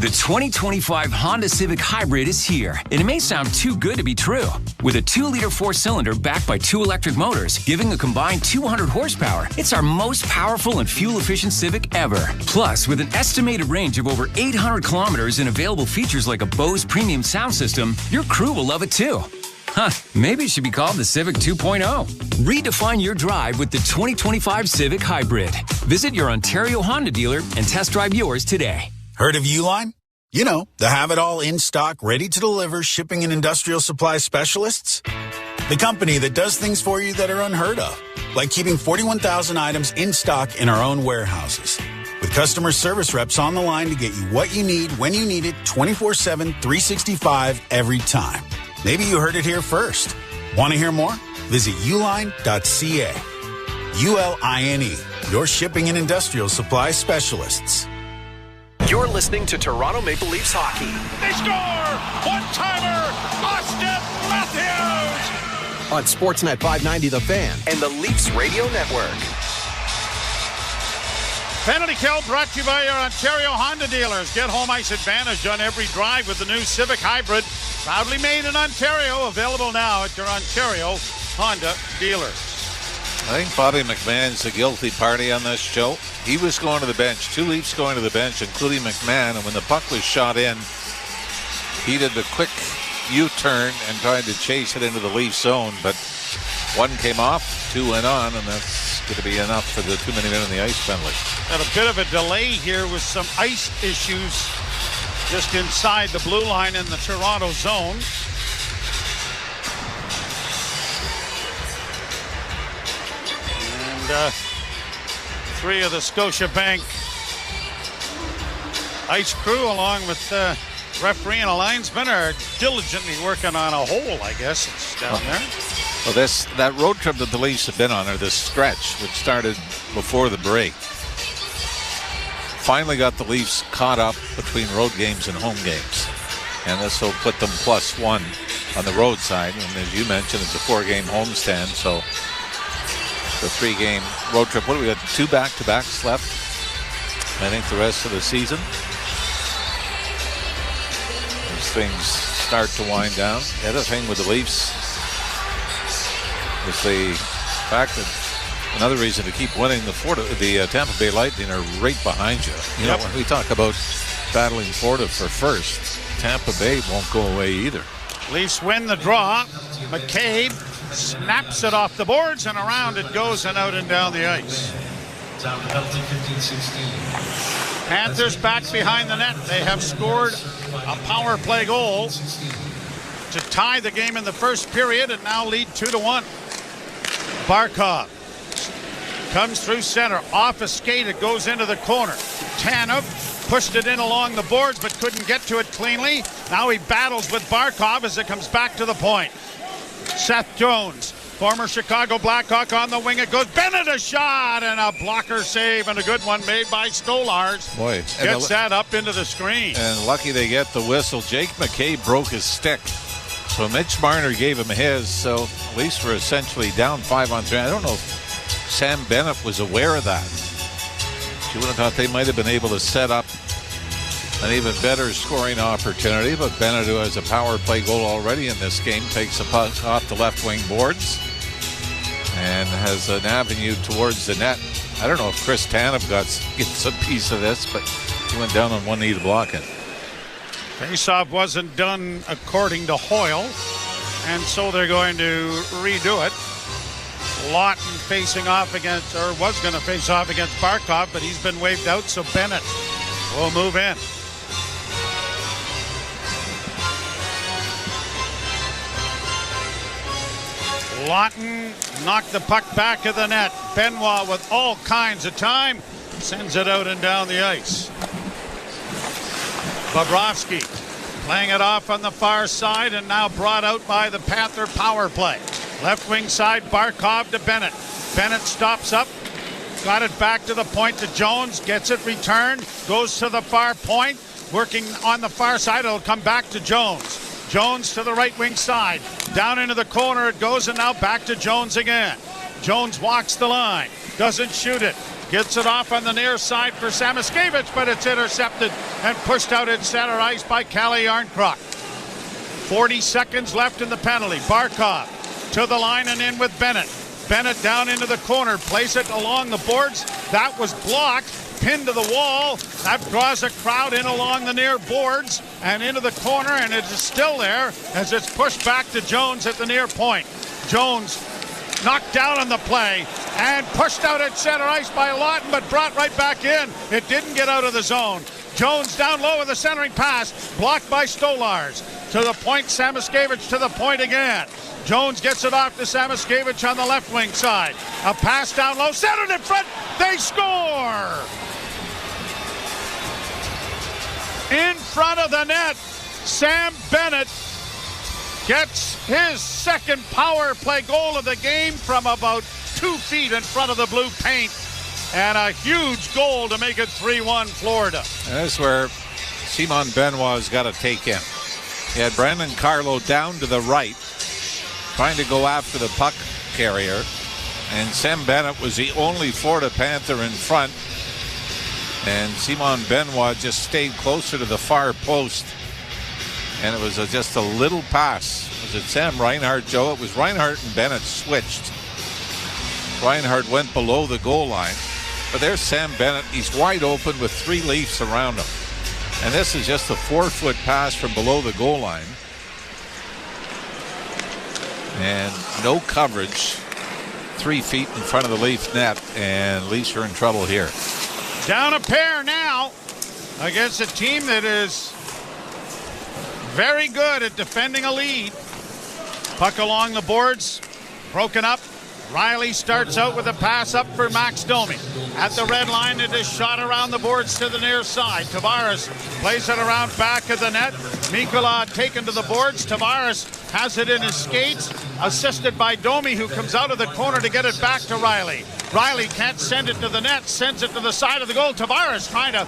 The 2025 Honda Civic Hybrid is here, and it may sound too good to be true. With a 2-liter 4-cylinder backed by 2 electric motors, giving a combined 200 horsepower, it's our most powerful and fuel-efficient Civic ever. Plus, with an estimated range of over 800 kilometers and available features like a Bose premium sound system, your crew will love it too. Huh, maybe it should be called the Civic 2.0. Redefine your drive with the 2025 Civic Hybrid. Visit your Ontario Honda dealer and test drive yours today. Heard of Uline? You know, the have-it-all in-stock, ready-to-deliver shipping and industrial supply specialists. The company that does things for you that are unheard of, like keeping 41,000 items in stock in our own warehouses. With customer service reps on the line to get you what you need when you need it 24/7, 365 every time. Maybe you heard it here first. Want to hear more? Visit uline.ca. ULINE, your shipping and industrial supply specialists. You're listening to Toronto Maple Leafs hockey. They score! One-timer! Austin Matthews! On Sportsnet 590 The Fan and the Leafs Radio Network. Penalty kill brought to you by your Ontario Honda dealers. Get home ice advantage on every drive with the new Civic Hybrid. Proudly made in Ontario. Available now at your Ontario Honda dealers. I think Bobby McMahon's the guilty party on this, Joe. He was going to the bench. 2 Leafs going to the bench, including McMahon. And when the puck was shot in, he did the quick U-turn and tried to chase it into the Leaf zone. But 1 came off, 2 went on, and that's going to be enough for the 2 minute in the ice penalty. Had a bit of a delay here with some ice issues just inside the blue line in the Toronto zone. And 3 of the Scotiabank ice crew, along with referee and a linesman, are diligently working on a hole, I guess it's down there. Well, that road trip that the Leafs have been on, or this stretch, which started before the break, finally got the Leafs caught up between road games and home games. And this will put them +1 on the road side. And as you mentioned, it's a 4-game homestand, so the 3-game road trip. What do we got? 2 back-to-backs left, I think, the rest of the season. As things start to wind down. The other thing with the Leafs is the fact that another reason to keep winning, the Tampa Bay Lightning are right behind you. You know, when we talk about battling Florida for first, Tampa Bay won't go away either. Leafs win the draw. McCabe snaps it off the boards, and around it goes and out and down the ice. Panthers back behind the net. They have scored a power play goal to tie the game in the first period and now lead 2-1. Barkov comes through center, off a skate, it goes into the corner. Tanev pushed it in along the boards but couldn't get to it cleanly. Now he battles with Barkov as it comes back to the point. Seth Jones, former Chicago Blackhawk, on the wing. It goes. Bennett, a shot and a blocker save, and a good one made by Stolars. Boy, gets that up into the screen. And lucky they get the whistle. Jake McCabe broke his stick, so Mitch Marner gave him his. So at least we're essentially down 5-on-3. I don't know if Sam Bennett was aware of that. You would have thought they might have been able to set up an even better scoring opportunity, but Bennett, who has a power play goal already in this game, takes a puck off the left wing boards and has an avenue towards the net. I don't know if Chris Tanev gets a piece of this, but he went down on one knee to block it. Faceoff wasn't done according to Hoyle, and so they're going to redo it. Lawton facing off against, or was going to face off against Barkov, but he's been waved out, so Bennett will move in. Lawton knocked the puck back of the net. Benoit, with all kinds of time, sends it out and down the ice. Bobrovsky playing it off on the far side and now brought out by the Panther power play. Left wing side, Barkov to Bennett. Bennett stops up, got it back to the point to Jones, gets it returned, goes to the far point, working on the far side. It'll come back to Jones. Jones to the right wing side. Down into the corner it goes, and now back to Jones again. Jones walks the line, doesn't shoot it. Gets it off on the near side for Samoskevich, but it's intercepted and pushed out in center ice by Calle Yarncroc. 40 seconds left in the penalty. Barkov to the line and in with Bennett. Bennett down into the corner, plays it along the boards. That was blocked, pinned to the wall. That draws a crowd in along the near boards and into the corner, and it is still there as it's pushed back to Jones at the near point. Jones knocked down on the play and pushed out at center ice by Lawton, but brought right back in. It didn't get out of the zone. Jones down low with a centering pass, blocked by Stolars. To the point, Samoskevich to the point again. Jones gets it off to Samoskevich on the left wing side. A pass down low, centered in front. They score! In front of the net, Sam Bennett gets his second power play goal of the game from about 2 feet in front of the blue paint. And a huge goal to make it 3-1 Florida. And that's where Simon Benoit's got to take him. He had Brandon Carlo down to the right, trying to go after the puck carrier. And Sam Bennett was the only Florida Panther in front. And Simon Benoit just stayed closer to the far post. And it was just a little pass. Was it Sam Reinhart, Joe? It was Reinhart and Bennett switched. Reinhart went below the goal line. But there's Sam Bennett. He's wide open with 3 Leafs around him. And this is just a 4-foot pass from below the goal line. And no coverage. 3 feet in front of the Leaf net. And Leafs are in trouble here. Down a pair now against a team that is very good at defending a lead. Puck along the boards, broken up. Riley starts out with a pass up for Max Domi. At the red line, it is shot around the boards to the near side. Tavares plays it around back of the net. Mikkola taken to the boards. Tavares has it in his skates, assisted by Domi, who comes out of the corner to get it back to Riley. Riley can't send it to the net, sends it to the side of the goal. Tavares trying to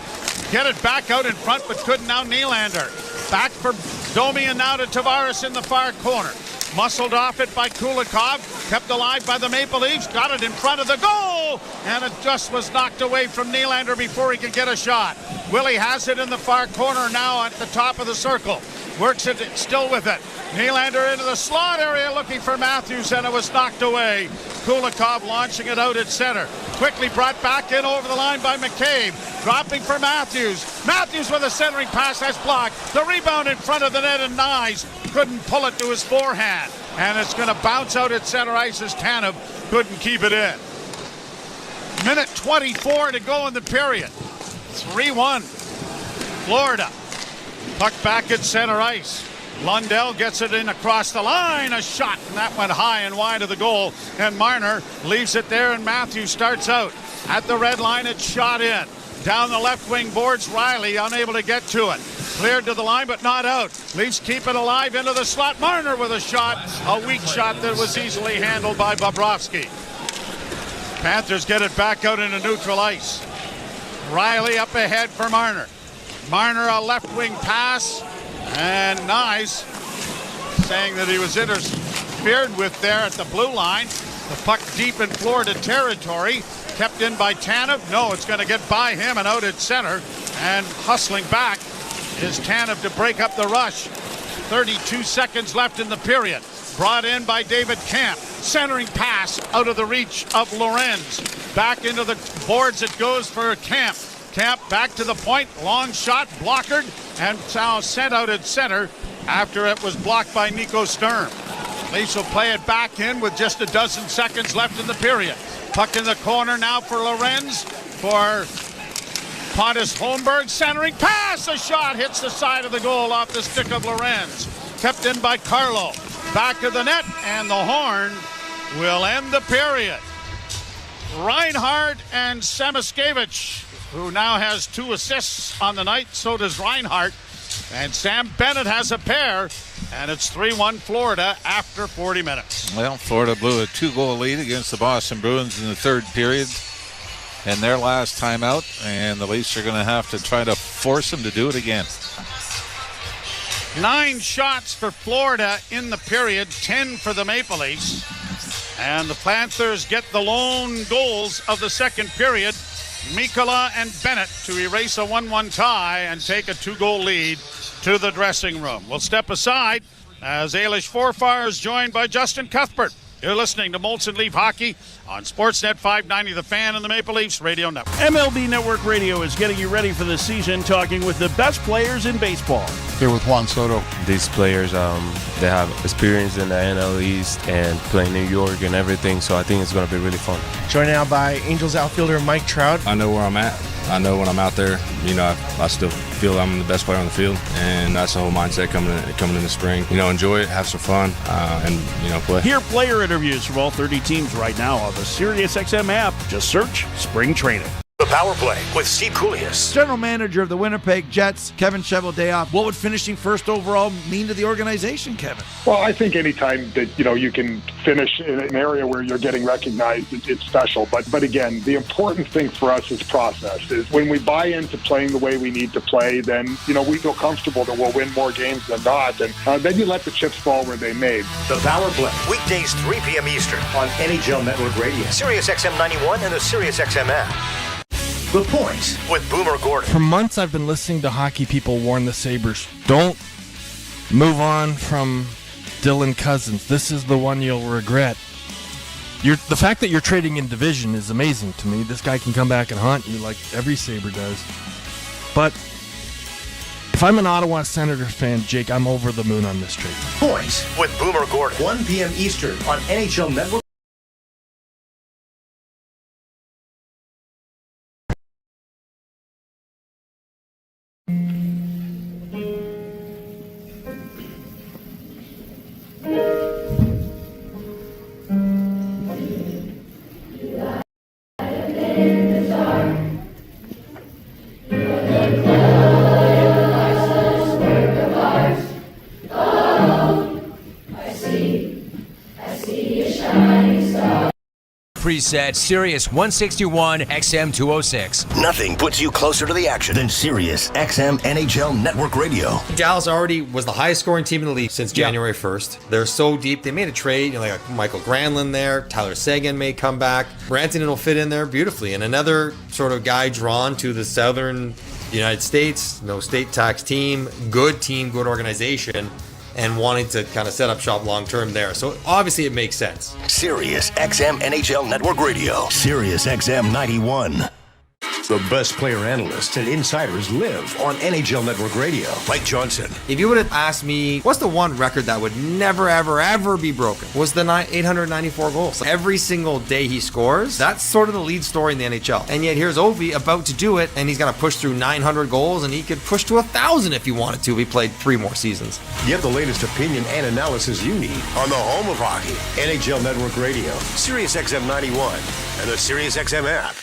get it back out in front, but couldn't. Now Nylander. Back for Domi and now to Tavares in the far corner. Muscled off it by Kulikov, kept alive by the Maple Leafs, got it in front of the goal, and it just was knocked away from Nylander before he could get a shot. Willie has it in the far corner now at the top of the circle. Works it, still with it. Nylander into the slot area looking for Matthews, and it was knocked away. Kulikov launching it out at center. Quickly brought back in over the line by McCabe. Dropping for Matthews. Matthews with a centering pass, that's blocked. The rebound in front of the net, and Nyes couldn't pull it to his forehand. And it's going to bounce out at center ice as Tanev couldn't keep it in. Minute 24 to go in the period. 3-1. Florida. Puck back at center ice. Lundell gets it in across the line. A shot, and that went high and wide of the goal. And Marner leaves it there, and Matthews starts out. At the red line, it's shot in. Down the left wing boards, Riley unable to get to it. Cleared to the line, but not out. Leafs keep it alive into the slot. Marner with a shot. A weak shot that was easily handled by Bobrovsky. Panthers get it back out into neutral ice. Riley up ahead for Marner. Marner a left wing pass. And Nyes saying that he was interfered with there at the blue line. The puck deep in Florida territory. Kept in by Tanev. No, it's going to get by him and out at center. And hustling back is Tanev to break up the rush. 32 seconds left in the period. Brought in by David Camp. Centering pass out of the reach of Lorenz. Back into the boards it goes for Camp. Camp back to the point. Long shot, blockered, and now sent out at center after it was blocked by Nico Sturm. Leafs will play it back in with just a dozen seconds left in the period. Puck in the corner now for Lorenz. For Pontus Holmberg, centering pass. A shot hits the side of the goal off the stick of Lorenz. Kept in by Carlo. Back of the net, and the horn will end the period. Reinhardt and Samoskevich, who now has 2 assists on the night. So does Reinhardt. And Sam Bennett has a pair. And it's 3-1 Florida after 40 minutes. Well, Florida blew a 2-goal lead against the Boston Bruins in the third period and their last time out. And the Leafs are going to have to try to force them to do it again. 9 shots for Florida in the period, 10 for the Maple Leafs. And the Panthers get the lone goals of the second period. Mikkola and Bennett to erase a 1-1 tie and take a 2-goal lead to the dressing room. We'll step aside as Ailish Forfar is joined by Justin Cuthbert. You're listening to Molson Leaf Hockey on Sportsnet 590 The Fan and the Maple Leafs Radio Network. MLB Network Radio is getting you ready for the season, talking with the best players in baseball. Here with Juan Soto. These players, they have experience in the NL East and playing New York and everything, so I think it's going to be really fun. Joined now by Angels outfielder Mike Trout. I know where I'm at. I know when I'm out there, I still feel I'm the best player on the field, and that's the whole mindset coming in the spring. Enjoy it, have some fun, and play. Hear player interviews from all 30 teams right now on the SiriusXM app. Just search Spring Training. The Power Play with Steve Koulias. General manager of the Winnipeg Jets, Kevin Cheveldayoff. What would finishing first overall mean to the organization, Kevin? Well, I think anytime that you can finish in an area where you're getting recognized, it's special. But again, the important thing for us is process. Is when we buy into playing the way we need to play, then we feel comfortable that we'll win more games than not, and then you let the chips fall where they may. The Power Play weekdays 3 p.m. Eastern on NHL Network Radio, SiriusXM 91, and the SiriusXM app. The Point with Boomer Gordon. For months, I've been listening to hockey people warn the Sabres, don't move on from Dylan Cousins. This is the one you'll regret. The fact that you're trading in division is amazing to me. This guy can come back and haunt you like every Sabre does. But if I'm an Ottawa Senators fan, Jake, I'm over the moon on this trade. Point with Boomer Gordon. 1 p.m. Eastern on NHL Network. set Sirius 161 XM 206. Nothing puts you closer to the action than Sirius XM NHL Network Radio. Dallas already was the highest scoring team in the league since January 1st. They're so deep. They made a trade, like Michael Granlund there. Tyler Seguin may come back. Rantanen will fit in there beautifully. And another sort of guy drawn to the southern United States, no state tax team, good organization, and wanting to kind of set up shop long term there. So obviously it makes sense. Sirius XM NHL Network Radio. Sirius XM 91. The best player analysts and insiders live on NHL Network Radio. Mike Johnson. If you would have asked me, what's the one record that would never, ever, ever be broken? Was the 894 goals. Every single day he scores, that's sort of the lead story in the NHL. And yet here's Ovi about to do it, and he's going to push through 900 goals, and he could push to 1,000 if he wanted to. He played 3 more seasons. Get the latest opinion and analysis you need on the home of hockey, NHL Network Radio, Sirius XM 91, and the Sirius XM app.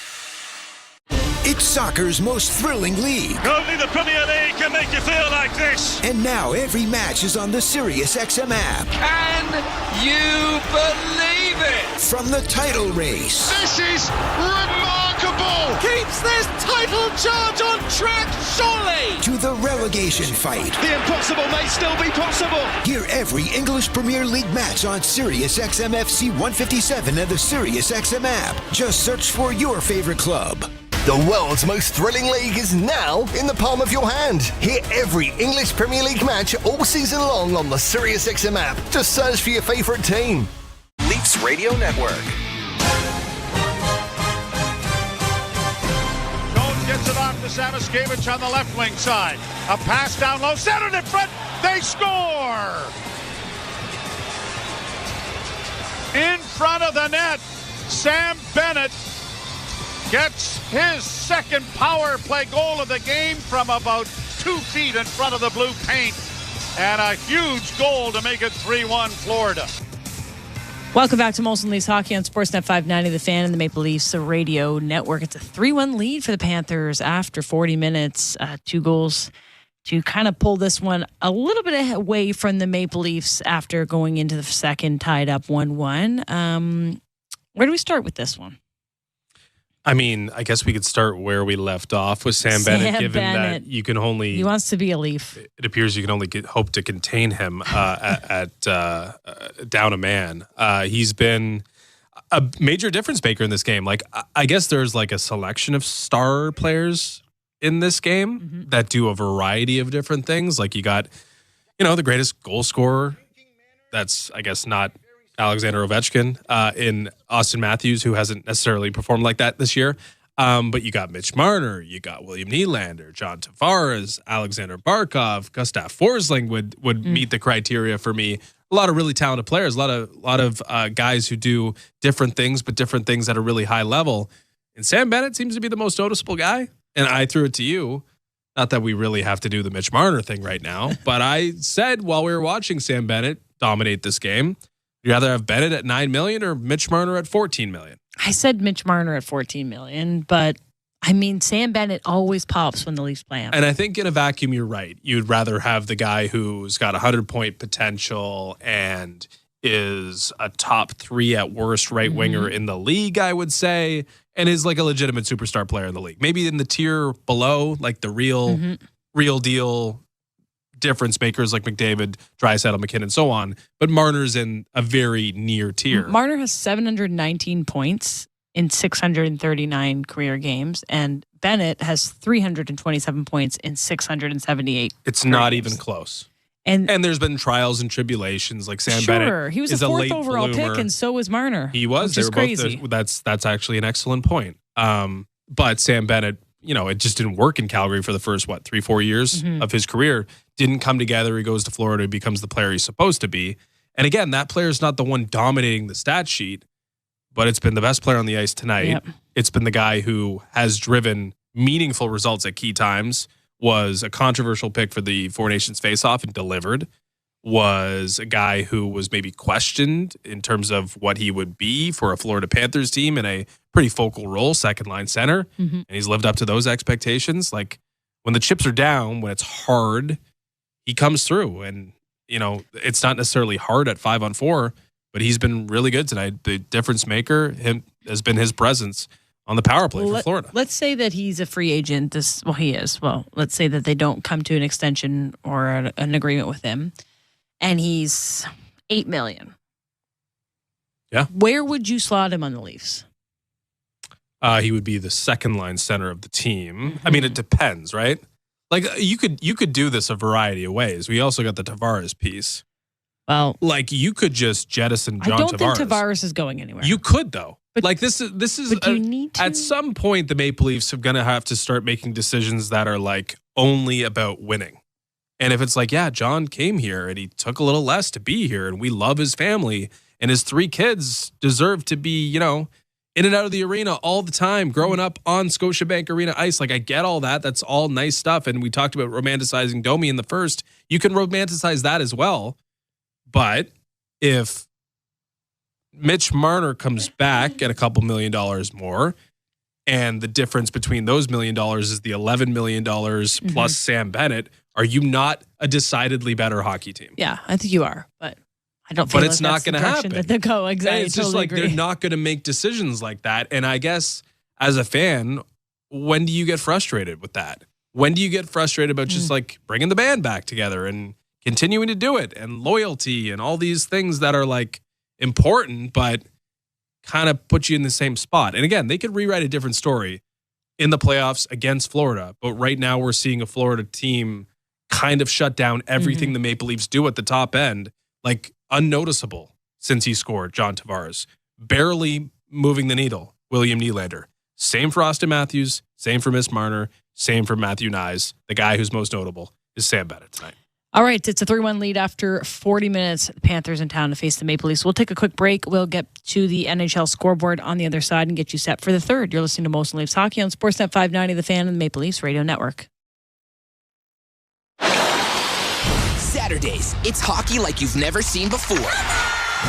It's soccer's most thrilling league. Only the Premier League can make you feel like this. And now every match is on the SiriusXM app. Can you believe it? From the title race. This is remarkable. Keeps this title charge on track, surely. To the relegation fight. The impossible may still be possible. Hear every English Premier League match on SiriusXM FC 157 and the SiriusXM app. Just search for your favorite club. The world's most thrilling league is now in the palm of your hand. Hear every English Premier League match all season long on the SiriusXM app. Just search for your favourite team. Leafs Radio Network. Jones gets it off to Samoskevich on the left wing side. A pass down low, centered in front. They score! In front of the net, Sam Bennett gets his second power play goal of the game from about 2 feet in front of the blue paint. And a huge goal to make it 3-1 Florida. Welcome back to Molson Leafs Hockey on Sportsnet 590, The Fan and the Maple Leafs Radio Network. It's a 3-1 lead for the Panthers after 40 minutes. 2 goals to kind of pull this one a little bit away from the Maple Leafs after going into the second tied up 1-1. Where do we start with this one? I mean, I guess we could start where we left off with Sam Bennett, given that you can only... He wants to be a Leaf. It appears you can only hope to contain him at down a man. He's been a major difference maker in this game. Like, I guess there's like a selection of star players in this game that do a variety of different things. Like, you got, the greatest goal scorer. That's, I guess, not Alexander Ovechkin, in Austin Matthews, who hasn't necessarily performed like that this year. But you got Mitch Marner, you got William Nylander, John Tavares, Alexander Barkov, Gustav Forsling would meet the criteria for me. A lot of really talented players, a lot of guys who do different things, but different things at a really high level. And Sam Bennett seems to be the most noticeable guy. And I threw it to you. Not that we really have to do the Mitch Marner thing right now, but I said while we were watching Sam Bennett dominate this game, you'd rather have Bennett at $9 million or Mitch Marner at $14 million? I said Mitch Marner at $14 million, but I mean, Sam Bennett always pops when the Leafs play him. And I think in a vacuum, you're right. You'd rather have the guy who's got 100-point potential and is a top 3 at worst right winger in the league, I would say, and is like a legitimate superstar player in the league. Maybe in the tier below, like the real deal difference makers like McDavid, Draisaitl, McKinnon, so on. But Marner's in a very near tier. Marner has 719 points in 639 career games, and Bennett has 327 points in 678. It's not even close. And there's been trials and tribulations. Like Sam Bennett, he was a 4th overall pick, and so was Marner. He was. They were crazy. Both. That's actually an excellent point. But Sam Bennett, it just didn't work in Calgary for the first 3-4 years of his career. Didn't come together. He goes to Florida, he becomes the player he's supposed to be. And again, that player's not the one dominating the stat sheet, but it's been the best player on the ice tonight. Yep. It's been the guy who has driven meaningful results at key times, was a controversial pick for the Four Nations faceoff and delivered, was a guy who was maybe questioned in terms of what he would be for a Florida Panthers team in a pretty focal role, second line center. And he's lived up to those expectations. Like, when the chips are down, when it's hard, he comes through. And, it's not necessarily hard at 5-on-4. but he's been really good tonight. The difference maker has been his presence on the power play for Florida. Let's say that he's a free agent. He is. Well, let's say that they don't come to an extension or an agreement with him, and he's $8 million. Yeah. Where would you slot him on the Leafs? He would be the second line center of the team. I mean, it depends, right? Like you could do this a variety of ways. We also got the Tavares piece. Well, like you could just jettison John Tavares. I don't think Tavares is going anywhere. You could though. But, like this is but you need to? At some point the Maple Leafs are going to have to start making decisions that are like only about winning. And if it's like, yeah, John came here and he took a little less to be here and we love his family and his 3 kids deserve to be, you know, in and out of the arena all the time, growing up on Scotiabank Arena ice. Like I get all that. That's all nice stuff. And we talked about romanticizing Domi in the first. You can romanticize that as well. But if Mitch Marner comes back at a couple $1 million more, and the difference between those $1 million is the $11 million plus Sam Bennett, are you not a decidedly better hockey team? Yeah, I think you are, but I don't feel but it's not going to happen. That they go exactly. It's just like they're not going to make decisions like that. And I guess as a fan, when do you get frustrated with that? When do you get frustrated about just like bringing the band back together and continuing to do it and loyalty and all these things that are like important, but kind of put you in the same spot? And again, they could rewrite a different story in the playoffs against Florida. But right now we're seeing a Florida team kind of shut down everything the Maple Leafs do at the top end, like unnoticeable since he scored, John Tavares. Barely moving the needle, William Nylander. Same for Austin Matthews, same for Miss Marner, same for Matthew Nyes. The guy who's most notable is Sam Bennett tonight. All right, it's a 3-1 lead after 40 minutes. The Panthers in town to face the Maple Leafs. We'll take a quick break. We'll get to the NHL scoreboard on the other side and get you set for the third. You're listening to Molson Leafs Hockey on Sportsnet 590, The Fan, and the Maple Leafs Radio Network. Saturdays, it's hockey like you've never seen before.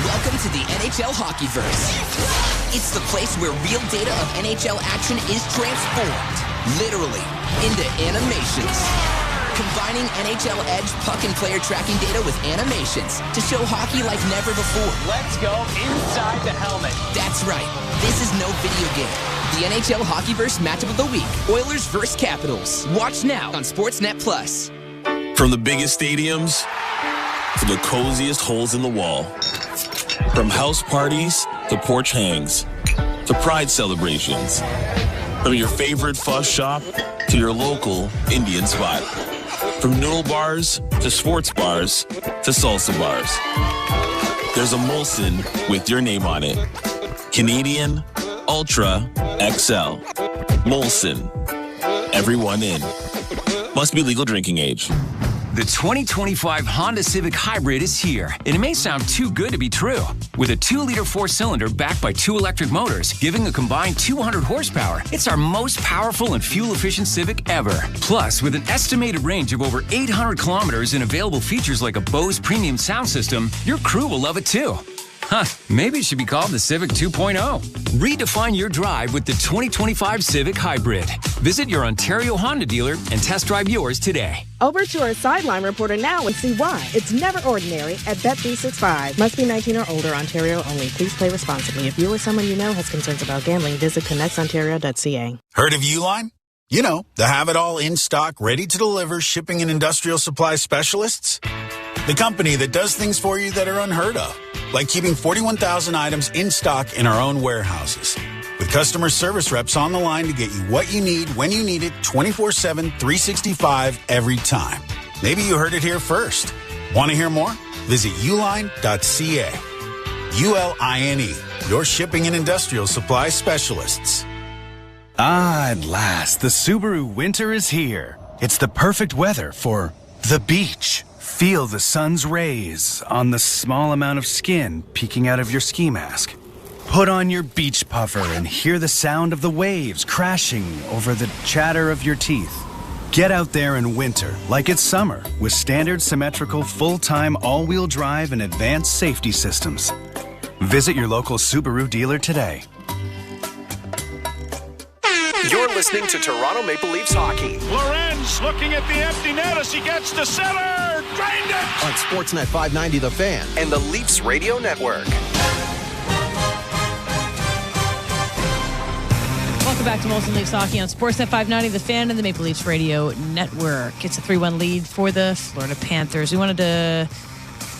Welcome to the NHL Hockeyverse. It's the place where real data of NHL action is transformed, literally, into animations. Combining NHL Edge puck and player tracking data with animations to show hockey like never before. Let's go inside the helmet. That's right. This is no video game. The NHL Hockeyverse matchup of the week. Oilers vs. Capitals. Watch now on Sportsnet Plus. From the biggest stadiums to the coziest holes in the wall. From house parties to porch hangs to pride celebrations. From your favorite fuss shop to your local Indian spot. From noodle bars to sports bars to salsa bars. There's a Molson with your name on it. Canadian Ultra XL. Molson. Everyone in. Must be legal drinking age. The 2025 Honda Civic Hybrid is here, and it may sound too good to be true. With a 2-liter 4-cylinder backed by 2 electric motors, giving a combined 200 horsepower, it's our most powerful and fuel-efficient Civic ever. Plus, with an estimated range of over 800 kilometers and available features like a Bose premium sound system, your crew will love it too. Huh, maybe it should be called the Civic 2.0. Redefine your drive with the 2025 Civic Hybrid. Visit your Ontario Honda dealer and test drive yours today. Over to our sideline reporter now and see why it's never ordinary at Bet365. Must be 19 or older, Ontario only. Please play responsibly. If you or someone you know has concerns about gambling, visit connectsontario.ca. Heard of Uline? You know, the have-it-all in-stock, ready-to-deliver shipping and industrial supply specialists. The company that does things for you that are unheard of, like keeping 41,000 items in stock in our own warehouses. With customer service reps on the line to get you what you need, when you need it, 24/7, 365, every time. Maybe you heard it here first. Want to hear more? Visit uline.ca. ULINE, your shipping and industrial supply specialists. Ah, at last, the Subaru winter is here. It's the perfect weather for the beach. Feel the sun's rays on the small amount of skin peeking out of your ski mask. Put on your beach puffer and hear the sound of the waves crashing over the chatter of your teeth. Get out there in winter like it's summer with standard symmetrical full-time all-wheel drive and advanced safety systems. Visit your local Subaru dealer today. You're listening to Toronto Maple Leafs Hockey. Lorenz Jones looking at the empty net as he gets to center. Drained it! On Sportsnet 590 The Fan and the Leafs Radio Network. Welcome back to Molson Leafs Hockey on Sportsnet 590, The Fan and the Maple Leafs Radio Network. It's a 3-1 lead for the Florida Panthers. We wanted to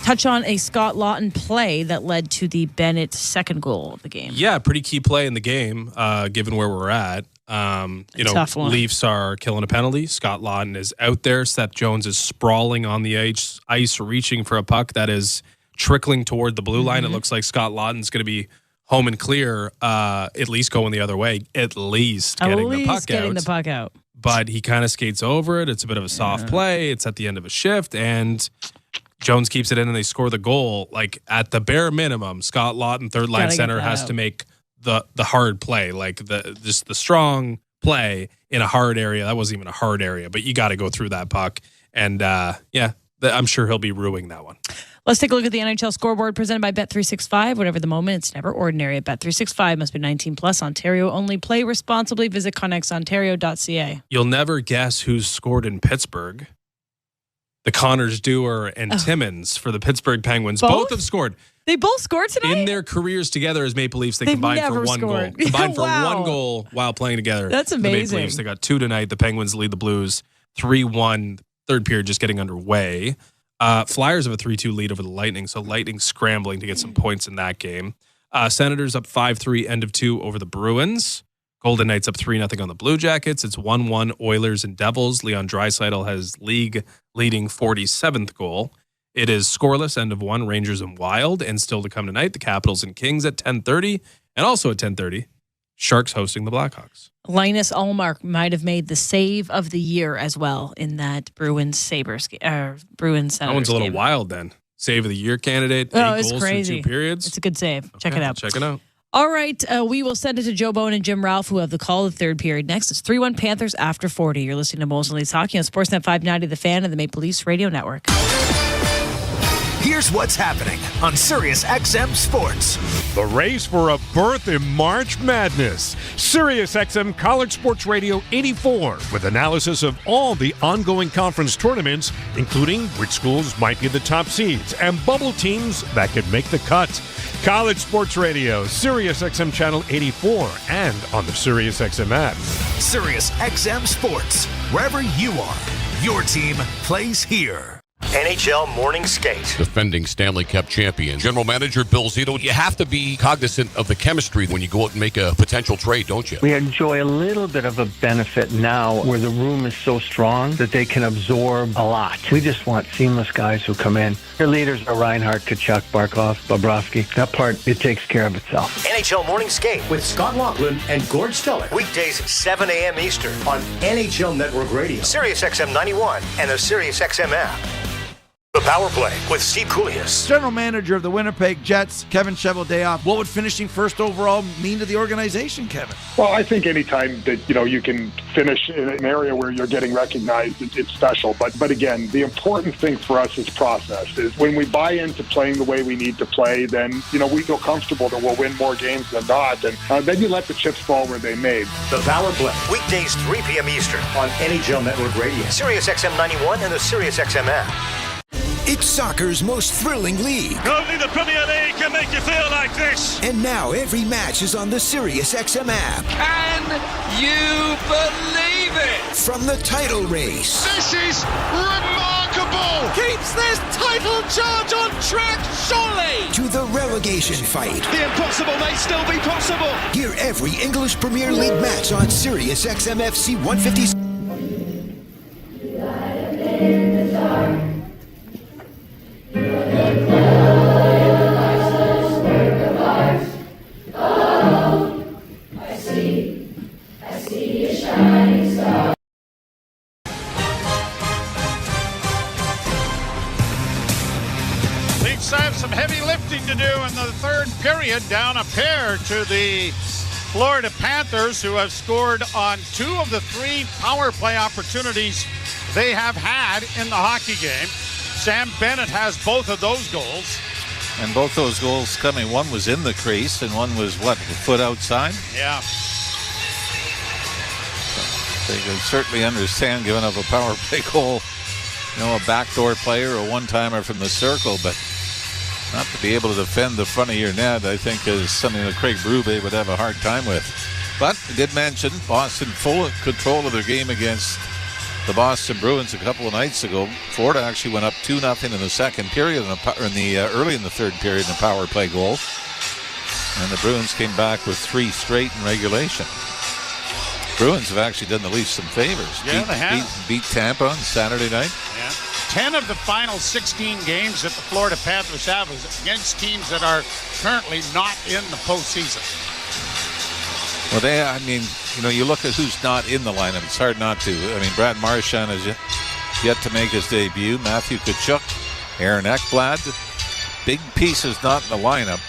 touch on a Scott Laughton play that led to the Bennett second goal of the game. Yeah, pretty key play in the game, given where we're at. Tough one. Leafs are killing a penalty. Scott Laughton is out there. Seth Jones is sprawling on the ice, reaching for a puck that is trickling toward the blue line. It looks like Scott Laughton's going to be home and clear, at least going the other way, at least getting the puck out. But he kind of skates over it. It's a bit of a soft play. It's at the end of a shift, and Jones keeps it in, and they score the goal. Like, at the bare minimum, Scott Laughton, third line center, has to make the hard play, like the strong play in a hard area. That wasn't even a hard area, but you got to go through that puck. And I'm sure he'll be ruining that one. Let's take a look at the NHL scoreboard presented by Bet365. Whatever the moment, it's never ordinary at Bet365. Must be 19 plus. Ontario only. Play responsibly. Visit connexontario.ca. You'll never guess who's scored in Pittsburgh. The Connors Dewar and Timmins for the Pittsburgh Penguins. Both have scored. They both scored tonight? In their careers together as Maple Leafs, they They've combined never for one scored. goal. Combined for Wow. one goal while playing together. That's The Maple amazing. Leafs, they got 2 tonight. The Penguins lead the Blues 3-1. Third period just getting underway. Flyers have a 3-2 lead over the Lightning, so Lightning scrambling to get some points in that game. Senators up 5-3, end of 2 over the Bruins. Golden Knights up 3-0 on the Blue Jackets. It's 1-1 Oilers and Devils. Leon Draisaitl has league-leading 47th goal. It is scoreless, end of 1, Rangers and Wild. And still to come tonight, the Capitals and Kings at 10:30. And also at 10:30, Sharks hosting the Blackhawks. Linus Ullmark might have made the save of the year as well in that Bruins-Senators That one's a little game. wild then. Save of the year candidate. 8 it's goals crazy. through 2 periods. It's a good save. Check it out. Check it out. All right, we will send it to Joe Bowen and Jim Ralph, who have the call of the third period next. It's 3-1 Panthers after 40. You're listening to Molson Leafs Hockey on Sportsnet 590, The Fan and the Maple Leafs Radio Network. Here's what's happening on Sirius XM Sports. The race for a berth in March Madness. Sirius XM College Sports Radio 84 with analysis of all the ongoing conference tournaments, including which schools might be the top seeds and bubble teams that could make the cut. College Sports Radio, Sirius XM Channel 84, and on the Sirius XM app. Sirius XM Sports. Wherever you are, your team plays here. NHL Morning Skate. Defending Stanley Cup champion. General Manager Bill Zito, you have to be cognizant of the chemistry when you go out and make a potential trade, don't you? We enjoy a little bit of a benefit now where the room is so strong that they can absorb a lot. We just want seamless guys who come in. Your leaders are Reinhart, Kachuk, Barkov, Bobrovsky. That part, it takes care of itself. NHL Morning Skate with Scott Laughlin and Gord Stellar. Weekdays 7 a.m. Eastern on NHL Network Radio, Sirius XM 91, and the Sirius XM app. The Power Play with Steve Koulias. General manager of the Winnipeg Jets, Kevin Cheveldayoff. What would finishing first overall mean to the organization, Kevin? Well, I think anytime that you can finish in an area where you're getting recognized, it's special. But again, the important thing for us is process. Is when we buy into playing the way we need to play, then we feel comfortable that we'll win more games than not, and then you let the chips fall where they may. The Power Play weekdays 3 p.m. Eastern on NHL Network Radio, Sirius XM 91, and the Sirius XM app. It's soccer's most thrilling league. Only the Premier League can make you feel like this. And now every match is on the Sirius XM app. Can you believe it? From the title race. This is remarkable. Keeps this title charge on track, surely. To the relegation fight. The impossible may still be possible. Hear every English Premier League match on Sirius XM FC 156. Leafs have some heavy lifting to do in the third period, down a pair to the Florida Panthers, who have scored on 2 of the 3 power play opportunities they have had in the hockey game. Sam Bennett has both of those goals. And both those goals coming, one was in the crease and one was, a foot outside? Yeah. They can certainly understand giving up a power play goal. A backdoor player, a one-timer from the circle, but not to be able to defend the front of your net, I think, is something that Craig Berube would have a hard time with. But I did mention Boston full control of their game against the Boston Bruins a couple of nights ago. Florida actually went up 2-0 in the second period, early in the third period in a power play goal. And the Bruins came back with 3 straight in regulation. Bruins have actually done the Leafs some favors. Yeah, they have. Beat Tampa on Saturday night. Yeah. 10 of the final 16 games that the Florida Panthers have is against teams that are currently not in the postseason. Well, you look at who's not in the lineup. It's hard not to. Brad Marchand has yet to make his debut. Matthew Tkachuk, Aaron Ekblad. Big pieces not in the lineup.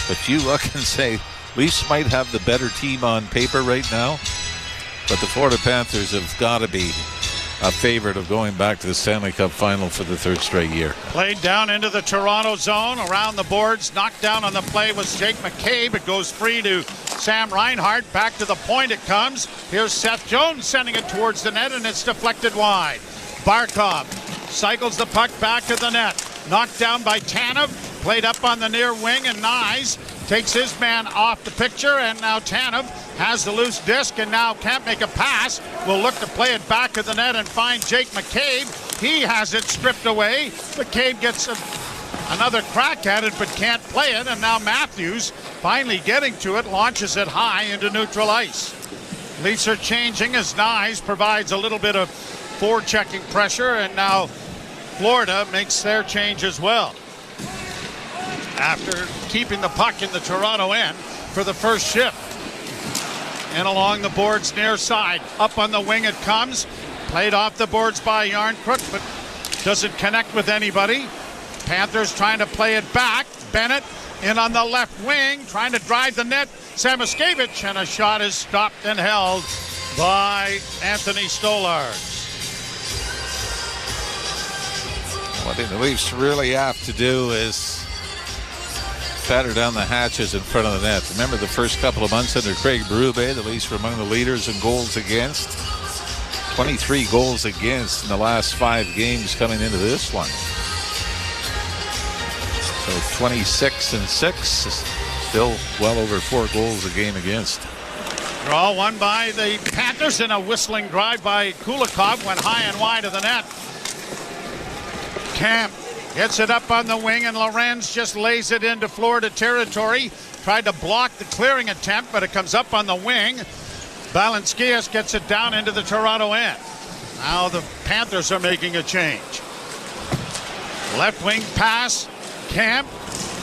But you look and say, Leafs might have the better team on paper right now. But the Florida Panthers have got to be a favorite of going back to the Stanley Cup final for the 3rd straight year. Played down into the Toronto zone, around the boards. Knocked down on the play was Jake McCabe. It goes free to Sam Reinhart. Back to the point it comes. Here's Seth Jones sending it towards the net, and it's deflected wide. Barkov cycles the puck back to the net. Knocked down by Tanev. Played up on the near wing, and Nyes takes his man off the picture, and now Tanev has the loose disc and now can't make a pass. Will look to play it back to the net and find Jake McCabe. He has it stripped away. McCabe gets another crack at it but can't play it, and now Matthews finally getting to it, launches it high into neutral ice. Leafs are changing as Nyes provides a little bit of forechecking pressure, and now Florida makes their change as well. After keeping the puck in the Toronto end for the first shift. And along the boards near side. Up on the wing it comes. Played off the boards by Yarncrook, but doesn't connect with anybody. Panthers trying to play it back. Bennett in on the left wing, trying to drive the net. Samoskevich, and a shot is stopped and held by Anthony Stolarz. What the Leafs really have to do is batter down the hatches in front of the net. Remember the first couple of months under Craig Berube, the Leafs were among the leaders in goals against. 23 goals against in the last 5 games coming into this one. So 26-6, still well over 4 goals a game against. Draw won by the Panthers, and a whistling drive by Kulikov went high and wide of the net. Camp gets it up on the wing, and Lorenz just lays it into Florida territory. Tried to block the clearing attempt, but it comes up on the wing. Balanskias gets it down into the Toronto end. Now the Panthers are making a change. Left wing pass. Camp.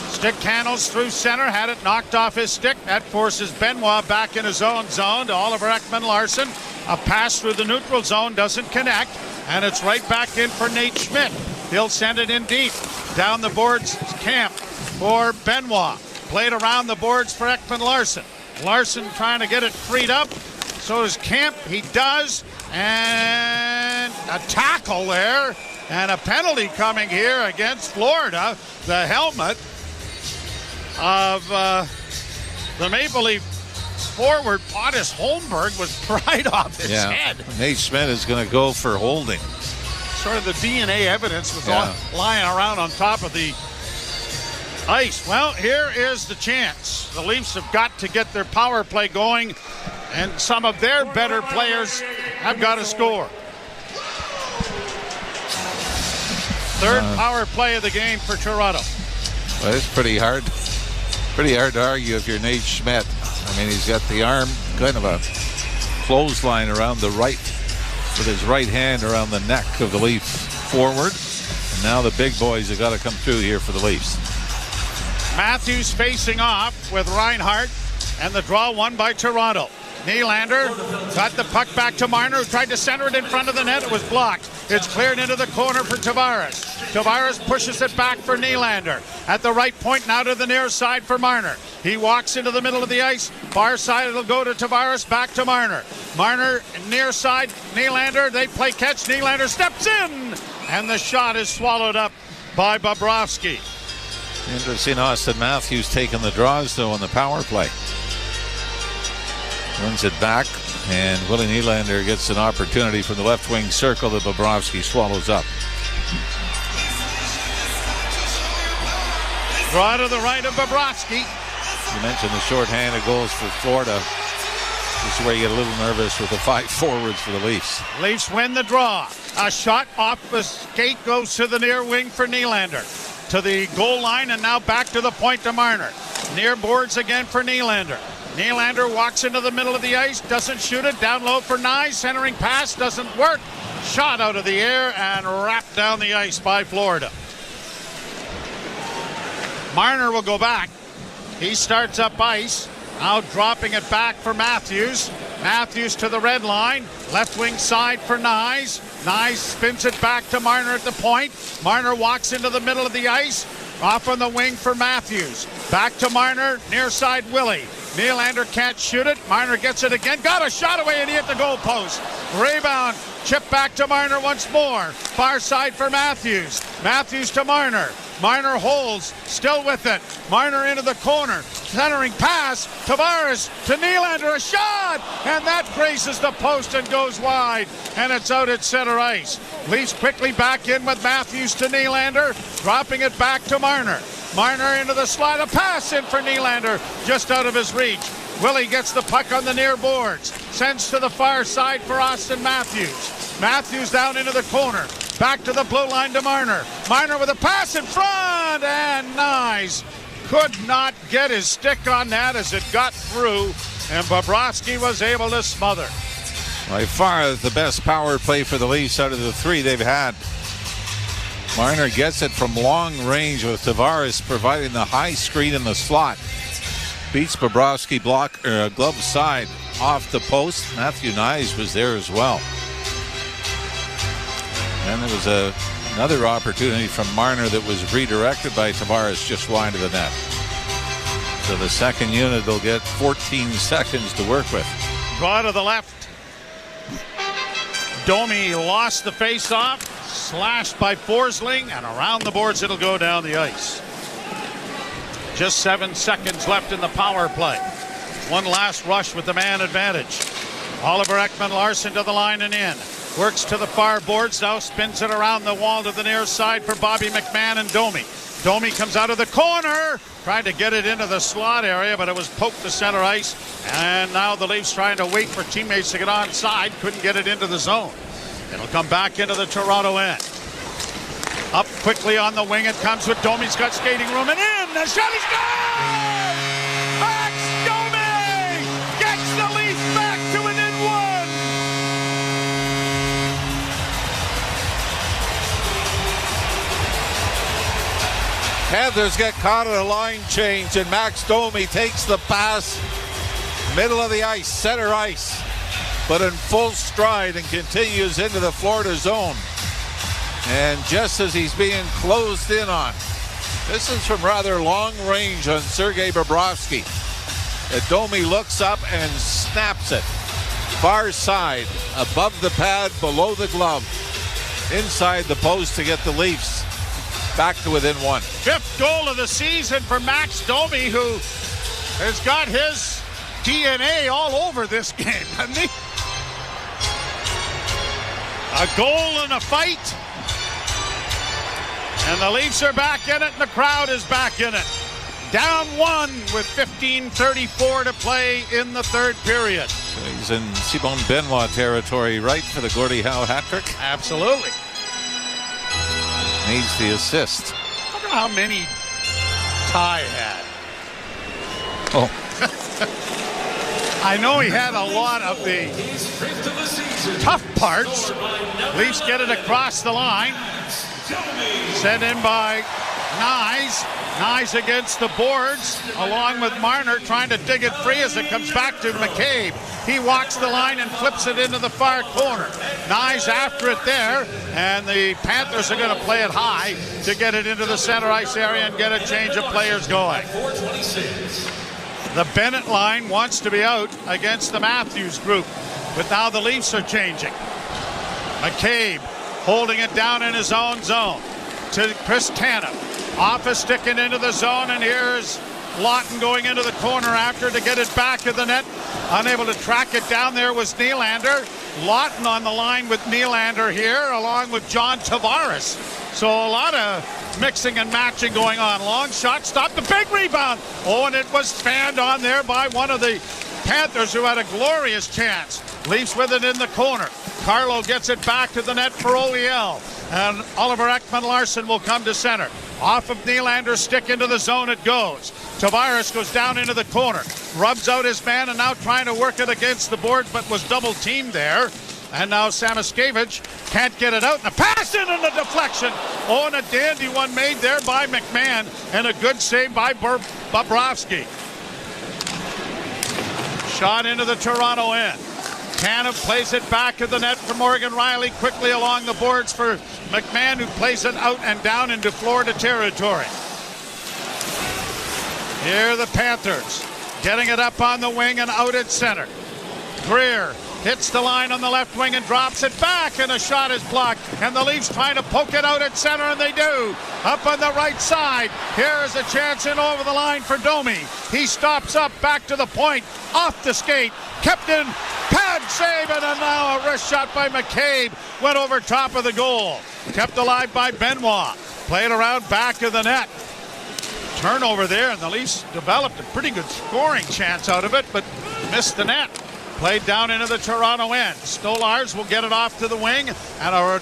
Stick handles through center. Had it knocked off his stick. That forces Benoit back in his own zone to Oliver Ekman-Larsson. A pass through the neutral zone doesn't connect, and it's right back in for Nate Schmidt. He'll send it in deep. Down the boards, Camp for Benoit. Played around the boards for Ekman-Larsson. Larsson trying to get it freed up. So does Camp. He does. And a tackle there. And a penalty coming here against Florida. The helmet of the Maple Leaf forward, Pontus Holmberg, was pried off his head. Nate Schmidt is going to go for holding. Sort of the DNA evidence was lying around on top of the ice. Well, here is the chance. The Leafs have got to get their power play going, and some of their better players have got to score. Third power play of the game for Toronto. Well, it's pretty hard to argue if you're Nate Schmidt. I mean, he's got the arm, kind of a clothesline around the right, with his right hand around the neck of the Leafs forward. And now the big boys have got to come through here for the Leafs. Matthews facing off with Reinhart, and the draw won by Toronto. Nylander got the puck back to Marner, who tried to center it in front of the net. It was blocked. It's cleared into the corner for Tavares. Tavares pushes it back for Nylander. At the right point, now to the near side for Marner. He walks into the middle of the ice. Far side, it'll go to Tavares, back to Marner. Marner, near side, Nylander. They play catch. Nylander steps in, and the shot is swallowed up by Bobrovsky. Interesting, Austin Matthews taking the draws, though, on the power play. Runs it back. And Willie Nylander gets an opportunity from the left wing circle that Bobrovsky swallows up. Draw to the right of Bobrovsky. You mentioned the shorthanded goals for Florida. This is where you get a little nervous with the 5 forwards for the Leafs. Leafs win the draw. A shot off the skate goes to the near wing for Nylander. To the goal line and now back to the point to Marner. Near boards again for Nylander. Nylander walks into the middle of the ice, doesn't shoot it. Down low for Nye. Centering pass doesn't work. Shot out of the air and wrapped down the ice by Florida. Marner will go back. He starts up ice. Now dropping it back for Matthews. Matthews to the red line. Left wing side for Nyes. Nyes spins it back to Marner at the point. Marner walks into the middle of the ice. Off on the wing for Matthews. Back to Marner. Near side Willie. Nylander can't shoot it. Marner gets it again. Got a shot away and he hit the goal post. Rebound. Chip back to Marner once more. Far side for Matthews. Matthews to Marner. Marner holds. Still with it. Marner into the corner. Centering pass. Tavares to Nylander. A shot! And that graces the post and goes wide. And it's out at center ice. Leafs quickly back in with Matthews to Nylander. Dropping it back to Marner. Marner into the slot. A pass in for Nylander. Just out of his reach. Willie gets the puck on the near boards. Sends to the far side for Austin Matthews. Matthews down into the corner. Back to the blue line to Marner. Marner with a pass in front. And Nyes could not get his stick on that as it got through. And Bobrovsky was able to smother. By far the best power play for the Leafs out of the 3 they've had. Marner gets it from long range with Tavares providing the high screen in the slot. Beats Bobrovsky glove side off the post. Matthew Nyes was there as well. And there was another opportunity from Marner that was redirected by Tavares just wide of the net. So the second unit will get 14 seconds to work with. Draw to the left. Domi lost the face-off. Slashed by Forsling, and around the boards it'll go down the ice. Just 7 seconds left in the power play. One last rush with the man advantage. Oliver Ekman-Larsson to the line and in. Works to the far boards, now spins it around the wall to the near side for Bobby McMahon and Domi. Domi comes out of the corner, tried to get it into the slot area, but it was poked to center ice. And now the Leafs trying to wait for teammates to get onside, couldn't get it into the zone. It'll come back into the Toronto end. Up quickly on the wing it comes with Domi's got skating room and in. The shot is gone! Max Domi gets the Leafs back to within 1. Panthers get caught at a line change and Max Domi takes the pass. Middle of the ice, center ice. But in full stride and continues into the Florida zone. And just as he's being closed in on, this is from rather long range on Sergei Bobrovsky. Domi looks up and snaps it. Far side, above the pad, below the glove. Inside the post to get the Leafs back to within 1. 5th goal of the season for Max Domi, who has got his DNA all over this game, hasn't he? A goal and a fight. And the Leafs are back in it, and the crowd is back in it. Down 1 with 15:34 to play in the 3rd period. So he's in Simon Benoit territory, right, for the Gordie Howe hat trick? Absolutely. Needs the assist. Look at how many Ty had. Oh. I know he had a lot of the tough parts. Leafs get it across the line. Sent in by Nyes. Nyes against the boards, along with Marner trying to dig it free as it comes back to McCabe. He walks the line and flips it into the far corner. Nyes after it there, and the Panthers are going to play it high to get it into the center ice area and get a change of players going. The Bennett line wants to be out against the Matthews group, but now the Leafs are changing. McCabe holding it down in his own zone to Chris Tanev. Off a stick and into the zone, and here's Lawton going into the corner after to get it back of the net. Unable to track it down there was Nylander. Lawton on the line with Nylander here, along with John Tavares. So a lot of mixing and matching going on. Long shot, stopped, the big rebound. Oh, and it was fanned on there by one of the Panthers who had a glorious chance. Leafs with it in the corner. Carlo gets it back to the net for OEL. And Oliver Ekman-Larsson will come to center. Off of Nylander's stick into the zone it goes. Tavares goes down into the corner. Rubs out his man and now trying to work it against the boards, but was double teamed there. And now Samoskevich can't get it out. And a pass in and a deflection. Oh, and a dandy one made there by McMahon. And a good save by Bobrovsky. Shot into the Toronto end. Tanev plays it back to the net for Morgan Rielly. Quickly along the boards for McMahon, who plays it out and down into Florida territory. Here the Panthers getting it up on the wing and out at center. Greer hits the line on the left wing and drops it back, and a shot is blocked. And the Leafs trying to poke it out at center, and they do. Up on the right side. Here is a chance in over the line for Domi. He stops up, back to the point, off the skate. Kept in, pad save, and now a wrist shot by McCabe. Went over top of the goal. Kept alive by Benoit. Played around back of the net. Turnover there, and the Leafs developed a pretty good scoring chance out of it, but missed the net. Played down into the Toronto end. Stolars will get it off to the wing, and a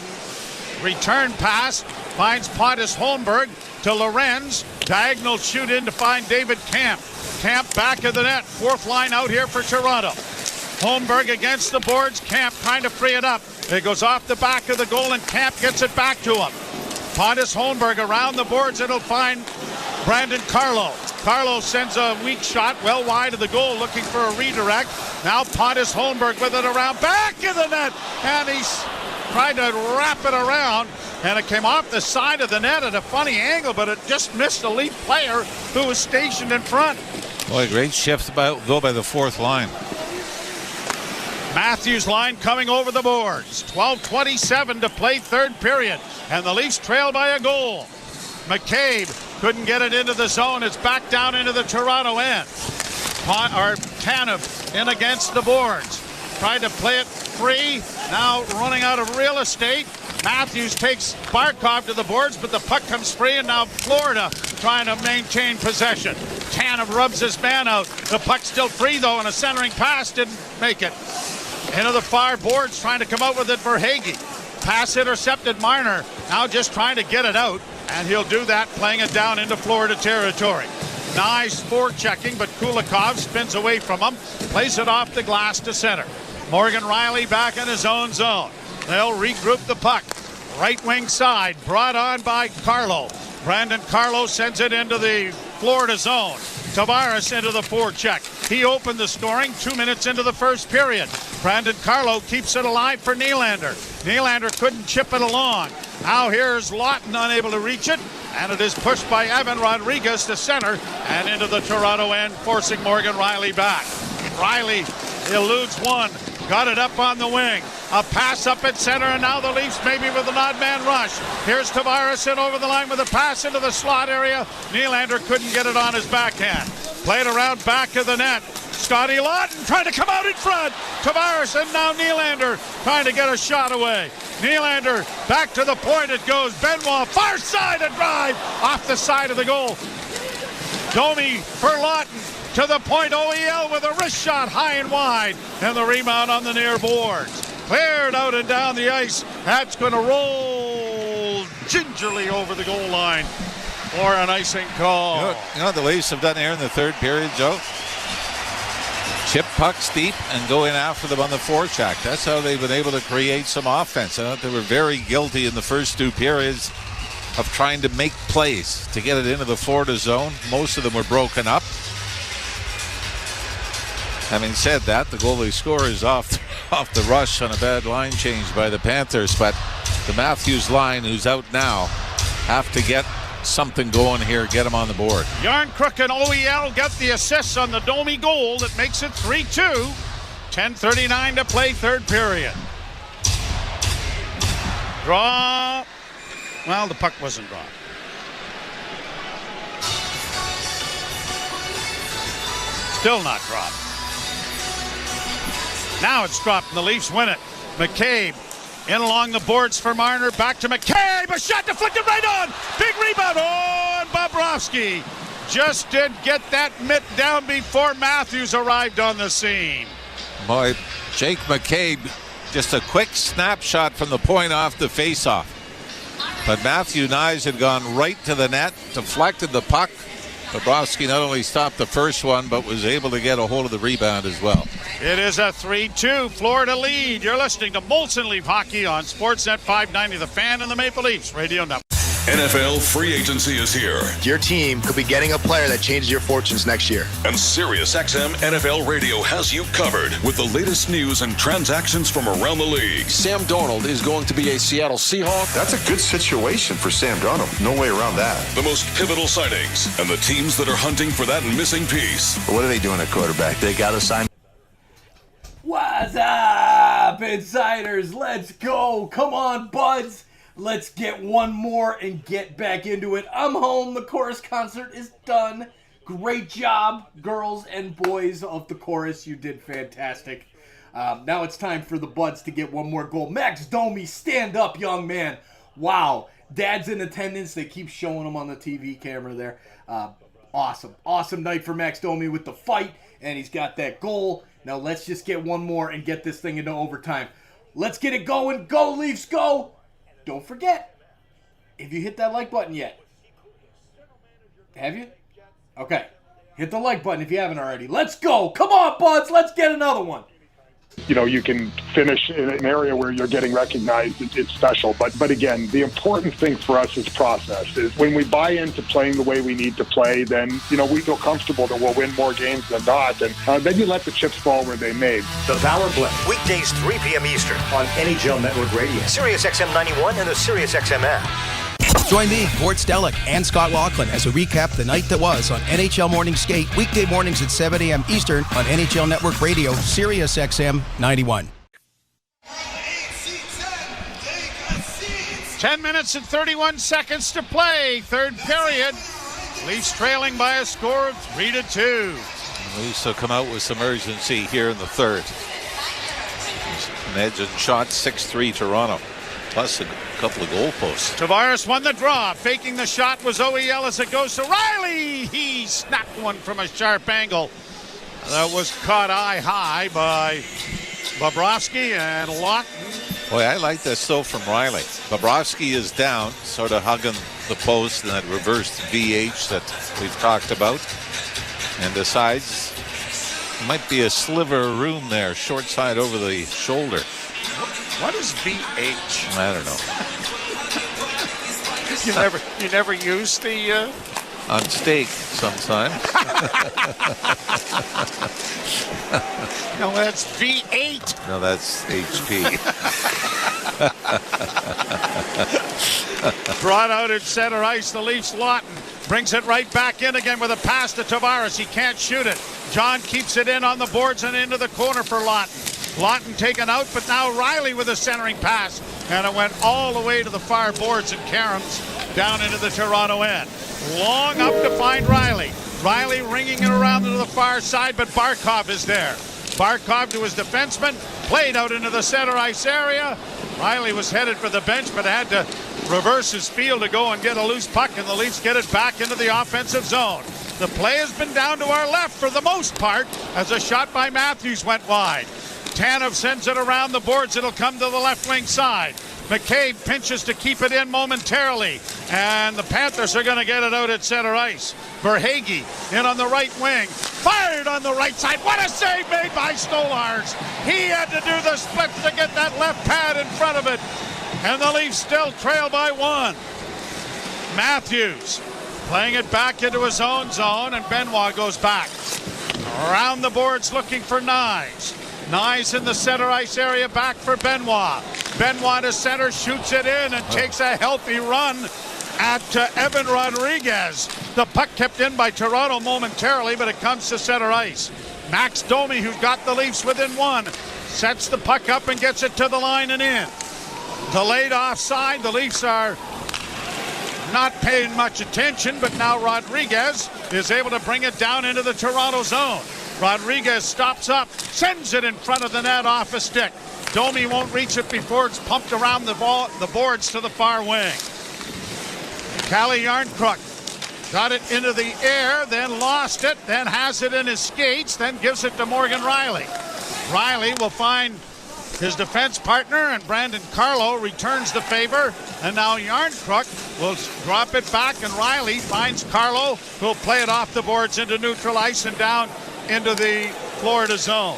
return pass finds Pontus Holmberg to Lorenz. Diagonal shoot in to find David Camp. Camp back of the net. Fourth line out here for Toronto. Holmberg against the boards. Camp trying to free it up. It goes off the back of the goal, and Camp gets it back to him. Pontus Holmberg around the boards. It'll find Brandon Carlo. Carlo sends a weak shot well wide of the goal, looking for a redirect. Now Pontus Holmberg with it around back of the net, and he's tried to wrap it around, and it came off the side of the net at a funny angle, but it just missed a Leaf player who was stationed in front. Boy, great shift though by the fourth line. Matthews line coming over the boards. 12:27 to play third period, and the Leafs trail by a goal. McCabe couldn't get it into the zone. It's back down into the Toronto end. Tanev in against the boards. Tried to play it free. Now running out of real estate. Matthews takes Barkov to the boards, but the puck comes free, and now Florida trying to maintain possession. Tanev rubs his man out. The puck's still free, though, and a centering pass didn't make it. Into the far boards, trying to come out with it for Hagee. Pass intercepted. Marner now just trying to get it out, and he'll do that, playing it down into Florida territory. Nice forechecking, but Kulikov spins away from him, plays it off the glass to center. Morgan Rielly back in his own zone. They'll regroup the puck. Right wing side, brought on by Carlo. Brandon Carlo sends it into the Florida zone. Tavares into the forecheck. He opened the scoring 2 minutes into the first period. Brandon Carlo keeps it alive for Nylander. Nylander couldn't chip it along. Now here's Lawton unable to reach it, and it is pushed by Evan Rodriguez to center and into the Toronto end, forcing Morgan Rielly back. Rielly eludes one, got it up on the wing. A pass up at center, and now the Leafs maybe with an odd man rush. Here's Tavares in over the line with a pass into the slot area. Nylander couldn't get it on his backhand. Played around back of the net. Scotty Lawton trying to come out in front. Tavares and now Nylander trying to get a shot away. Nylander back to the point it goes. Benoit far side, a drive off the side of the goal. Domi for Lawton to the point. OEL with a wrist shot high and wide, and the rebound on the near boards. Cleared out and down the ice. That's going to roll gingerly over the goal line for an icing call. You know what the Leafs have done here in the third period, Joe? Chip pucks deep and go in after them on the forecheck. That's how they've been able to create some offense. I thought they were very guilty in the first two periods of trying to make plays to get it into the Florida zone. Most of them were broken up. Having said that, the goalie score is off the rush on a bad line change by the Panthers, but the Matthews line, who's out now, have to get something going here, get him on the board. Yarncrook and OEL get the assists on the Domi goal that makes it 3-2. 10:39 to play third period. Draw. Well, the puck wasn't drawn. Still not dropped. Now it's dropped and the Leafs win it. McCabe in along the boards for Marner. Back to McCabe. A shot deflected right on. Big rebound. Oh, and Bobrovsky just didn't get that mitt down before Matthews arrived on the scene. Boy, Jake McCabe, just a quick snapshot from the point off the faceoff. But Matthew Nyes had gone right to the net, deflected the puck. Bobrovsky not only stopped the first one, but was able to get a hold of the rebound as well. It is a 3-2 Florida lead. You're listening to Molson Leaf Hockey on Sportsnet 590, The Fan and the Maple Leafs Radio Network. NFL free agency is here. Your team could be getting a player that changes your fortunes next year. And SiriusXM NFL Radio has you covered with the latest news and transactions from around the league. Sam Darnold is going to be a Seattle Seahawk. That's a good situation for Sam Darnold. No way around that. The most pivotal signings and the teams that are hunting for that missing piece. What are they doing at quarterback? They got to sign. What's up, insiders? Let's go. Come on, buds. Let's get one more and get back into it. I'm home. The chorus concert is done. Great job, girls and boys of the chorus. You did fantastic. Now it's time for the buds to get one more goal. Max Domi, stand up, young man. Wow. Dad's in attendance. They keep showing him on the TV camera there. Awesome. Awesome night for Max Domi with the fight, and he's got that goal. Now let's just get one more and get this thing into overtime. Let's get it going. Go, Leafs, go. Don't forget, if you hit that like button yet. Have you? Okay. Hit the like button if you haven't already. Let's go. Come on, buds. Let's get another one. You know, you can finish in an area where you're getting recognized. It's special. But again, the important thing for us is process. Is when we buy into playing the way we need to play, then, you know, we feel comfortable that we'll win more games than not. And then you let the chips fall where they may. The Power Play, weekdays 3 p.m. Eastern on NHL Network Radio, SiriusXM 91 and the SiriusXM app. Join me, Gord Stellick, and Scott Laughlin as we recap the night that was on NHL Morning Skate, weekday mornings at 7 a.m. Eastern on NHL Network Radio, SiriusXM 91. 10 minutes and 31 seconds to play. Third period. Leafs trailing by a score of 3-2. Leafs will come out with some urgency here in the third. An edge and shot, 6-3 Toronto. Plus a couple of goal posts. Tavares won the draw. Faking the shot was OEL as it goes to Riley. He snapped one from a sharp angle. That was caught eye high by Bobrovsky and Lawton. Boy, I like this though from Riley. Bobrovsky is down, sort of hugging the post and that reversed VH that we've talked about. And decides might be a sliver of room there, short side over the shoulder. What is VH? I don't know. You never use the on steak sometimes. No, that's V8. No, that's HP. Brought out at center ice, the Leafs. Lawton brings it right back in again with a pass to Tavares. He can't shoot it. John keeps it in on the boards and into the corner for Lawton. Lawton taken out, but now Riley with a centering pass. And it went all the way to the far boards and caroms down into the Toronto end. Long up to find Riley. Riley ringing it around to the far side, but Barkov is there. Barkov to his defenseman, played out into the center ice area. Riley was headed for the bench, but had to reverse his field to go and get a loose puck, and the Leafs get it back into the offensive zone. The play has been down to our left for the most part, as a shot by Matthews went wide. Tanev sends it around the boards. It'll come to the left wing side. McCabe pinches to keep it in momentarily, and the Panthers are going to get it out at center ice. Verhaeghe in on the right wing, fired on the right side. What a save made by Stolars. He had to do the splits to get that left pad in front of it, and the Leafs still trail by one. Matthews playing it back into his own zone, and Benoit goes back. Around the boards looking for Nyes. Nyes in the center ice area, back for Benoit. Benoit to center, shoots it in, and takes a healthy run at Evan Rodriguez. The puck kept in by Toronto momentarily, but it comes to center ice. Max Domi, who's got the Leafs within one, sets the puck up and gets it to the line and in. Delayed offside. The Leafs are not paying much attention, but now Rodriguez is able to bring it down into the Toronto zone. Rodriguez stops up, sends it in front of the net off a stick. Domi won't reach it before it's pumped around the boards to the far wing. Calle Järnkrok got it into the air, then lost it, then has it in his skates, then gives it to Morgan Rielly. Rielly will find his defense partner, and Brandon Carlo returns the favor. And now Järnkrok will drop it back, and Rielly finds Carlo, who'll play it off the boards into neutral ice and down into the Florida zone.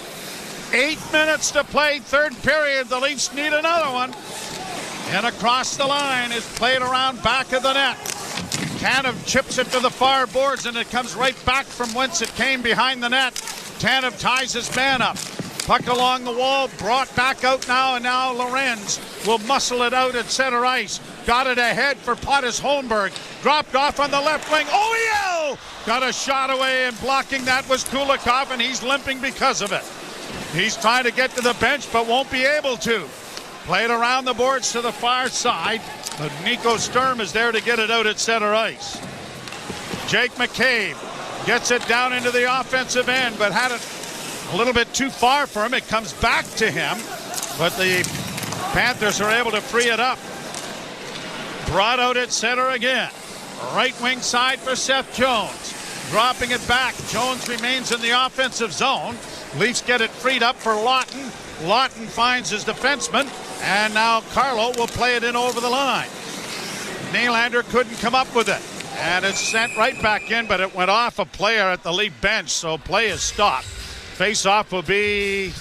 8 minutes to play, third period. The Leafs need another one. And across the line is played around back of the net. Tanev chips it to the far boards, and it comes right back from whence it came behind the net. Tanev ties his man up. Puck along the wall, brought back out now, and now Lorenz will muscle it out at center ice. Got it ahead for Pontus Holmberg. Dropped off on the left wing. OEL got a shot away, and blocking that was Kulikov, and he's limping because of it. He's trying to get to the bench, but won't be able to. Played around the boards to the far side, but Nico Sturm is there to get it out at center ice. Jake McCabe gets it down into the offensive end, but had it a little bit too far for him. It comes back to him, but the Panthers are able to free it up. Brought out at center again. Right wing side for Seth Jones. Dropping it back. Jones remains in the offensive zone. Leafs get it freed up for Lawton. Lawton finds his defenseman, and now Carlo will play it in over the line. Nylander couldn't come up with it, and it's sent right back in, but it went off a player at the Leaf bench, so play is stopped. Face-off will be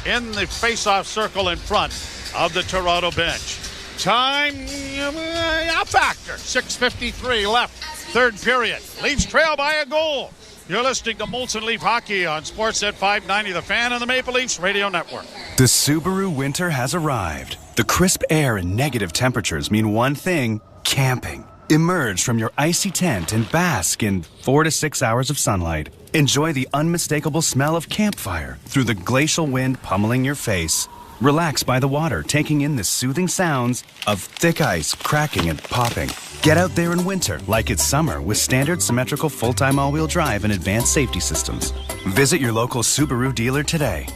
in the face-off circle in front of the Toronto bench. Time, a factor. 6:53 left, third period. Leafs trail by a goal. You're listening to Molson Leaf Hockey on Sportsnet 590, The Fan, and the Maple Leafs Radio Network. The Subaru winter has arrived. The crisp air and negative temperatures mean one thing: camping. Emerge from your icy tent and bask in 4 to 6 hours of sunlight. Enjoy the unmistakable smell of campfire through the glacial wind pummeling your face. Relax by the water, taking in the soothing sounds of thick ice cracking and popping. Get out there in winter like it's summer with standard symmetrical full-time all-wheel drive and advanced safety systems. Visit your local Subaru dealer today.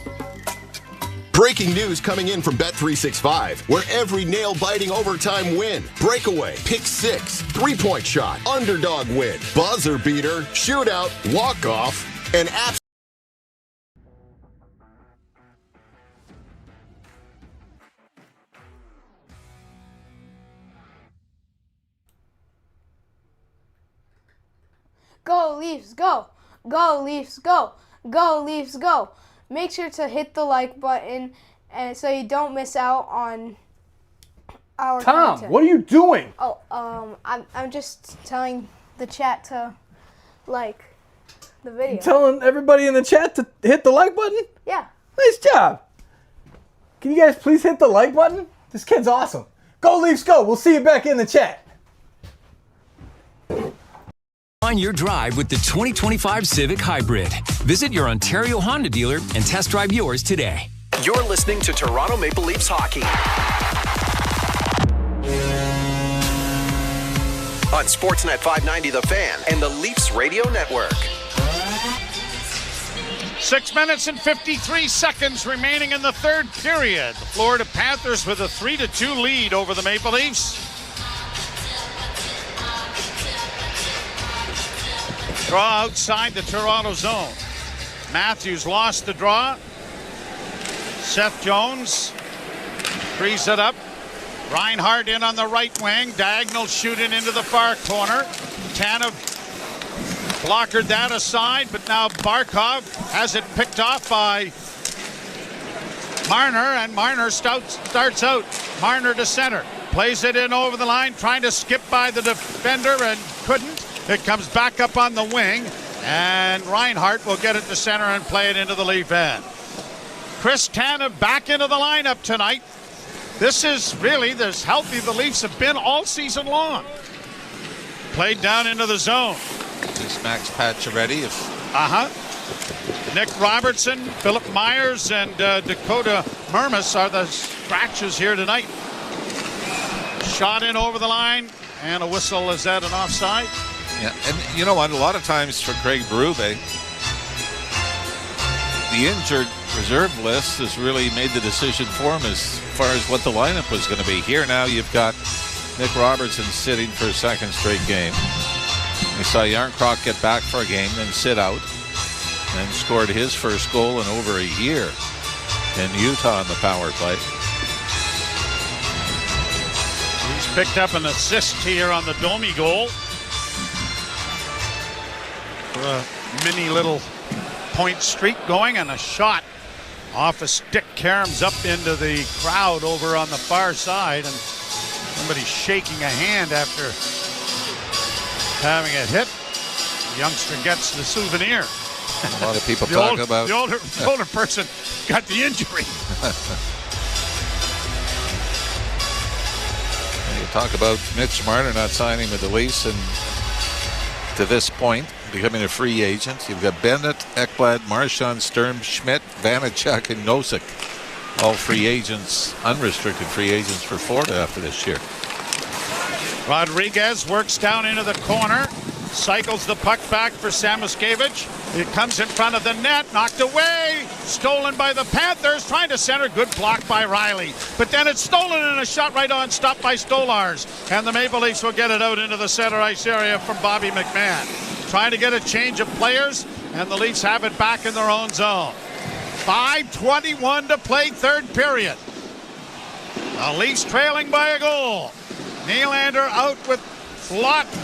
Breaking news coming in from Bet365, where every nail-biting overtime win, breakaway, pick six, three-point shot, underdog win, buzzer beater, shootout, walk-off, and Go Leafs, go! Go Leafs, go! Go Leafs, go! Make sure to hit the like button, and so you don't miss out on our content. What are you doing? Oh, I'm just telling the chat to like the video. You telling everybody in the chat to hit the like button? Yeah. Nice job. Can you guys please hit the like button? This kid's awesome. Go Leafs, go! We'll see you back in the chat. On your drive with the 2025 Civic Hybrid. Visit your Ontario Honda dealer and test drive yours today. You're listening to Toronto Maple Leafs hockey on Sportsnet 590 The Fan and the Leafs Radio Network. 6 minutes and 53 seconds remaining in the third period. The Florida Panthers with a 3-2 lead over the Maple Leafs. Draw outside the Toronto zone. Matthews lost the draw. Seth Jones frees it up. Reinhart in on the right wing. Diagonal shooting into the far corner. Tanev blockered that aside, but now Barkov has it picked off by Marner, and Marner starts out. Marner to center. Plays it in over the line, trying to skip by the defender and couldn't. It comes back up on the wing, and Reinhart will get it to center and play it into the Leaf end. Chris Tanev back into the lineup tonight. This is really as healthy the Leafs have been all season long. Played down into the zone. Is Max Pacioretty? Nick Robertson, Philip Myers, and Dakota Mermis are the scratches here tonight. Shot in over the line, and a whistle. Is that an offside? Yeah, and you know what? A lot of times for Craig Berube, the injured reserve list has really made the decision for him as far as what the lineup was going to be. Here now you've got Nick Robertson sitting for a second straight game. We saw Yarncroc get back for a game, then sit out, and scored his first goal in over a year in Utah on the power play. He's picked up an assist here on the Domi goal. For a mini little point streak going, and a shot off a stick caroms up into the crowd over on the far side, and somebody shaking a hand after having it hit. The youngster gets the souvenir. A lot of people talk about the older person got the injury. You talk about Mitch Marner not signing with the Leafs, and to this point becoming a free agent. You've got Bennett, Ekblad, Marchand, Sturm, Schmidt, Vanacek, and Nosek, all free agents, unrestricted free agents for Florida after this year. Rodriguez works down into the corner, cycles the puck back for Samoskevich. It comes in front of the net, knocked away, stolen by the Panthers, trying to center, good block by Riley. But then it's stolen and a shot right on, stopped by Stolars. And the Maple Leafs will get it out into the center ice area from Bobby McMahon. Trying to get a change of players, and the Leafs have it back in their own zone. 5:21 to play, third period. The Leafs trailing by a goal. Nylander out with Lawton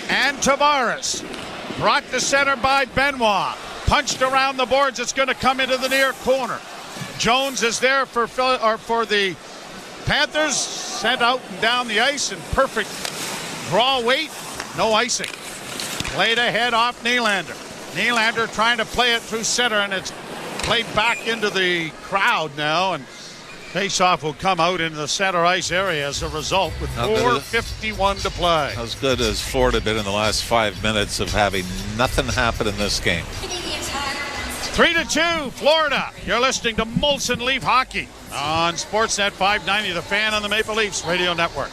and Tavares. Brought to center by Benoit. Punched around the boards. It's going to come into the near corner. Jones is there for the Panthers. Sent out and down the ice in perfect draw weight. No icing. Played ahead off Nylander. Nylander trying to play it through center, and it's played back into the crowd now, and face-off will come out into the center ice area as a result with 4:51 to play. As good as Florida been in the last 5 minutes of having nothing happen in this game. 3-2, Florida. You're listening to Molson Leaf Hockey on Sportsnet 590, The Fan on the Maple Leafs Radio Network.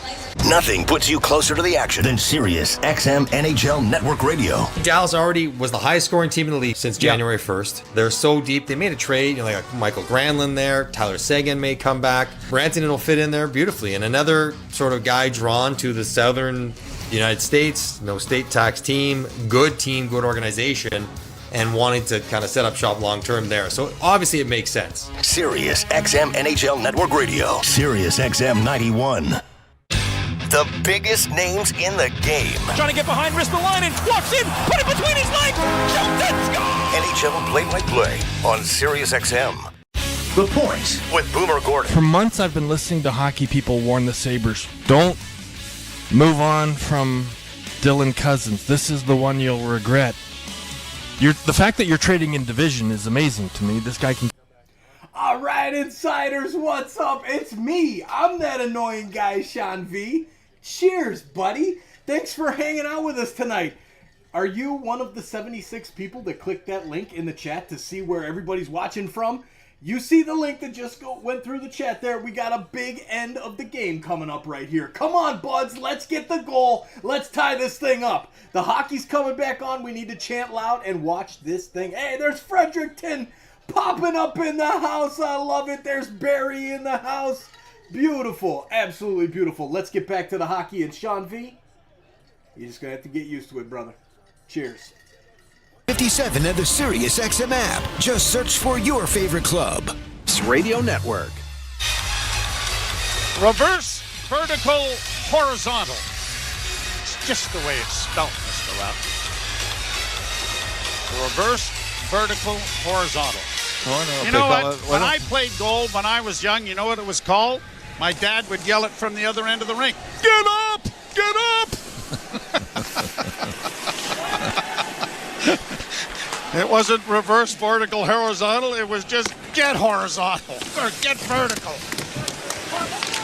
Nothing puts you closer to the action than Sirius XM NHL Network Radio. Dallas already was the highest scoring team in the league since January 1st. They're so deep. They made a trade, like Michael Granlund there. Tyler Seguin may come back. Rantanen will fit in there beautifully. And another sort of guy drawn to the southern United States, no state tax team, good organization, and wanting to kind of set up shop long term there. So obviously it makes sense. Sirius XM NHL Network Radio. Sirius XM 91. The biggest names in the game. Trying to get behind Ristolainen, walks in, put it between his legs, shoots and scores! NHL play-by-play on Sirius XM. The Point with Boomer Gordon. For months I've been listening to hockey people warn the Sabres. Don't move on from Dylan Cousins. This is the one you'll regret. The fact that you're trading in division is amazing to me. This guy can... All right, insiders, what's up? It's me. I'm that annoying guy, Sean V. Cheers, buddy. Thanks for hanging out with us tonight. Are you one of the 76 people that clicked that link in the chat to see where everybody's watching from? You see the link that just went through the chat there. We got a big end of the game coming up right here. Come on, buds. Let's get the goal. Let's tie this thing up. The hockey's coming back on. We need to chant loud and watch this thing. Hey, there's Fredericton popping up in the house. I love it. There's Barry in the house. Beautiful. Absolutely beautiful. Let's get back to the hockey. And Sean V, you're just going to have to get used to it, brother. Cheers. 57 of the Sirius XM app. Just search for your favorite club. Radio Network. Reverse, vertical, horizontal. It's just the way it's spelled, Mr. Rapp. Reverse, vertical, horizontal. You know what? When I played goal when I was young, you know what it was called? My dad would yell it from the other end of the rink. Get up! Get up! It wasn't reverse, vertical, horizontal. It was just get horizontal or get vertical.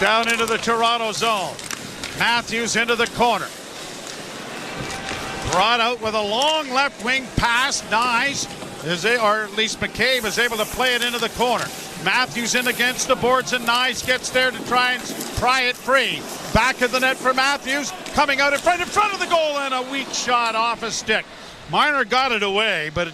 Down into the Toronto zone. Matthews into the corner. Brought out with a long left wing pass. Nice. Or at least McCabe is able to play it into the corner. Matthews in against the boards, and Nyes gets there to try and pry it free. Back of the net for Matthews. Coming out in front of the goal, and a weak shot off a stick. Marner got it away, but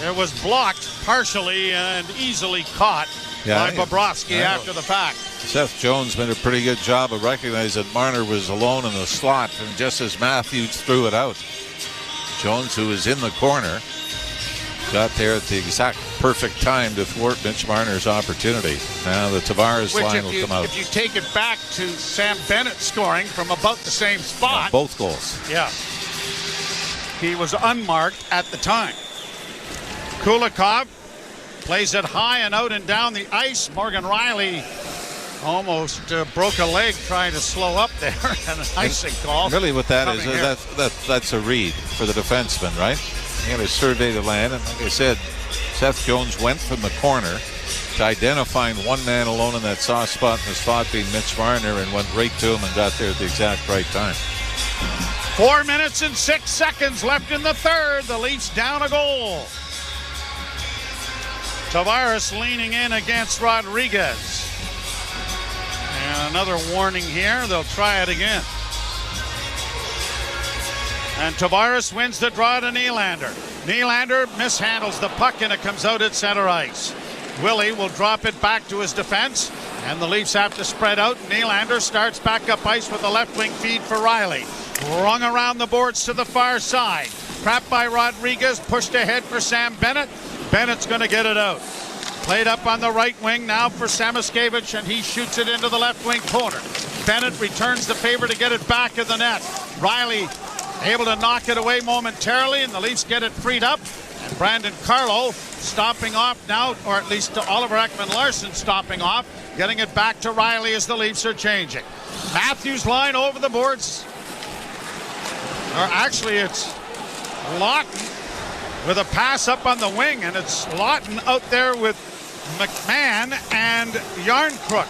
It was blocked partially and easily caught by Bobrovsky after the fact. Seth Jones made a pretty good job of recognizing that Marner was alone in the slot, and just as Matthews threw it out, Jones, who was in the corner, got there at the exact perfect time to thwart Mitch Marner's opportunity. Now the Tavares line will come out. If you take it back to Sam Bennett scoring from about the same spot. Both goals. Yeah. He was unmarked at the time. Kulikov plays it high and out and down the ice. Morgan Riley almost broke a leg trying to slow up there. And an icing call. Really what that is, that's a read for the defenseman, right? He had to survey the land, and like I said, Seth Jones went from the corner to identifying one man alone in that soft spot, and the spot being Mitch Marner, and went right to him and got there at the exact right time. 4 minutes and 6 seconds left in the third. The Leafs down a goal. Tavares leaning in against Rodriguez. And another warning here. They'll try it again. And Tavares wins the draw to Nylander. Nylander mishandles the puck, and it comes out at center ice. Willie will drop it back to his defense, and the Leafs have to spread out. Nylander starts back up ice with a left wing feed for Riley. Rung around the boards to the far side. Trapped by Rodriguez, pushed ahead for Sam Bennett. Bennett's going to get it out. Played up on the right wing now for Samoskevich, and he shoots it into the left wing corner. Bennett returns the favor to get it back in the net. Riley able to knock it away momentarily, and the Leafs get it freed up. And Brandon Carlo stopping off now, or at least to Oliver Ekman-Larsson stopping off, getting it back to Riley as the Leafs are changing. Matthews line over the boards. Or actually, it's Lawton with a pass up on the wing, and it's Lawton out there with McMahon and Yarncrook.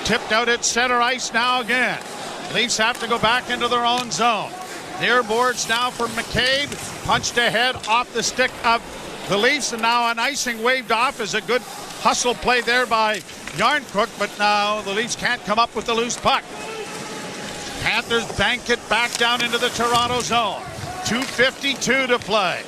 Tipped out at center ice now again. Leafs have to go back into their own zone. Near boards now for McCabe. Punched ahead off the stick of the Leafs, and now an icing waved off is a good hustle play there by Yarncrook, but now the Leafs can't come up with the loose puck. Panthers bank it back down into the Toronto zone. 2:52 to play.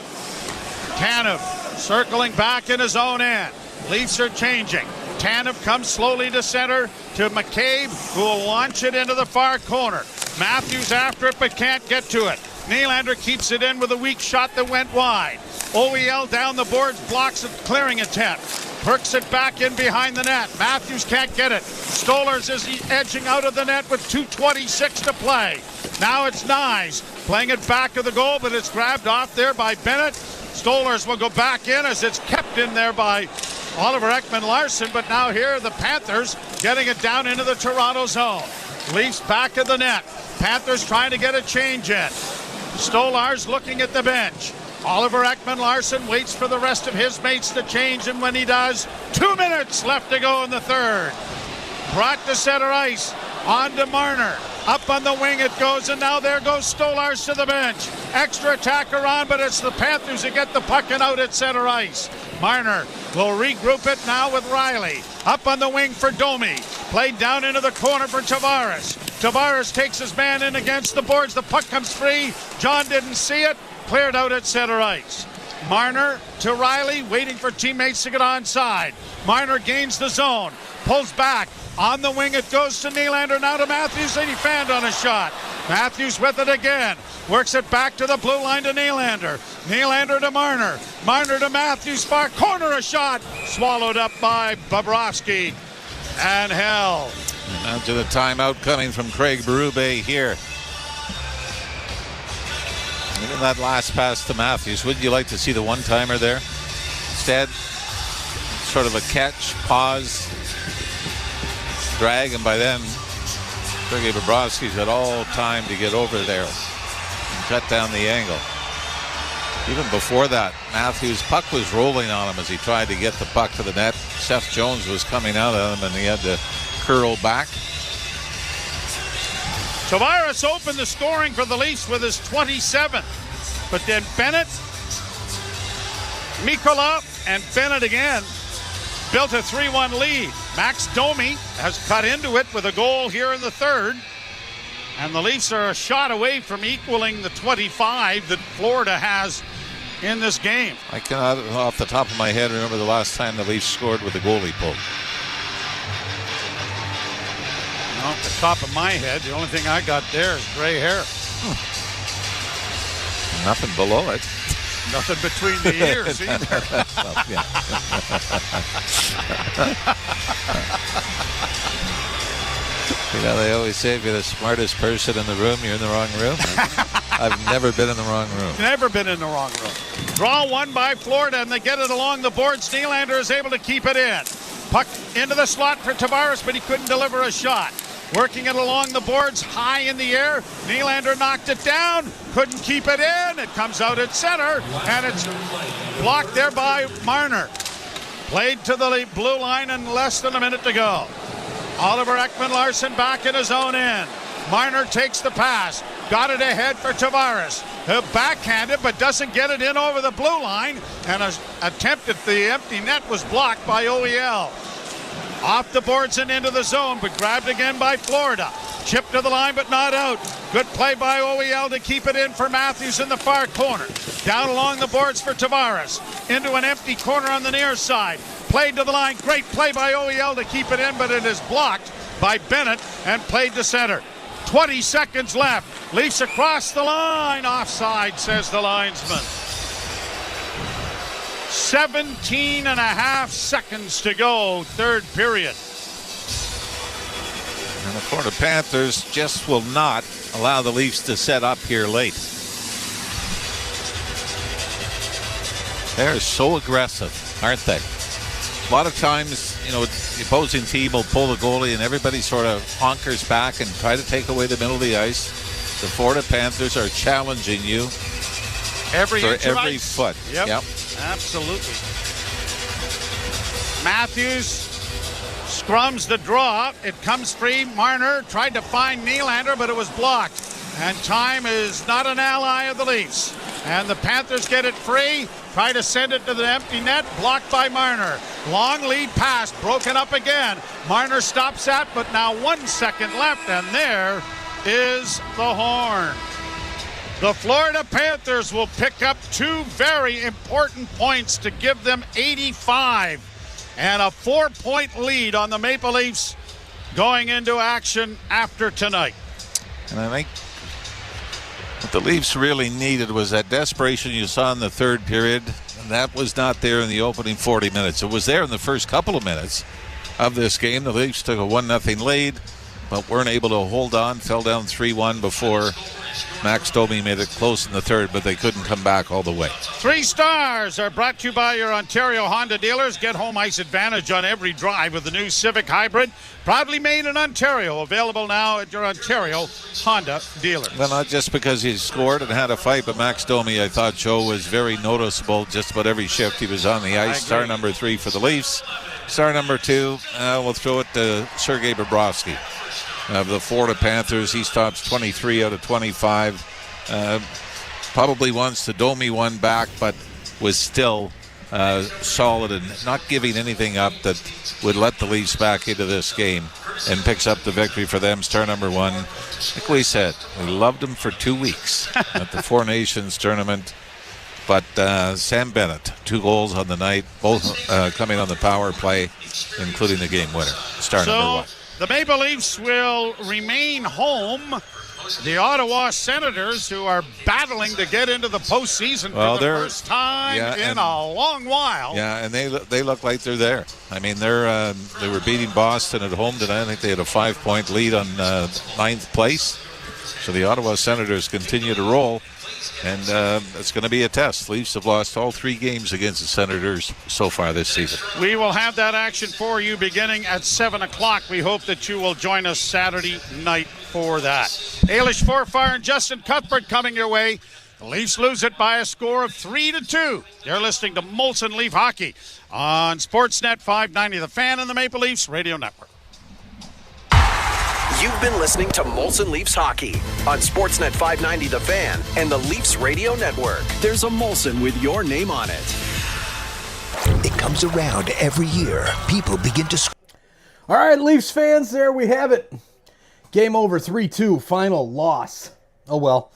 Tanev circling back in his own end. Leafs are changing. Tanev comes slowly to center to McCabe, who will launch it into the far corner. Matthews after it but can't get to it. Nylander keeps it in with a weak shot that went wide. OEL down the boards, blocks a clearing attempt. Perks it back in behind the net. Matthews can't get it. Stolarz is edging out of the net with 2:26 to play. Now it's Nyes playing it back of the goal, but it's grabbed off there by Bennett. Stolarz will go back in as it's kept in there by Oliver Ekman-Larsson, but now here the Panthers getting it down into the Toronto zone. Leafs back of the net. Panthers trying to get a change in. Stolarz looking at the bench. Oliver Ekman-Larsson waits for the rest of his mates to change, and when he does, 2 minutes left to go in the third. Brought to center ice. On to Marner. Up on the wing it goes, and now there goes Stolarz to the bench. Extra attacker on, but it's the Panthers who get the puck and out at center ice. Marner will regroup it now with Riley. Up on the wing for Domi. Played down into the corner for Tavares. Tavares takes his man in against the boards. The puck comes free. John didn't see it. Cleared out at center ice. Marner to Riley, waiting for teammates to get onside. Marner gains the zone. Pulls back. On the wing it goes to Nylander, now to Matthews, and he fanned on a shot. Matthews with it again. Works it back to the blue line to Nylander. Nylander to Marner. Marner to Matthews, far corner, a shot. Swallowed up by Bobrovsky and held. Now to the timeout coming from Craig Berube here. And in that last pass to Matthews, wouldn't you like to see the one-timer there? Instead, sort of a catch, pause, drag, and by then Sergei Bobrovsky's had all time to get over there and cut down the angle. Even before that, Matthews' puck was rolling on him as he tried to get the puck to the net. Seth Jones was coming out at him, and he had to curl back. Tavares opened the scoring for the Leafs with his 27th, but then Bennett, Mikkola, and Bennett again built a 3-1 lead. Max Domi has cut into it with a goal here in the third, and the Leafs are a shot away from equaling the 25 that Florida has in this game. I cannot, off the top of my head, remember the last time the Leafs scored with the goalie pulled. Off the top of my head, the only thing I got there is gray hair. Nothing below it. Nothing between the ears either. Well, yeah. You know, they always say if you're the smartest person in the room, you're in the wrong room. I've never been in the wrong room. Never been in the wrong room. Draw one by Florida, and they get it along the boards. Nylander is able to keep it in. Puck into the slot for Tavares, but he couldn't deliver a shot. Working it along the boards, high in the air. Nylander knocked it down, couldn't keep it in. It comes out at center, and it's blocked there by Marner. Played to the blue line and less than a minute to go. Oliver Ekman-Larsson back in his own end. Marner takes the pass. Got it ahead for Tavares. Who backhanded but doesn't get it in over the blue line. And an attempt at the empty net was blocked by OEL. Off the boards and into the zone, but grabbed again by Florida. Chipped to the line, but not out. Good play by OEL to keep it in for Matthews in the far corner. Down along the boards for Tavares. Into an empty corner on the near side. Played to the line. Great play by OEL to keep it in, but it is blocked by Bennett and played to center. 20 seconds left. Leafs across the line. Offside, says the linesman. 17 and a half seconds to go, third period. And the Florida Panthers just will not allow the Leafs to set up here late. They're so aggressive, aren't they? A lot of times, you know, the opposing team will pull the goalie and everybody sort of honkers back and try to take away the middle of the ice. The Florida Panthers are challenging you every foot. Yep. Absolutely. Matthews scrums the draw. It comes free. Marner tried to find Nylander, but it was blocked. And time is not an ally of the Leafs. And the Panthers get it free. Try to send it to the empty net. Blocked by Marner. Long lead pass. Broken up again. Marner stops that, but now 1 second left. And there is the horn. The Florida Panthers will pick up two very important points to give them 85 and a 4-point lead on the Maple Leafs going into action after tonight. And I think what the Leafs really needed was that desperation you saw in the third period, and that was not there in the opening 40 minutes. It was there in the first couple of minutes of this game. The Leafs took a 1-0 lead, but weren't able to hold on, fell down 3-1 before Max Domi made it close in the third, but they couldn't come back all the way. 3 stars are brought to you by your Ontario Honda dealers. Get home ice advantage on every drive with the new Civic Hybrid. Proudly made in Ontario. Available now at your Ontario Honda dealer. Well, not just because he scored and had a fight, but Max Domi, I thought, Joe, was very noticeable just about every shift he was on the ice. Star number 3 for the Leafs. Star number 2, we'll throw it to Sergei Bobrovsky of the Florida Panthers. He stops 23 out of 25. Probably wants the Domi one back, but was still solid and not giving anything up that would let the Leafs back into this game, and picks up the victory for them. Star number 1. Like we said, we loved him for 2 weeks at the Four Nations tournament. But Sam Bennett, 2 goals on the night, both coming on the power play, including the game winner. Star number 1. The Maple Leafs will remain home. The Ottawa Senators, who are battling to get into the postseason for the first time in a long while. Yeah, and they look like they're there. I mean, they were beating Boston at home tonight. I think they had a 5-point lead on 9th place. So the Ottawa Senators continue to roll. And it's going to be a test. Leafs have lost all 3 games against the Senators so far this season. We will have that action for you beginning at 7 o'clock. We hope that you will join us Saturday night for that. Ailish Forfar and Justin Cuthbert coming your way. The Leafs lose it by a score of 3-2. You're listening to Molson Leaf Hockey on Sportsnet 590, The Fan and the Maple Leafs Radio Network. You've been listening to Molson Leafs Hockey on Sportsnet 590 The Fan and the Leafs Radio Network. There's a Molson with your name on it. It comes around every year. People begin to... All right, Leafs fans, there we have it. Game over, 3-2, final loss. Oh, well.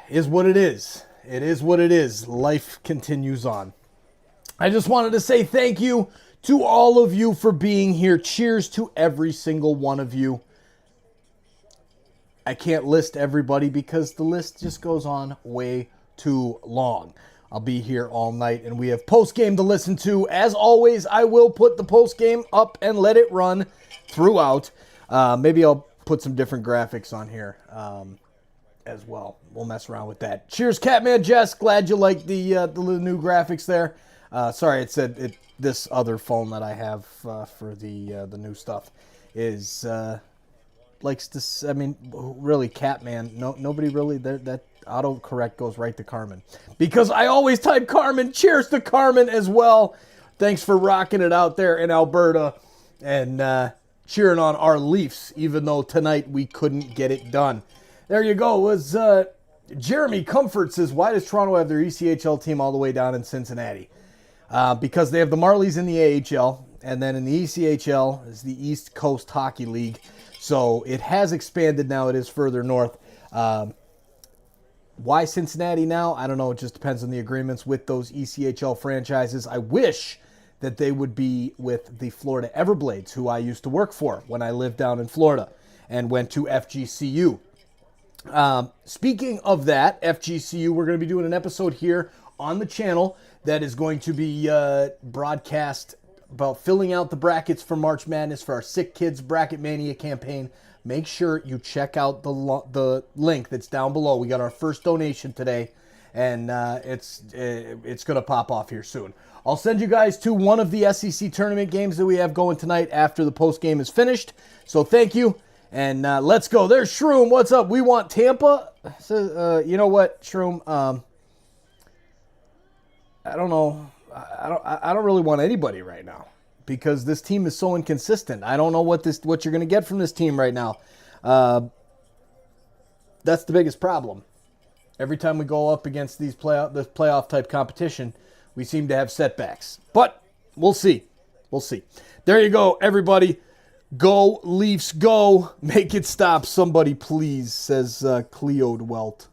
Is what it is. it is what it is. Life continues on. I just wanted to say thank you to all of you for being here. Cheers to every single one of you. I can't list everybody because the list just goes on way too long. I'll be here all night, and we have post-game to listen to. As always, I will put the post-game up and let it run throughout. Maybe I'll put some different graphics on here as well. We'll mess around with that. Cheers, Catman Jess. Glad you liked the new graphics there. Sorry, it said this other phone that I have for the new stuff is likes to. I mean, really, Catman. Nobody really. That autocorrect goes right to Carmen because I always type Carmen. Cheers to Carmen as well. Thanks for rocking it out there in Alberta and cheering on our Leafs, even though tonight we couldn't get it done. There you go. Was Jeremy Comfort says, why does Toronto have their ECHL team all the way down in Cincinnati? Because they have the Marlies in the AHL, and then in the ECHL is the East Coast Hockey League. So it has expanded now. It is further north. Why Cincinnati now? I don't know. It just depends on the agreements with those ECHL franchises. I wish that they would be with the Florida Everblades, who I used to work for when I lived down in Florida and went to FGCU. Speaking of that, FGCU, we're going to be doing an episode here on the channel that is going to be broadcast about filling out the brackets for March Madness for our SickKids Bracket Mania campaign. Make sure you check out the link that's down below. We got our first donation today, and it's going to pop off here soon. I'll send you guys to one of the SEC tournament games that we have going tonight after the post game is finished. So thank you, and let's go. There's Shroom. What's up? We want Tampa. So, you know what, Shroom? I don't know. I don't really want anybody right now because this team is so inconsistent. I don't know what you're going to get from this team right now. That's the biggest problem. Every time we go up against this playoff type competition, we seem to have setbacks. But we'll see. We'll see. There you go, everybody. Go Leafs, go. Make it stop, somebody please, says Cleode Welt.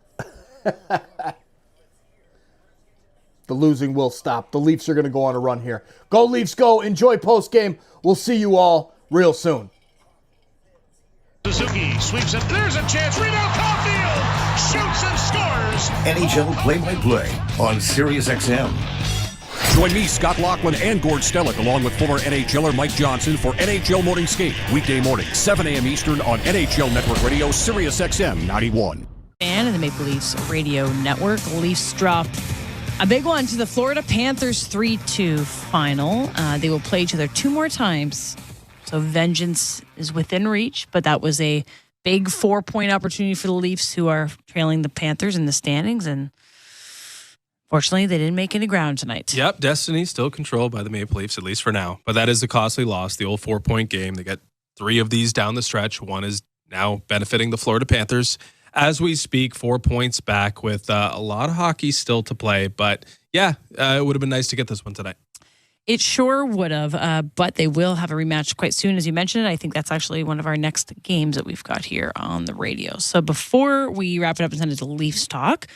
The losing will stop. The Leafs are going to go on a run here. Go Leafs, go. Enjoy postgame. We'll see you all real soon. Suzuki sweeps it. There's a chance. Rebound, Caulfield shoots and scores. NHL play-by-play on SiriusXM. Join me, Scott Laughlin, and Gord Stellick, along with former NHLer Mike Johnson for NHL Morning Skate. Weekday morning, 7 a.m. Eastern on NHL Network Radio, SiriusXM 91. And the Maple Leafs Radio Network. Leafs dropped a big one to the Florida Panthers 3-2 final. They will play each other 2 more times. So vengeance is within reach, but that was a big 4-point opportunity for the Leafs, who are trailing the Panthers in the standings. And fortunately, they didn't make any ground tonight. Yep, destiny still controlled by the Maple Leafs, at least for now. But that is a costly loss, the old 4-point game. They got 3 of these down the stretch. One is now benefiting the Florida Panthers. As we speak, 4 points back with a lot of hockey still to play. But yeah, it would have been nice to get this one tonight. It sure would have, but they will have a rematch quite soon, as you mentioned. I think that's actually one of our next games that we've got here on the radio. So before we wrap it up and send it to Leafs Talk,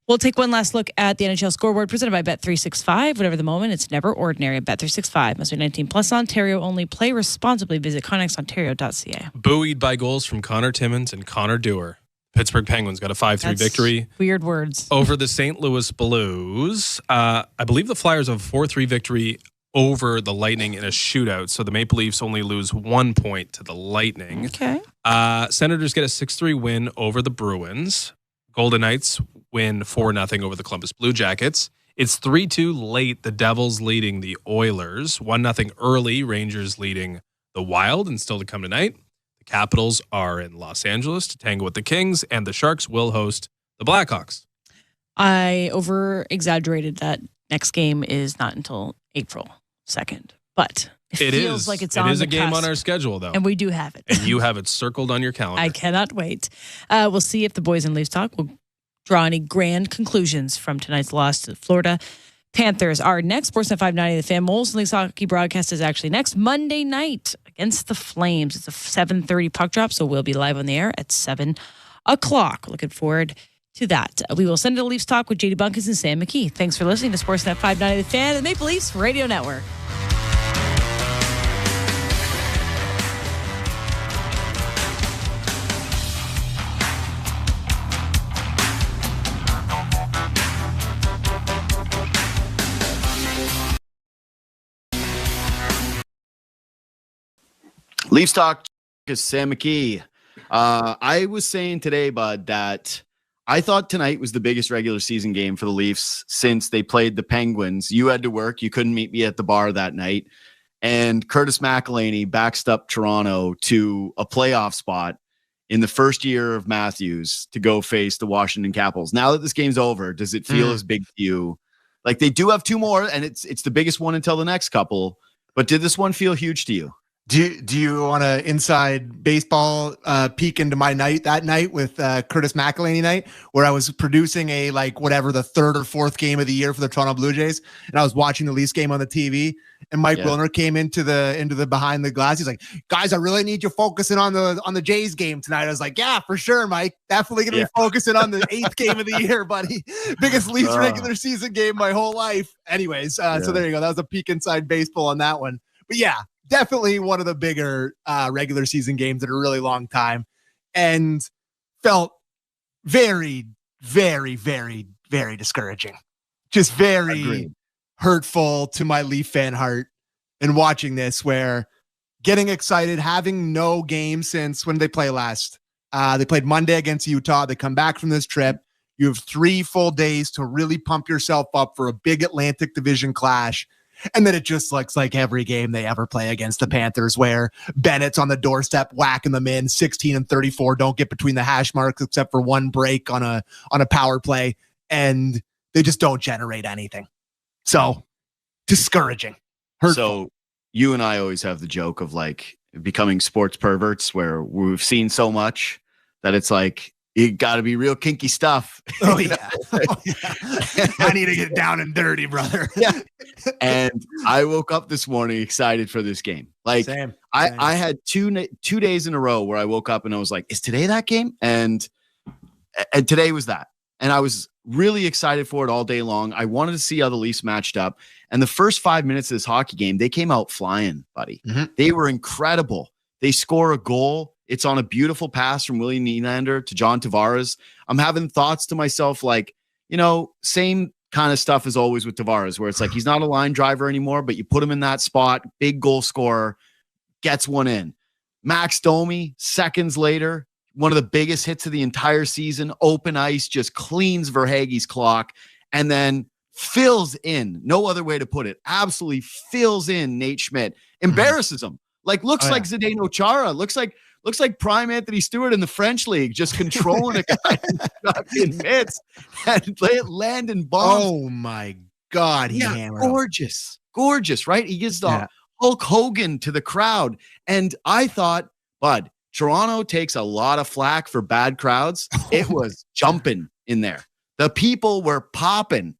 we'll take one last look at the NHL scoreboard presented by Bet365. Whatever the moment, it's never ordinary at Bet365. Must be 19 plus, Ontario only. Play responsibly. Visit ConnexOntario.ca. Buoyed by goals from Connor Timmins and Connor Dewar, Pittsburgh Penguins got a 5-3 victory. Weird words. Over the St. Louis Blues. I believe the Flyers have a 4-3 victory over the Lightning in a shootout. So the Maple Leafs only lose 1 point to the Lightning. Okay. Senators get a 6-3 win over the Bruins. Golden Knights win 4-0 over the Columbus Blue Jackets. It's 3-2 late. The Devils leading the Oilers. 1-0 early. Rangers leading the Wild. And still to come tonight, the Capitals are in Los Angeles to tangle with the Kings, and the Sharks will host the Blackhawks. I over-exaggerated that next game is not until April 2nd. But it feels like it's on the It is a game cusp. on our schedule, though. And we do have it. And you have it circled on your calendar. I cannot wait. We'll see if the boys in Leafs Talk will draw any grand conclusions from tonight's loss to the Florida Panthers. Our next Sportsnet 590 The Fan Molson Leafs hockey broadcast is actually next Monday night against the Flames. It's a 7:30 puck drop, so we'll be live on the air at 7 o'clock. Looking forward to that. We will send it to Leafs Talk with JD Bunkis and Sam McKee. Thanks for listening to Sportsnet 590 The Fan and Maple Leafs Radio Network. Leafs Talk is Sam McKee. I was saying today, Bud, that I thought tonight was the biggest regular season game for the Leafs since they played the Penguins. You had to work. You couldn't meet me at the bar that night. And Curtis McElhinney backstopped Toronto to a playoff spot in the first year of Matthews to go face the Washington Capitals. Now that this game's over, does it feel as big to you? Like, they do have two more, and it's the biggest one until the next couple. But did this one feel huge to you? Do you want to inside baseball peek into my night that night with Curtis McElhinney night, where I was producing the third or fourth game of the year for the Toronto Blue Jays, and I was watching the Leafs game on the TV, and Mike Wilner came into the behind the glass. He's like, "Guys, I really need you focusing on the Jays game tonight." I was like, "Yeah, for sure, Mike. Definitely gonna be focusing on the 8th game of the year, buddy. Biggest Leafs regular season game my whole life." Anyways, so there you go. That was a peek inside baseball on that one. But yeah. Definitely one of the bigger regular season games in a really long time, and felt very, very, very, very discouraging. Just very hurtful to my Leaf fan heart in watching this, where getting excited, having no game since when they play last. They played Monday against Utah. They come back from this trip. You have 3 full days to really pump yourself up for a big Atlantic Division clash. And then it just looks like every game they ever play against the Panthers, where Bennett's on the doorstep whacking them in 16 and 34, don't get between the hash marks except for one break on a power play, and they just don't generate anything. So discouraging. Hurtful. So you and I always have the joke of like becoming sports perverts, where we've seen so much that it's like, you got to be real kinky stuff. Oh, yeah. I need to get down and dirty, brother. Yeah. And I woke up this morning excited for this game. Like, Same. I had two days in a row where I woke up and I was like, is today that game? And today was that. And I was really excited for it all day long. I wanted to see how the Leafs matched up. And the first 5 minutes of this hockey game, they came out flying, buddy. Mm-hmm. They were incredible. They score a goal. It's on a beautiful pass from William Nylander to John Tavares. I'm having thoughts to myself like, same kind of stuff as always with Tavares, where it's like he's not a line driver anymore, but you put him in that spot, big goal scorer, gets one in. Max Domi, seconds later, one of the biggest hits of the entire season, open ice, just cleans Verhaeghe's clock, and then fills in, no other way to put it, absolutely fills in Nate Schmidt, embarrasses him. Like, looks like Zdeno Chara, looks like prime Anthony Stewart in the French league, just controlling a guy in mitts and landing bombs. Oh my God. Gorgeous, right? He gives the Hulk Hogan to the crowd. And I thought, Bud, Toronto takes a lot of flack for bad crowds. It was jumping in there. The people were popping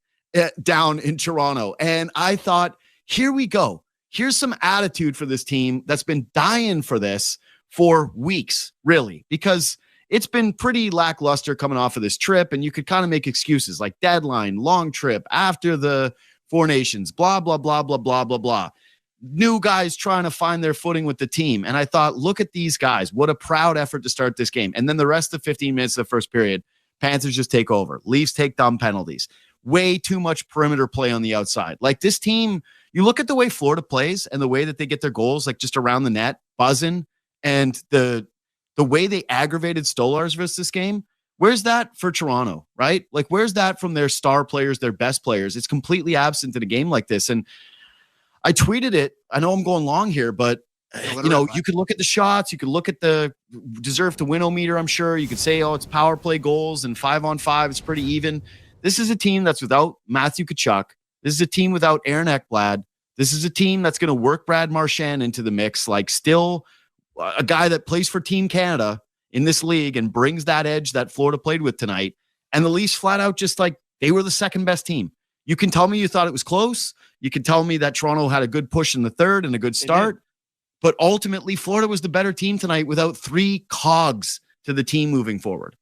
down in Toronto. And I thought, here we go. Here's some attitude for this team that's been dying for this for weeks, really, because it's been pretty lackluster coming off of this trip, and you could kind of make excuses like deadline, long trip, after the Four Nations, blah, blah, blah, blah, blah, blah, blah. New guys trying to find their footing with the team. And I thought, look at these guys. What a proud effort to start this game. And then the rest of 15 minutes of the first period, Panthers just take over. Leafs take dumb penalties. Way too much perimeter play on the outside. Like, this team, you look at the way Florida plays and the way that they get their goals, like just around the net, buzzing, and the way they aggravated Stolarz versus this game, where's that for Toronto, right? Like, where's that from their star players, their best players? It's completely absent in a game like this. And I tweeted it. I know I'm going long here, but you could look at the shots. You could look at the deserve to win meter, I'm sure. You could say, it's power play goals and 5-on-5. It's pretty even. This is a team that's without Matthew Tkachuk. This is a team without Aaron Ekblad. This is a team that's going to work Brad Marchand into the mix, like still a guy that plays for Team Canada in this league and brings that edge that Florida played with tonight. And the Leafs flat out just like they were the second best team. You can tell me you thought it was close. You can tell me that Toronto had a good push in the third and a good start. But ultimately, Florida was the better team tonight without 3 cogs to the team moving forward.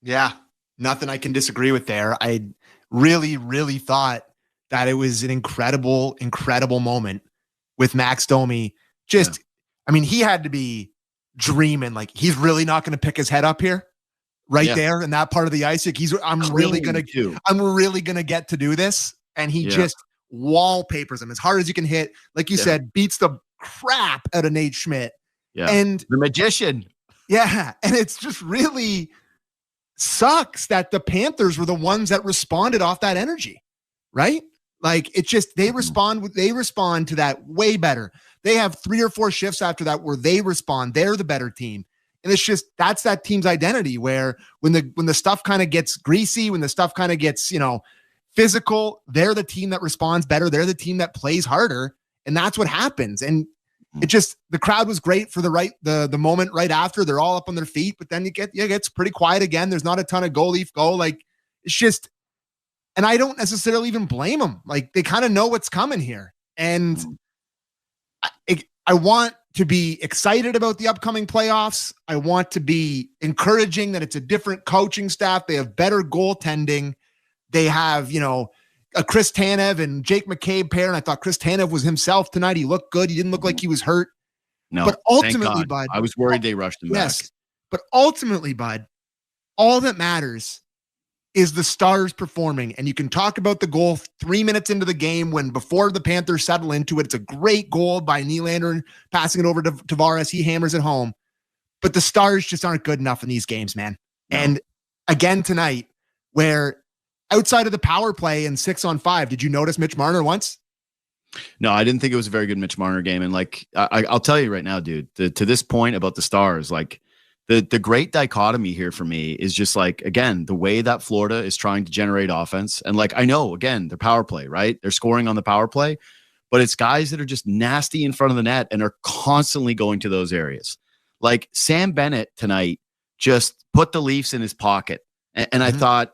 Yeah. Nothing I can disagree with there. I really, really thought that it was an incredible, incredible moment with Max Domi. I mean, he had to be dreaming, like he's really not going to pick his head up here, there in that part of the ice. Like I'm really going to get to do this. And he just wallpapers him as hard as you can hit. Like you said, beats the crap out of Nate Schmidt. Yeah. And the magician. Yeah. And it's just really sucks that the Panthers were the ones that responded off that energy, right? Like it's just, they respond to that way better. They have 3 or 4 shifts after that where they respond. They're the better team. And it's just, that's that team's identity where when the stuff kind of gets greasy, when the stuff kind of gets, physical, they're the team that responds better. They're the team that plays harder. And that's what happens. And it just, the crowd was great for the moment right after. They're all up on their feet, but then it gets pretty quiet again. There's not a ton of goal leaf go. Like it's just, and I don't necessarily even blame them. Like they kind of know what's coming here. And I want to be excited about the upcoming playoffs. I want to be encouraging that it's a different coaching staff. They have better goaltending. They have, a Chris Tanev and Jake McCabe pair. And I thought Chris Tanev was himself tonight. He looked good. He didn't look like he was hurt. No, but ultimately, Bud, I was worried they rushed him back. But ultimately, Bud, all that matters is the Stars performing. And you can talk about the goal 3 minutes into the game when before the Panthers settle into it. It's a great goal by Nylander passing it over to Tavares. He hammers it home. But the Stars just aren't good enough in these games, man. No. And again tonight, where outside of the power play and 6-on-5, did you notice Mitch Marner once? No, I didn't think it was a very good Mitch Marner game. And like, I'll tell you right now, dude, to this point about the Stars, like the great dichotomy here for me is just like, again, the way that Florida is trying to generate offense. And like, I know, again, their power play, right? They're scoring on the power play, but it's guys that are just nasty in front of the net and are constantly going to those areas. Like Sam Bennett tonight just put the Leafs in his pocket. And I thought,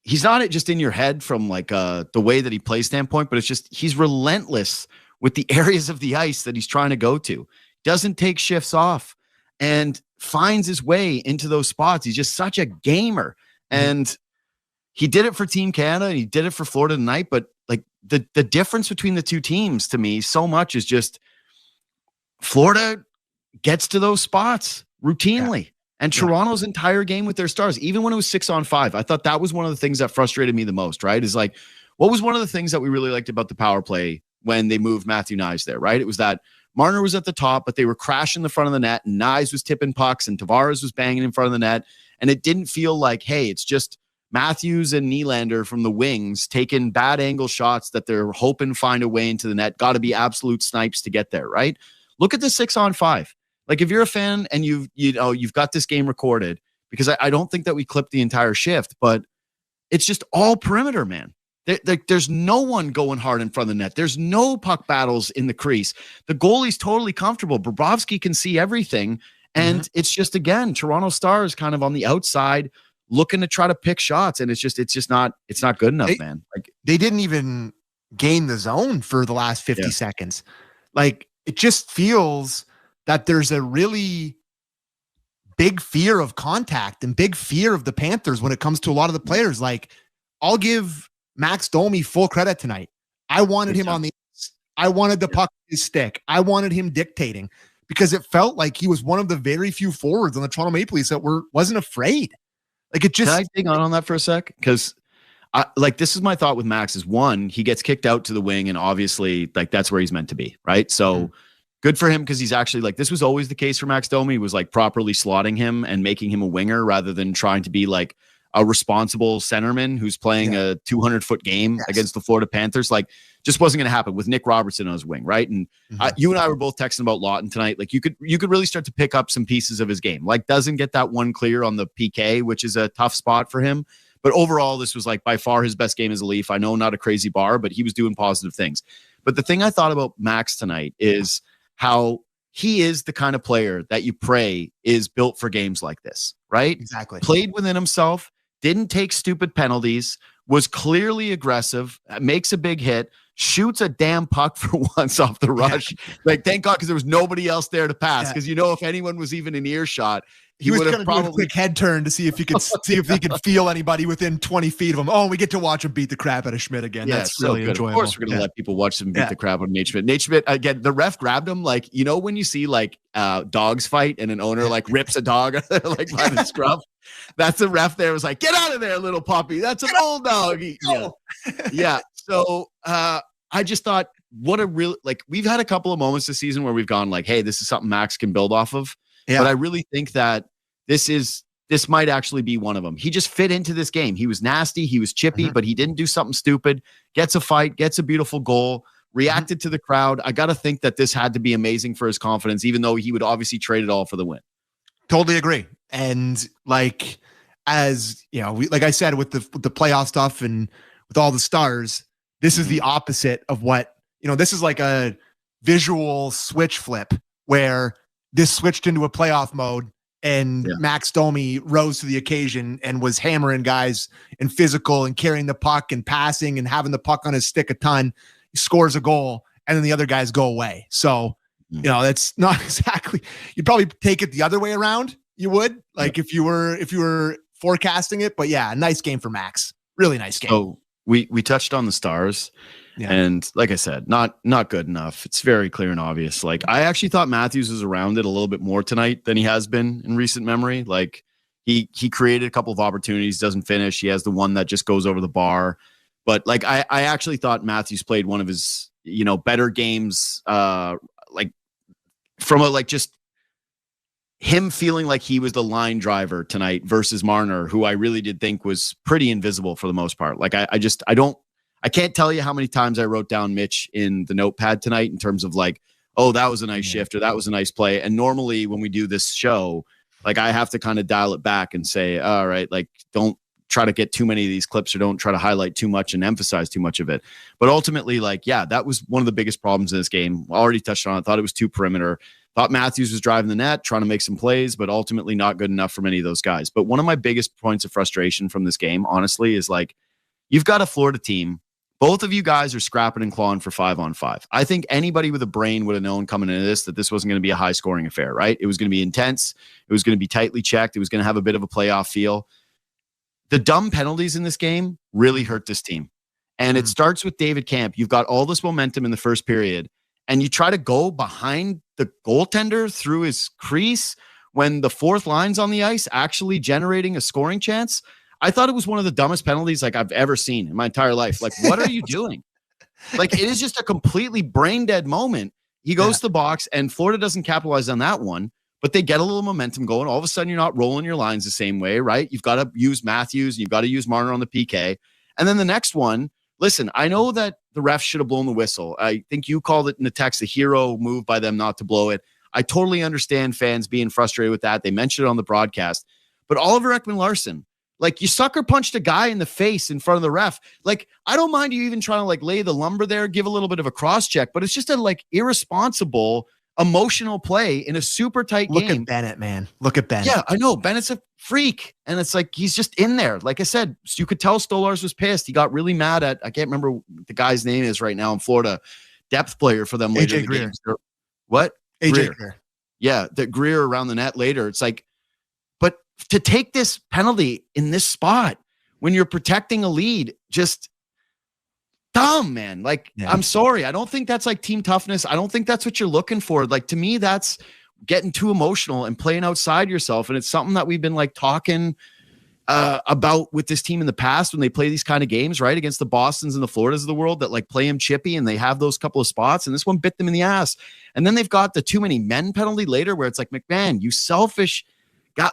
he's not just in your head from like the way that he plays standpoint, but it's just, he's relentless with the areas of the ice that he's trying to go to. Doesn't take shifts off and finds his way into those spots. He's just such a gamer. And he did it for Team Canada and he did it for Florida tonight. But like the difference between the two teams to me so much is just Florida gets to those spots routinely. Yeah. And Toronto's entire game with their Stars, even when it was 6-on-5, I thought that was one of the things that frustrated me the most, right? Is like, what was one of the things that we really liked about the power play when they moved Matthew Knies there, right? It was that Marner was at the top, but they were crashing the front of the net, and Knies was tipping pucks, and Tavares was banging in front of the net. And it didn't feel like, hey, it's just Matthews and Nylander from the wings taking bad angle shots that they're hoping find a way into the net. Got to be absolute snipes to get there, right? Look at the 6-on-5. Like if you're a fan and you've got this game recorded, because I don't think that we clipped the entire shift, but it's just all perimeter, man. There's no one going hard in front of the net. There's no puck battles in the crease. The goalie's totally comfortable. Bobrovsky can see everything. And it's just, again, Toronto Stars kind of on the outside looking to try to pick shots. And it's just not good enough, man. Like they didn't even gain the zone for the last 50 seconds. Like it just feels that there's a really big fear of contact and big fear of the Panthers when it comes to a lot of the players. Like, I'll give Max Domi full credit tonight. I wanted him on the ice. I wanted the puck in his stick. I wanted him dictating because it felt like he was one of the very few forwards on the Toronto Maple Leafs that wasn't afraid. Like it just. Can I dig on that for a sec? Because this is my thought with Max is one, he gets kicked out to the wing and obviously like that's where he's meant to be. Right. So good for him because he's actually like, this was always the case for Max Domi, was like properly slotting him and making him a winger rather than trying to be like a responsible centerman who's playing a 200-foot game against the Florida Panthers. Like just wasn't going to happen with Nick Robertson on his wing. Right. And you and I were both texting about Lawton tonight. Like you could really start to pick up some pieces of his game. Like doesn't get that one clear on the PK, which is a tough spot for him. But overall, this was like by far his best game as a Leaf. I know not a crazy bar, but he was doing positive things. But the thing I thought about Max tonight is how he is the kind of player that you pray is built for games like this, right? Exactly. Played within himself, didn't take stupid penalties, was clearly aggressive, makes a big hit, shoots a damn puck for once off the rush. Like, thank God, because there was nobody else there to pass. Because, if anyone was even in earshot, He was would going have to do a probably quick head turn to see if he could feel anybody within 20 feet of him. Oh, we get to watch him beat the crap out of Schmidt again. Yeah, That's so really good. enjoyable. Of course, we're gonna let people watch him beat the crap out of Nate Schmidt. Nate Schmidt again. The ref grabbed him like when you see like dogs fight and an owner like rips a dog like by the scruff. That's the ref. There was like, get out of there, little puppy. That's an old dog. Yeah. So I just thought, what a real we've had a couple of moments this season where we've gone like, hey, this is something Max can build off of. Yeah. But I really think that this might actually be one of them. He just fit into this game. He was nasty. He was chippy, but he didn't do something stupid. Gets a fight, gets a beautiful goal, reacted to the crowd. I got to think that this had to be amazing for his confidence, even though he would obviously trade it all for the win. Totally agree. And as you know, like I said, with the playoff stuff and with all the stars, this is the opposite of what, this is like a visual switch flip where this switched into a playoff mode. And Max Domi rose to the occasion and was hammering guys and physical and carrying the puck and passing and having the puck on his stick a ton. He scores a goal and then the other guys go away. So, that's not exactly, you'd probably take it the other way around. You would if you were forecasting it, but yeah, nice game for Max. Really nice game. So we touched on the stars. Yeah. And like I said, not good enough. It's very clear and obvious. Like I actually thought Matthews was around it a little bit more tonight than he has been in recent memory. Like he created a couple of opportunities, doesn't finish. He has the one that just goes over the bar. But I actually thought Matthews played one of his, better games. From just him feeling like he was the line driver tonight versus Marner, who I really did think was pretty invisible for the most part. Like I can't tell you how many times I wrote down Mitch in the notepad tonight in terms of oh, that was a nice shift or that was a nice play. And normally when we do this show, I have to kind of dial it back and say, all right, don't try to get too many of these clips or don't try to highlight too much and emphasize too much of it. But ultimately, that was one of the biggest problems in this game. I already touched on it. Thought it was too perimeter. Thought Matthews was driving the net, trying to make some plays, but ultimately not good enough for many of those guys. But one of my biggest points of frustration from this game, honestly, is you've got a Florida team. Both of you guys are scrapping and clawing for 5-on-5. I think anybody with a brain would have known coming into this that this wasn't going to be a high-scoring affair, right? It was going to be intense. It was going to be tightly checked. It was going to have a bit of a playoff feel. The dumb penalties in this game really hurt this team. And it starts with David Camp. You've got all this momentum in the first period, and you try to go behind the goaltender through his crease when the fourth line's on the ice, actually generating a scoring chance. I thought it was one of the dumbest penalties I've ever seen in my entire life. What are you doing? It is just a completely brain dead moment. He goes to the box and Florida doesn't capitalize on that one, but they get a little momentum going. All of a sudden you're not rolling your lines the same way, right? You've got to use Matthews and you've got to use Marner on the PK. And then the next one, listen, I know that the ref should have blown the whistle. I think you called it in the text, a hero move by them not to blow it. I totally understand fans being frustrated with that. They mentioned it on the broadcast, but Oliver Ekman-Larsson, you sucker punched a guy in the face in front of the ref. I don't mind you even trying to lay the lumber there, give a little bit of a cross check, but it's just a irresponsible, emotional play in a super tight game. Look at Bennett, man. Look at Bennett. Yeah, I know. Bennett's a freak. And it's he's just in there. Like I said, you could tell Stolarz was pissed. He got really mad at, I can't remember what the guy's name is right now in Florida, depth player for them later in the game. What? AJ Greer. Yeah, the Greer around the net later. It's but to take this penalty in this spot when you're protecting a lead, just dumb, man. I'm sorry. I don't think that's team toughness. I don't think that's what you're looking for. To me, that's getting too emotional and playing outside yourself. And it's something that we've been talking about with this team in the past when they play these kind of games, right? Against the Bostons and the Floridas of the world that play them chippy and they have those couple of spots. And this one bit them in the ass. And then they've got the too many men penalty later where it's McMahon, you selfish got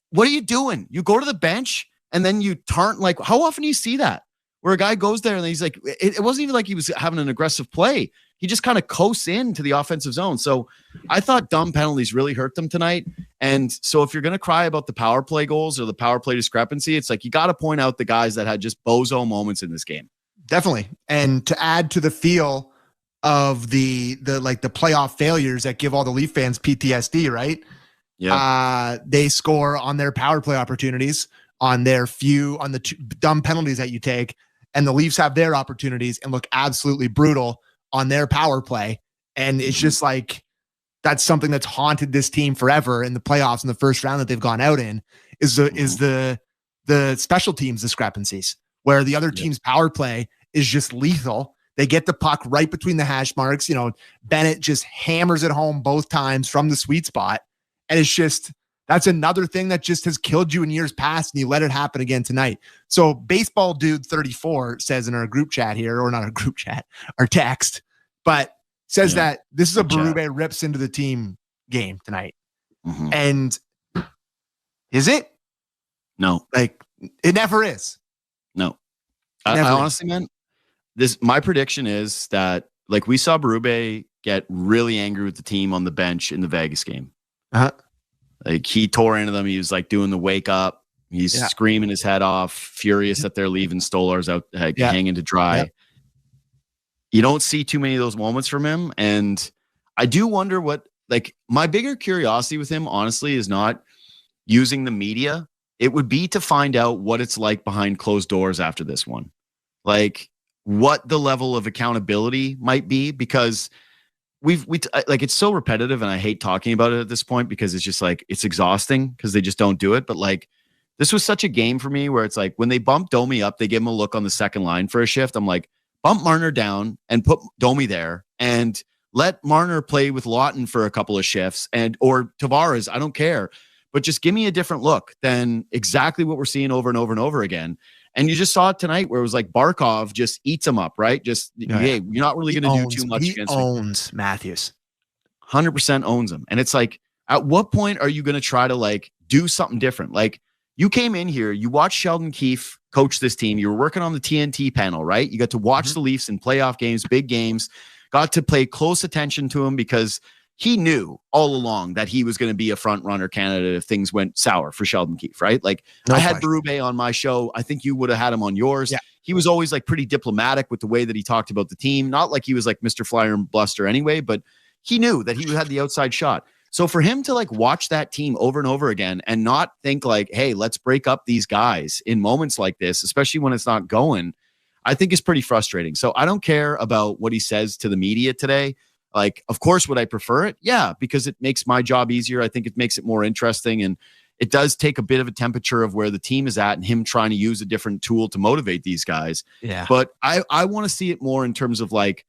what are you doing? You go to the bench and then you turn. How often do you see that where a guy goes there and he's it wasn't even he was having an aggressive play. He just kind of coasts into the offensive zone. So I thought dumb penalties really hurt them tonight. And so if you're going to cry about the power play goals or the power play discrepancy, it's you got to point out the guys that had just bozo moments in this game. Definitely. And to add to the feel of the playoff failures that give all the Leaf fans PTSD, right? Yeah. They score on their power play opportunities, on the two dumb penalties that you take, and the Leafs have their opportunities and look absolutely brutal on their power play. And it's just that's something that's haunted this team forever in the playoffs in the first round that they've gone out in is the special teams discrepancies where the other team's power play is just lethal. They get the puck right between the hash marks. Bennett just hammers it home both times from the sweet spot. And it's just, that's another thing that just has killed you in years past, and you let it happen again tonight. So Baseball Dude 34 says in our group chat here, or not our group chat, our text, but says that this is a Berube rips into the team game tonight. And is it? No. Like, it never is. No. I honestly, man, my prediction is that, like, we saw Berube get really angry with the team on the bench in the Vegas game. Like, he tore into them. He was like doing the wake up. He's screaming his head off, furious that they're leaving Stolarz out hanging to dry. You don't see too many of those moments from him. And I do wonder my bigger curiosity with him, honestly, is not using the media. It would be to find out what it's like behind closed doors after this one. Like, what the level of accountability might be, because it's so repetitive, and I hate talking about it at this point because it's just like, it's exhausting because they just don't do it. But like, this was such a game for me where it's like, when they bump Domi up, they give him a look on the second line for a shift. I'm like, bump Marner down and put Domi there and let Marner play with Lawton for a couple of shifts or Tavares. I don't care, but just give me a different look than exactly what we're seeing over and over and over again. And you just saw it tonight where it was like Barkov just eats him up, right? Just, hey, you're not really going to do too much against me. He owns Matthews. 100% owns him. And it's like, at what point are you going to try to like do something different? Like, you came in here, you watched Sheldon Keefe coach this team. You were working on the TNT panel, right? You got to watch the Leafs in playoff games, big games, got to pay close attention to him because he knew all along that he was going to be a front runner candidate if things went sour for Sheldon Keefe, right? Like, I had Berube on my show. I think you would have had him on yours. Yeah. He was always like pretty diplomatic with the way that he talked about the team. Not like he was like Mr. Flyer and Bluster anyway, but he knew that he had the outside shot. So for him to like watch that team over and over again and not think like, hey, let's break up these guys in moments like this, especially when it's not going, I think is pretty frustrating. So I don't care about what he says to the media today. Like, of course, would I prefer it? Yeah, because it makes my job easier. I think it makes it more interesting. And it does take a bit of a temperature of where the team is at and him trying to use a different tool to motivate these guys. Yeah. But I want to see it more in terms of like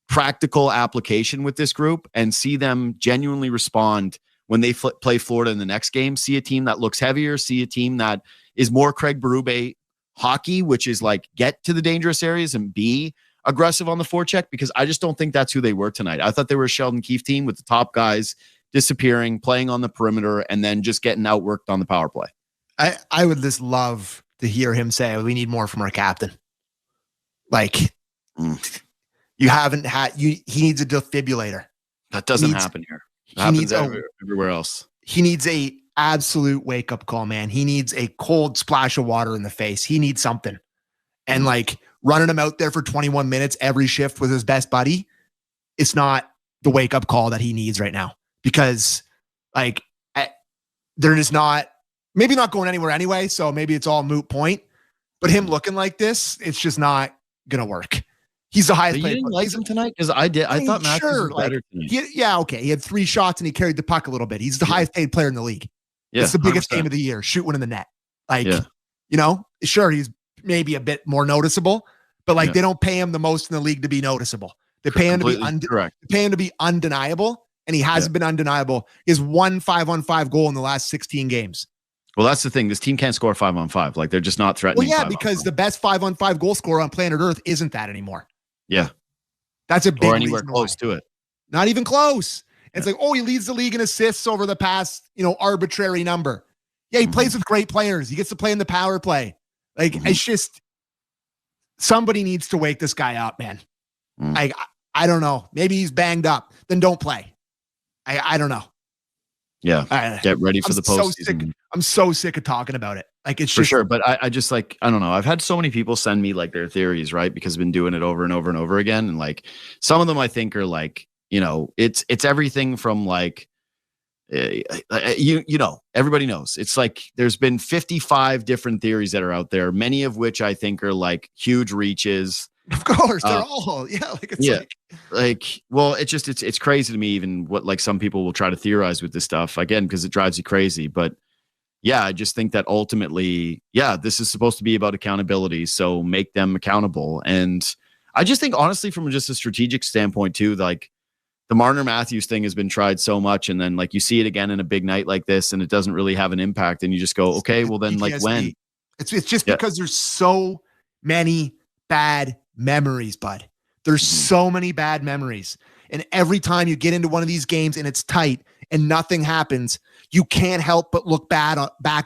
practical application with this group and see them genuinely respond when they play Florida in the next game. See a team that looks heavier, see a team that is more Craig Berube hockey, which is like get to the dangerous areas and be aggressive on the forecheck, because I just don't think that's who they were tonight. I thought they were a Sheldon Keefe team with the top guys disappearing, playing on the perimeter, and then just getting outworked on the power play. I would just love to hear him say, we need more from our captain. Like, you haven't had, he needs a defibrillator. That doesn't happen here. It happens everywhere else. He needs a absolute wake-up call, man. He needs a cold splash of water in the face. He needs something. And like, running him out there for 21 minutes every shift with his best buddy, it's not the wake-up call that he needs right now, because like they're just maybe not going anywhere anyway, so maybe it's all moot point, but him looking like this, it's just not gonna work. He's the highest player. You didn't like him tonight? Because I did. I thought Matthews was better tonight. He had 3 shots and he carried the puck a little bit. He's the highest paid player in the league. Yeah, it's the biggest 100%. Game of the year. Shoot one in the net. Like, sure, he's maybe a bit more noticeable, but like they don't pay him the most in the league to be noticeable. They pay him to be correct. They pay him to be undeniable, and he hasn't been undeniable. He has 1 5-on-5 goal in the last 16 games. Well, that's the thing. This team can't score 5-on-5. Like, they're just not threatening. Well, yeah, because the best 5-on-5 goal scorer on planet Earth isn't that anymore. Yeah, that's a big or anywhere close to it. Not even close. It's like, he leads the league in assists over the past, arbitrary number. Yeah, he plays with great players. He gets to play in the power play. Like, it's just, somebody needs to wake this guy up, man. I don't know. Maybe he's banged up. Then don't play. I don't know. Yeah. Get ready for the postseason. I'm so sick of talking about it. Like, it's for sure. But I just like, I don't know. I've had so many people send me like their theories, right? Because I've been doing it over and over and over again. And like, some of them I think are like, it's everything from like, everybody knows. It's like there's been 55 different theories that are out there, many of which I think are like huge reaches. Of course, they're all well, it's crazy to me even what like some people will try to theorize with this stuff again because it drives you crazy. But yeah, I just think that ultimately, this is supposed to be about accountability, so make them accountable. And I just think honestly, from just a strategic standpoint too, like the Marner Matthews thing has been tried so much, and then like you see it again in a big night like this, and it doesn't really have an impact, and you just go, okay, well then like when? It's just because there's so many bad memories, bud. There's so many bad memories. And every time you get into one of these games and it's tight and nothing happens, you can't help but look back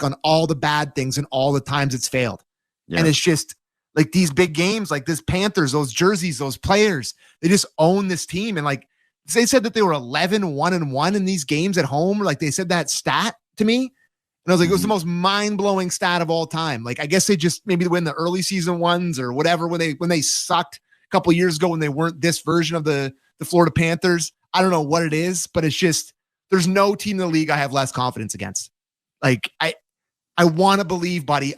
on all the bad things and all the times it's failed. Yeah. And it's just like these big games, like this Panthers, those jerseys, those players, they just own this team. And like they said that they were 11-1-1 in these games at home. Like they said that stat to me. And I was like, it was the most mind-blowing stat of all time. Like, I guess they just maybe win the early season ones or whatever when they sucked a couple of years ago when they weren't this version of the Florida Panthers. I don't know what it is, but it's just there's no team in the league I have less confidence against. Like, I want to believe, buddy.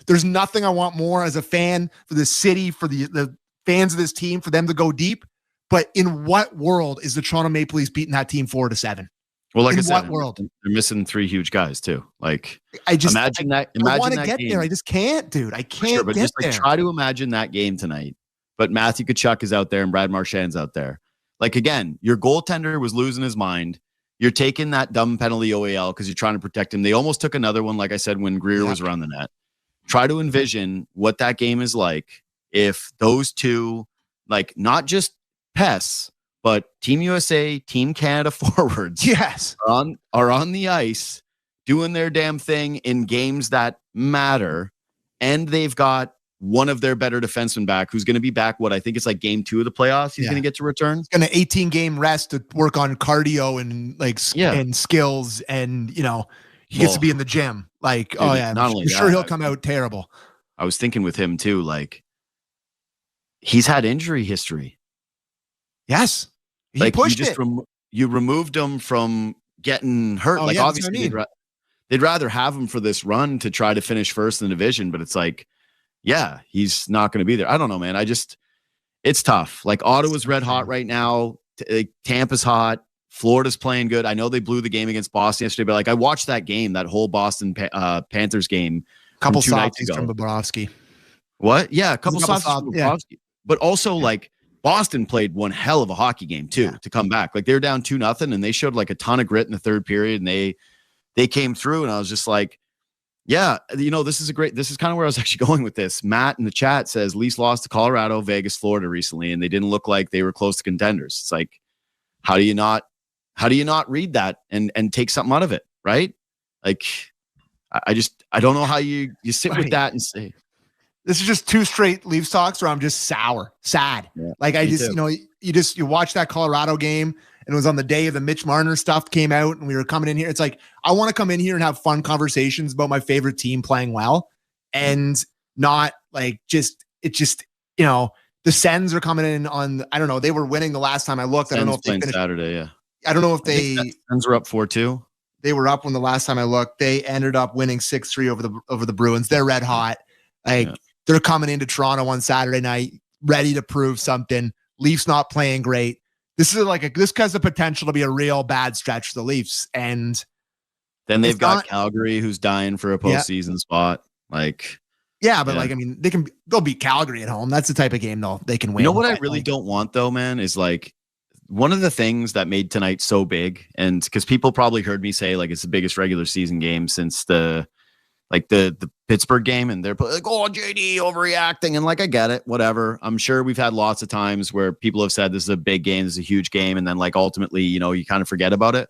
There's nothing I want more as a fan for the city, for the fans of this team, for them to go deep. But in what world is the Toronto Maple Leafs beating that team 4-7? Well, like I said, what world? They're missing 3 huge guys too. Like, I just imagine that. I want to get there. I just can't, dude. I can't. Sure, but get just there. try to imagine that game tonight. But Matthew Tkachuk is out there and Brad Marchand's out there. Like again, your goaltender was losing his mind. You're taking that dumb penalty OAL because you're trying to protect him. They almost took another one, like I said, when Greer was around the net. Try to envision what that game is like if those two, like not just pests, but Team USA, Team Canada forwards, are on the ice doing their damn thing in games that matter, and they've got one of their better defensemen back, who's going to be back. What I think it's like game 2 of the playoffs. He's going to get to return. Going to 18-game rest to work on cardio and and skills, and he gets to be in the gym. Like, dude, not only sure he'll come out terrible. I was thinking with him too. Like, he's had injury history. Yes. He pushed it. You removed him from getting hurt. Obviously, they'd rather have him for this run to try to finish first in the division, but it's like, he's not going to be there. I don't know, man. It's tough. Like, Ottawa's red hot right now. Tampa's hot. Florida's playing good. I know they blew the game against Boston yesterday, but like I watched that game, that whole Boston Panthers game. Couple softies from Bobrovsky. What? Yeah, a couple softies from Bobrovsky. Yeah. But also like Boston played one hell of a hockey game too to come back. Like, they're down 2-0 and they showed like a ton of grit in the third period, and they came through, and I was just like, this is kind of where I was actually going with this. Matt in the chat says Leafs lost to Colorado, Vegas, Florida recently, and they didn't look like they were close to contenders. It's like, how do you not read that and take something out of it, right? Like, I don't know how you sit with that and say, this is just 2 straight Leafs talks where I'm just sad. Yeah, like I just, you watch that Colorado game, and it was on the day of the Mitch Marner stuff came out, and we were coming in here. It's like, I want to come in here and have fun conversations about my favorite team playing well, and not like the Sens are coming in on, I don't know, they were winning the last time I looked. I don't know if they finished Saturday. Yeah. I don't know if they Sens were up 4-2. They were up when the last time I looked. They ended up winning 6-3 over the Bruins. They're red hot. They're coming into Toronto on Saturday night, ready to prove something. Leafs not playing great. This is this has the potential to be a real bad stretch for the Leafs. And then they've got Calgary, who's dying for a postseason spot. Like, they'll beat Calgary at home. That's the type of game they can win. You know what I really don't want though, man, is like one of the things that made tonight so big, and because people probably heard me say like it's the biggest regular season game since the Pittsburgh game, and they're like, oh, JD overreacting, and like, I get it, whatever. I'm sure we've had lots of times where people have said this is a big game, this is a huge game, and then like ultimately, you kind of forget about it.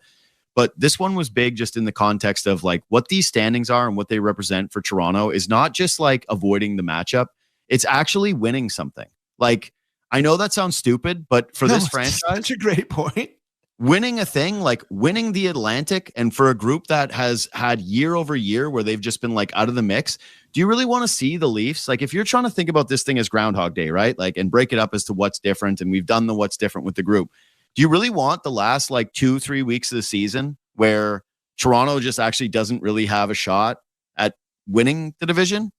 But this one was big just in the context of like what these standings are and what they represent for Toronto is not just like avoiding the matchup, it's actually winning something. Like, I know that sounds stupid, but for this franchise, such a great point. Winning a thing like winning the Atlantic, and for a group that has had year over year where they've just been like out of the mix, do you really want to see the Leafs? Like, if you're trying to think about this thing as Groundhog Day, right? Like, and break it up as to what's different, and we've done the what's different with the group. Do you really want the last like 2-3 weeks of the season where Toronto just actually doesn't really have a shot at winning the division?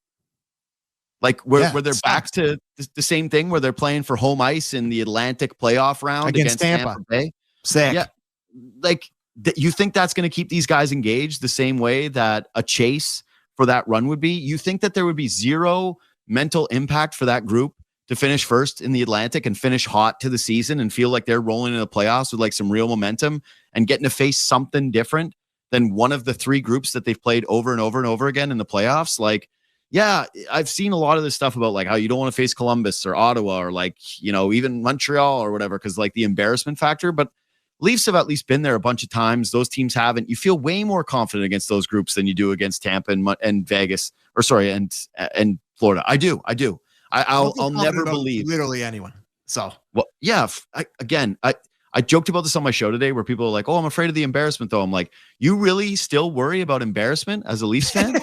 Like where they're back to the same thing where they're playing for home ice in the Atlantic playoff round against Tampa Bay. Sick. Yeah. Like you think that's going to keep these guys engaged the same way that a chase for that run would be? You think that there would be zero mental impact for that group to finish first in the Atlantic and finish hot to the season and feel like they're rolling in the playoffs with like some real momentum and getting to face something different than one of the three groups that they've played over and over and over again in the playoffs? Like, yeah, I've seen a lot of this stuff about like how you don't want to face Columbus or Ottawa or like, you know, even Montreal or whatever, because like the embarrassment factor. But Leafs have at least been there a bunch of times. Those teams haven't. You feel way more confident against those groups than you do against Tampa and Vegas, or sorry, and Florida. I do. I'll never believe literally anyone. So, well, yeah. I joked about this on my show today where people are like, "Oh, I'm afraid of the embarrassment." Though I'm like, you really still worry about embarrassment as a Leafs fan?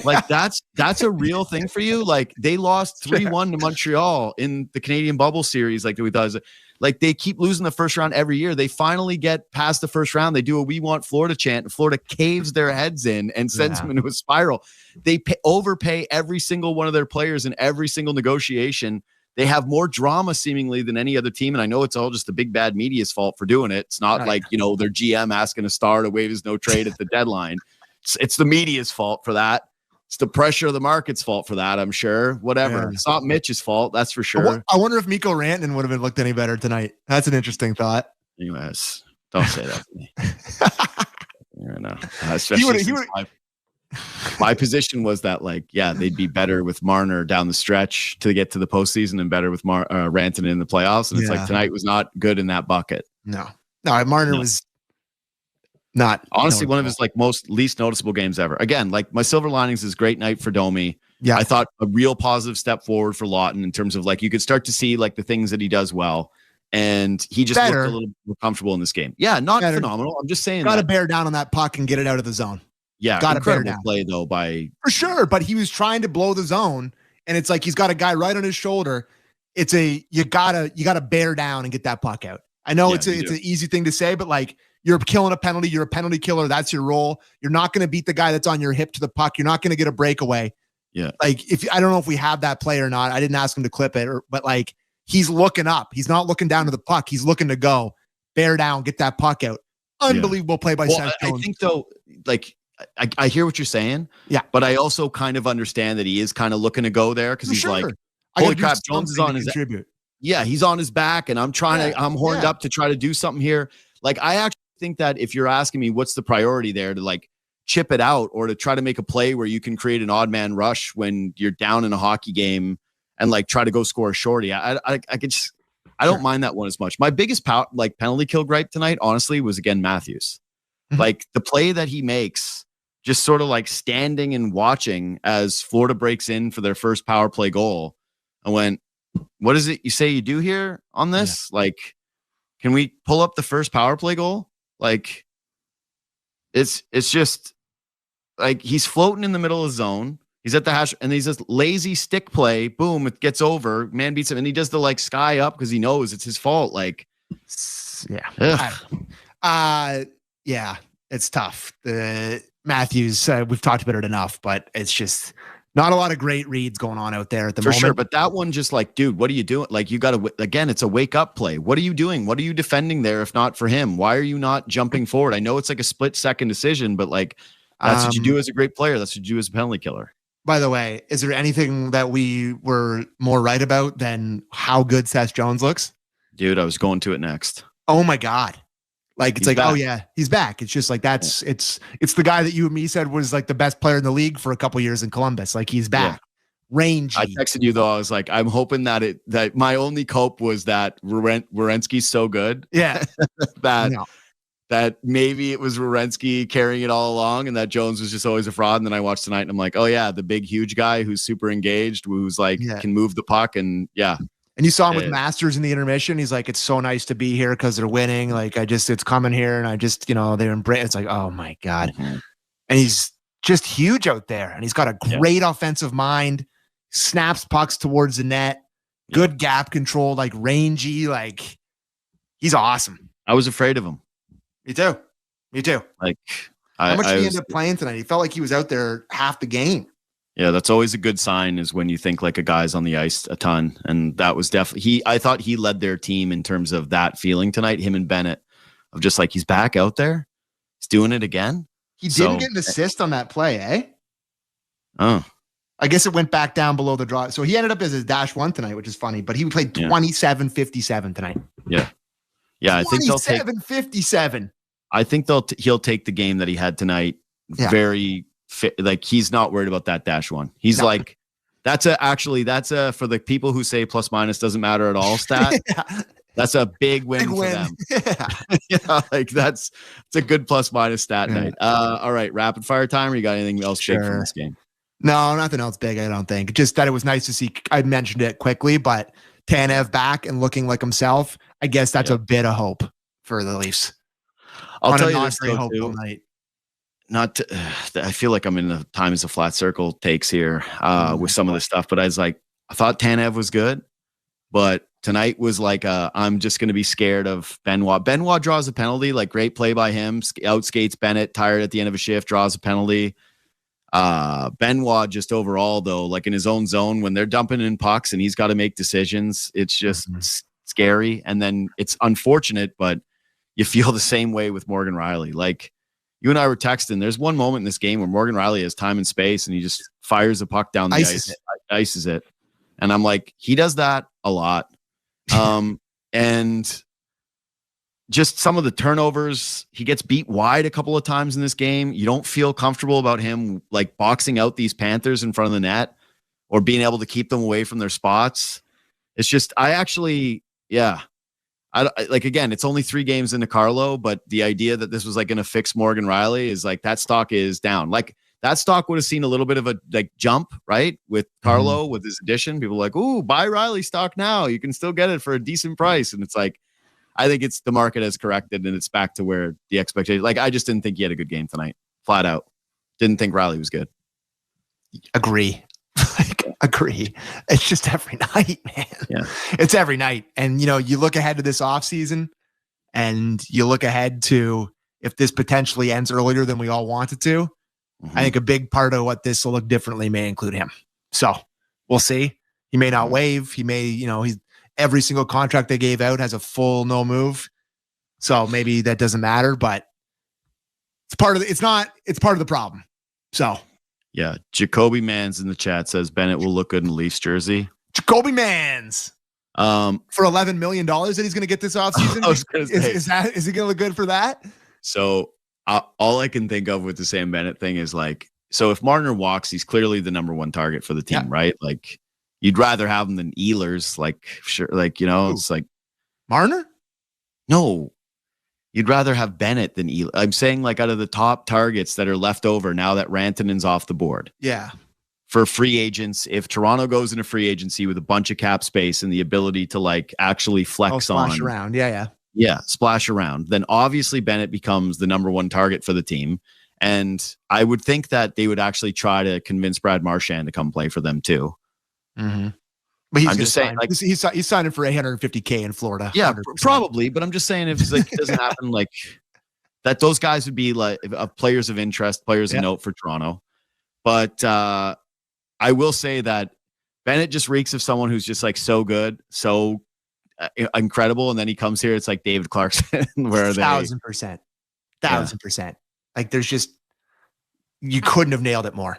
Like that's a real thing for you. Like they lost 3-1 to Montreal in the Canadian bubble series. Like we thought, like they keep losing the first round every year. They finally get past the first round. They do a "We Want Florida" chant, and Florida caves their heads in and sends them into a spiral. They overpay every single one of their players in every single negotiation. They have more drama seemingly than any other team. And I know it's all just the big bad media's fault for doing it. It's not like, you know, their GM asking a star to waive his no trade at the deadline. It's the media's fault for that. It's the pressure of the market's fault for that, I'm sure. Whatever. Yeah. It's not Mitch's fault, that's for sure. I wonder if Mikko Rantanen would have been looked any better tonight. That's an interesting thought. Anyways, don't say that to me. No, especially my position was that, like, yeah, they'd be better with Marner down the stretch to get to the postseason and better with Rantanen in the playoffs. And it's like tonight was not good in that bucket. No, Marner was not honestly one of his like least noticeable games ever. Again, like my silver linings is great night for Domi. Yeah, I thought a real positive step forward for Lawton in terms of like you could start to see like the things that he does well. And he just looked a little more comfortable in this game. Yeah, not phenomenal. I'm just saying got to bear down on that puck and get it out of the zone. Yeah, got to bear down. Play though for sure. But he was trying to blow the zone, and it's like he's got a guy right on his shoulder. It's you gotta bear down and get that puck out. I know it's an easy thing to say, but like you're killing a penalty. You're a penalty killer. That's your role. You're not going to beat the guy that's on your hip to the puck. You're not going to get a breakaway. Yeah. Like I don't know if we have that play or not. I didn't ask him to clip it, but like he's looking up. He's not looking down to the puck. He's looking to go bear down, get that puck out. Unbelievable play by Seth Jones. I think though, like. I hear what you're saying. Yeah. But I also kind of understand that he is kind of looking to go there because he's like, holy crap, Jones is on his contribute. Yeah, he's on his back and I'm horned up to try to do something here. Like, I actually think that if you're asking me what's the priority there to like chip it out or to try to make a play where you can create an odd man rush when you're down in a hockey game and like try to go score a shorty. I don't mind that one as much. My biggest penalty kill gripe tonight, honestly, was again Matthews. Like the play that he makes, just sort of like standing and watching as Florida breaks in for their first power play goal. I went, what is it you say you do here on this? Yeah. Like, can we pull up the first power play goal? Like, it's just like he's floating in the middle of the zone. He's at the hash and he's just lazy stick play. Boom, it gets over. Man beats him. And he does the like sky up because he knows it's his fault. Like, yeah, it's tough. Matthews, we've talked about it enough, but it's just not a lot of great reads going on out there at the moment. For sure, but that one just like, dude, what are you doing? Like, you got to, again, it's a wake up play. What are you doing? What are you defending there if not for him? Why are you not jumping forward? I know it's like a split second decision, but like, that's what you do as a great player. That's what you do as a penalty killer. By the way, is there anything that we were more right about than how good Seth Jones looks? Dude, I was going to it next. Oh my God. Like, it's back. Oh yeah, he's back. It's just like, it's the guy that you and me said was like the best player in the league for a couple years in Columbus. Like, he's back. Yeah. Rangy. I texted you though. I was like, I'm hoping that my only cope was that Werenski's so good. Yeah. that maybe it was Werenski carrying it all along and that Jones was just always a fraud. And then I watched tonight and I'm like, oh yeah, the big, huge guy who's super engaged, who's like, can move the puck. And yeah. And you saw him with Masters in the intermission. He's like, it's so nice to be here because they're winning. Like, it's coming here. And I just, they're embracing. It's like, oh my God. Mm-hmm. And he's just huge out there. And he's got a great offensive mind, snaps pucks towards the net, good gap control, like rangy. Like, he's awesome. I was afraid of him. Me too. Like, how much did he end up playing tonight? He felt like he was out there half the game. Yeah, that's always a good sign is when you think like a guy's on the ice a ton. And that was definitely I thought he led their team in terms of that feeling tonight, him and Bennett, of just like he's back out there. He's doing it again. He didn't get an assist on that play, eh? Oh. I guess it went back down below the draw. So he ended up as a -1 tonight, which is funny, but he played 27-57 tonight. Yeah. Yeah, I think they'll take 27-57. I think he'll take the game that he had tonight very fit. Like he's not worried about that -1. He's like that's a for the people who say plus minus doesn't matter at all stat. That's a big win for them. Yeah, like it's a good plus minus stat night. All right, rapid fire time. Or you got anything else big from this game? No, nothing else big, I don't think. Just that it was nice to see. I mentioned it quickly, but Tanev back and looking like himself. I guess that's a bit of hope for the Leafs. I'll tell you this though, too. I feel like I'm in the time is a flat circle takes here with some of this stuff, but I thought Tanev was good, but tonight was like I'm just going to be scared of Benoit. Benoit draws a penalty, like great play by him, outskates Bennett, tired at the end of a shift, draws a penalty. Benoit just overall though, like in his own zone when they're dumping in pucks and he's got to make decisions, it's just scary. And then it's unfortunate, but you feel the same way with Morgan Rielly. Like you and I were texting, there's one moment in this game where Morgan Rielly has time and space and he just fires a puck down the ices it. And I'm like, he does that a lot. And just some of the turnovers, he gets beat wide a couple of times in this game. You don't feel comfortable about him like boxing out these Panthers in front of the net or being able to keep them away from their spots. It's just, again, it's only 3 games into Carlo, but the idea that this was like going to fix Morgan Rielly is like that stock is down. Like that stock would have seen a little bit of a like jump, right? With Carlo, with his addition, people are like, ooh, buy Rielly stock now. You can still get it for a decent price. And it's like, I think it's the market has corrected and it's back to where the expectation. Like I just didn't think he had a good game tonight. Flat out. Didn't think Rielly was good. Agree. Agree. It's just every night, man. Yeah. It's every night. And you look ahead to this offseason and you look ahead to if this potentially ends earlier than we all want it to. I think a big part of what this will look differently may include him. So we'll see. He may not waive. He may, he's every single contract they gave out has a full no move. So maybe that doesn't matter, but it's part of the problem. So yeah. Jacoby Mans in the chat says Bennett will look good in Leafs jersey. Jacoby Mans. For $11 million that he's going to get this offseason. Is he going to look good for that? So all I can think of with the Sam Bennett thing is like, so if Marner walks, he's clearly the number 1 target for the team, right? Like you'd rather have him than Ehlers. Like, sure. Like, it's like Marner. No, you'd rather have Bennett than Ehlers. I'm saying like out of the top targets that are left over now that Rantanen's off the board. Yeah. For free agents, if Toronto goes into free agency with a bunch of cap space and the ability to like actually flex around. Yeah. Yeah, splash around. Then obviously Bennett becomes the number 1 target for the team. And I would think that they would actually try to convince Brad Marchand to come play for them too. Mm-hmm. But I'm just saying, like he's signing for $850K in Florida. Yeah, probably. But I'm just saying, if it's like it doesn't happen, like that, those guys would be like players of interest, players of note for Toronto. But I will say that Bennett just reeks of someone who's just like so good, so incredible, and then he comes here, it's like David Clarkson, where 1,000%. Like there's just you couldn't have nailed it more.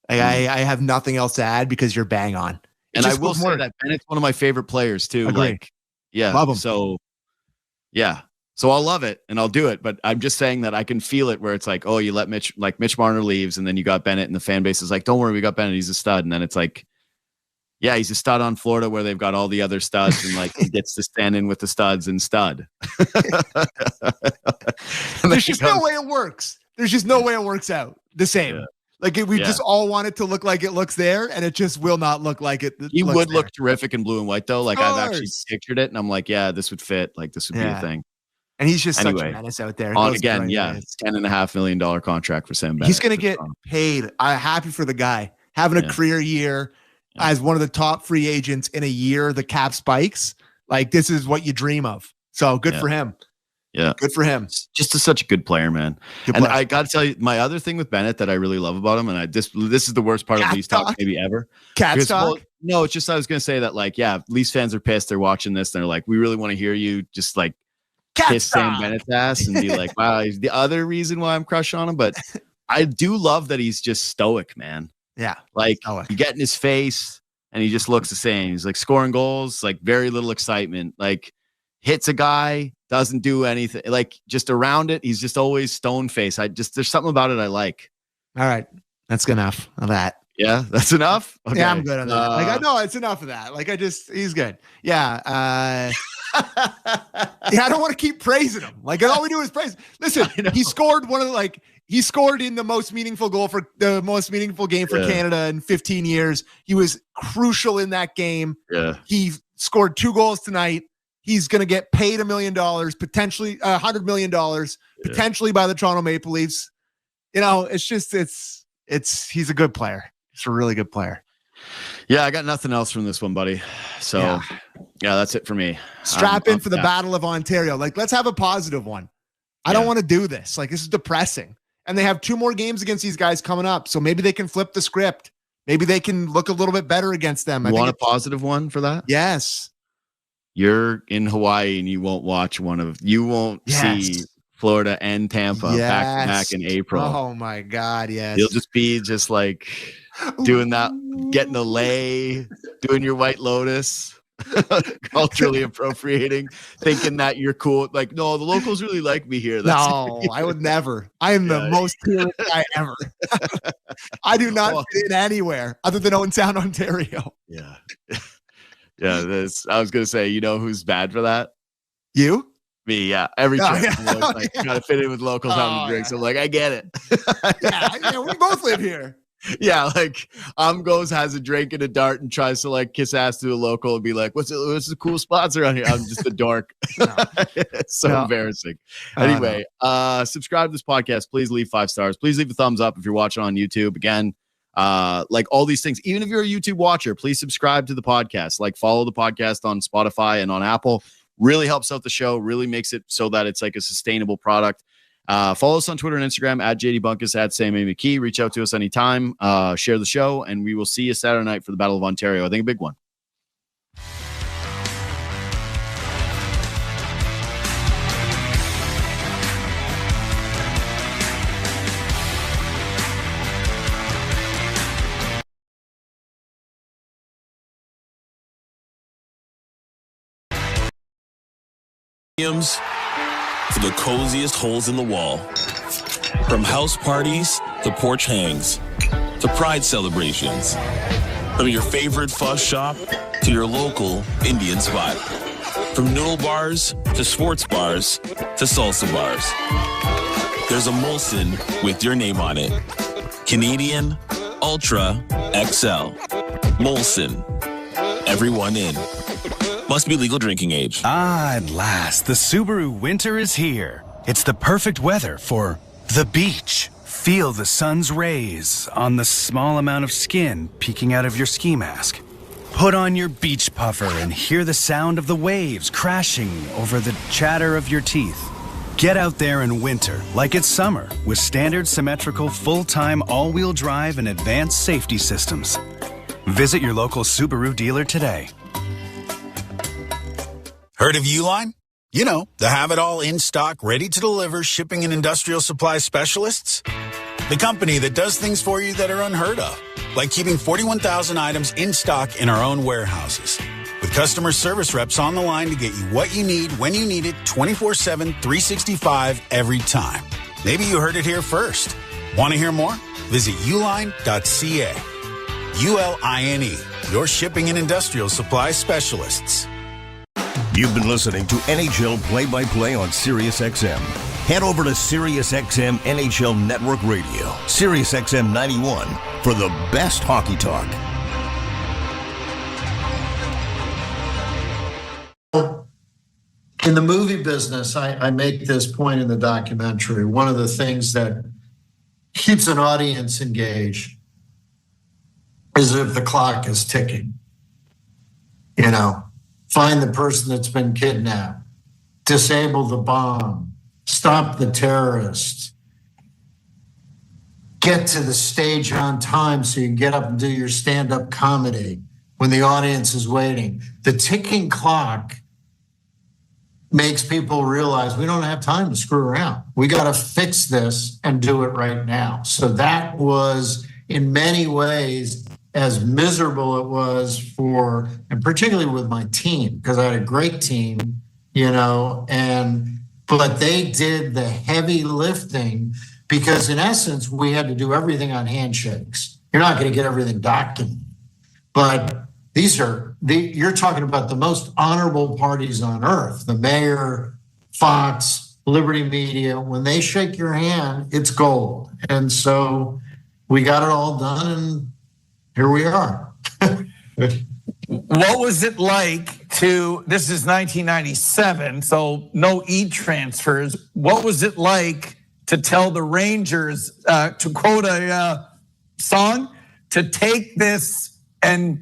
Like I have nothing else to add because you're bang on. And I will say that Bennett's one of my favorite players too. Agree. Like, yeah, love him. So I'll love it and I'll do it. But I'm just saying that I can feel it where it's like, oh, you let Mitch Marner leaves, and then you got Bennett, and the fan base is like, don't worry, we got Bennett, he's a stud. And then it's like, yeah, he's a stud on Florida where they've got all the other studs, and like he gets to stand in with the studs and stud. There's just no way it works. There's just no way it works out the same. Yeah. Like we just all want it to look like it looks there, and it just will not look like it. He would look terrific in blue and white, though. Like I've actually pictured it, and I'm like, yeah, this would fit. Like this would be a thing. And he's just such a menace out there. $10.5 million contract for Sam Bennett. He's going to get paid. I'm happy for the guy having a career year as one of the top free agents in a year. The cap spikes. Like this is what you dream of. So good for him. Yeah. Good for him. Just such a good player, man. I got to tell you, my other thing with Bennett that I really love about him, and this is the worst part of Leafs talk maybe ever. Cat talk? Well, no, it's just I was going to say that, like, yeah, Leafs fans are pissed. They're watching this. And they're like, we really want to hear you just, like, kiss Sam Bennett's ass and be like, wow, he's the other reason why I'm crushing on him. But I do love that he's just stoic, man. Yeah. Like, you get in his face and he just looks the same. He's like scoring goals, like very little excitement, like hits a guy, doesn't do anything, like just around it. He's just always stone face. There's something about it I like. All right. That's enough of that. Yeah, that's enough. Okay. Yeah, I'm good on that. Like, I know it's enough of that. Like, he's good. Yeah. Yeah, I don't want to keep praising him. Like, all we do is praise. Listen, he scored he scored in the most meaningful game for Canada in 15 years. He was crucial in that game. Yeah. He scored 2 goals tonight. He's going to get paid $1 million, potentially $100 million, potentially by the Toronto Maple Leafs. You know, it's just, he's a good player. He's a really good player. Yeah, I got nothing else from this one, buddy. So, yeah that's it for me. Strap in for the Battle of Ontario. Like, let's have a positive one. I don't want to do this. Like, this is depressing. And they have 2 more games against these guys coming up. So maybe they can flip the script. Maybe they can look a little bit better against them. You want a positive one for that? Yes. You're in Hawaii and you won't see Florida and Tampa back to back in April. Oh my God. Yes. You'll just be just like doing that, getting a lay, doing your White Lotus, culturally appropriating, thinking that you're cool. Like, no, the locals really like me here. No, I would never. I am the most fearless guy ever. I do not fit in anywhere other than Owen Sound, Ontario. Yeah. Yeah, I was going to say, you know who's bad for that? You? Me, yeah. Every trip. Like, got to fit in with locals having a drink. So, like, I get it. Yeah, we both live here. Yeah, like, goes, has a drink and a dart and tries to, like, kiss ass to a local and be like, what's the cool spots around here? I'm just a dork. It's so embarrassing. Anyway, subscribe to this podcast. Please leave 5 stars. Please leave a thumbs up if you're watching on YouTube. Again, like all these things, even if you're a YouTube watcher, please subscribe to the podcast. Like, follow the podcast on Spotify and on Apple. Really helps out the show, really makes it so that it's like a sustainable product. Follow us on Twitter and Instagram at JD Bunkus, at Sammy McKee. Reach out to us anytime. Share the show, and we will see you Saturday night for the Battle of Ontario. I think a big one. For the coziest holes in the wall. From house parties to porch hangs to pride celebrations. From your favorite fuzz shop to your local Indian spot. From noodle bars to sports bars to salsa bars. There's a Molson with your name on it. Canadian Ultra XL. Molson. Everyone in. Must be legal drinking age. At last, the Subaru winter is here. It's the perfect weather for the beach. Feel the sun's rays on the small amount of skin peeking out of your ski mask. Put on your beach puffer and hear the sound of the waves crashing over the chatter of your teeth. Get out there in winter like it's summer with standard symmetrical full-time all-wheel drive and advanced safety systems. Visit your local Subaru dealer today. Heard of Uline? You know, the have-it-all in-stock, ready-to-deliver shipping and industrial supply specialists. The company that does things for you that are unheard of, like keeping 41,000 items in stock in our own warehouses. With customer service reps on the line to get you what you need when you need it 24/7, 365 every time. Maybe you heard it here first. Want to hear more? Visit uline.ca. ULINE, your shipping and industrial supply specialists. You've been listening to NHL Play-by-Play on SiriusXM. Head over to SiriusXM NHL Network Radio, SiriusXM 91, for the best hockey talk. In the movie business, I make this point in the documentary. One of the things that keeps an audience engaged is if the clock is ticking. You know, find the person that's been kidnapped, disable the bomb, stop the terrorists, get to the stage on time so you can get up and do your stand-up comedy when the audience is waiting. The ticking clock makes people realize we don't have time to screw around. We got to fix this and do it right now. So that was, in many ways, as miserable it was for, and particularly with my team, because I had a great team, but they did the heavy lifting, because in essence, we had to do everything on handshakes. You're not going to get everything documented, but you're talking about the most honorable parties on earth, the mayor, Fox, Liberty Media. When they shake your hand, it's gold. And so we got it all done, and here we are. What was it like this is 1997, so no e-transfers. What was it like to tell the Rangers, to quote a song, to take this and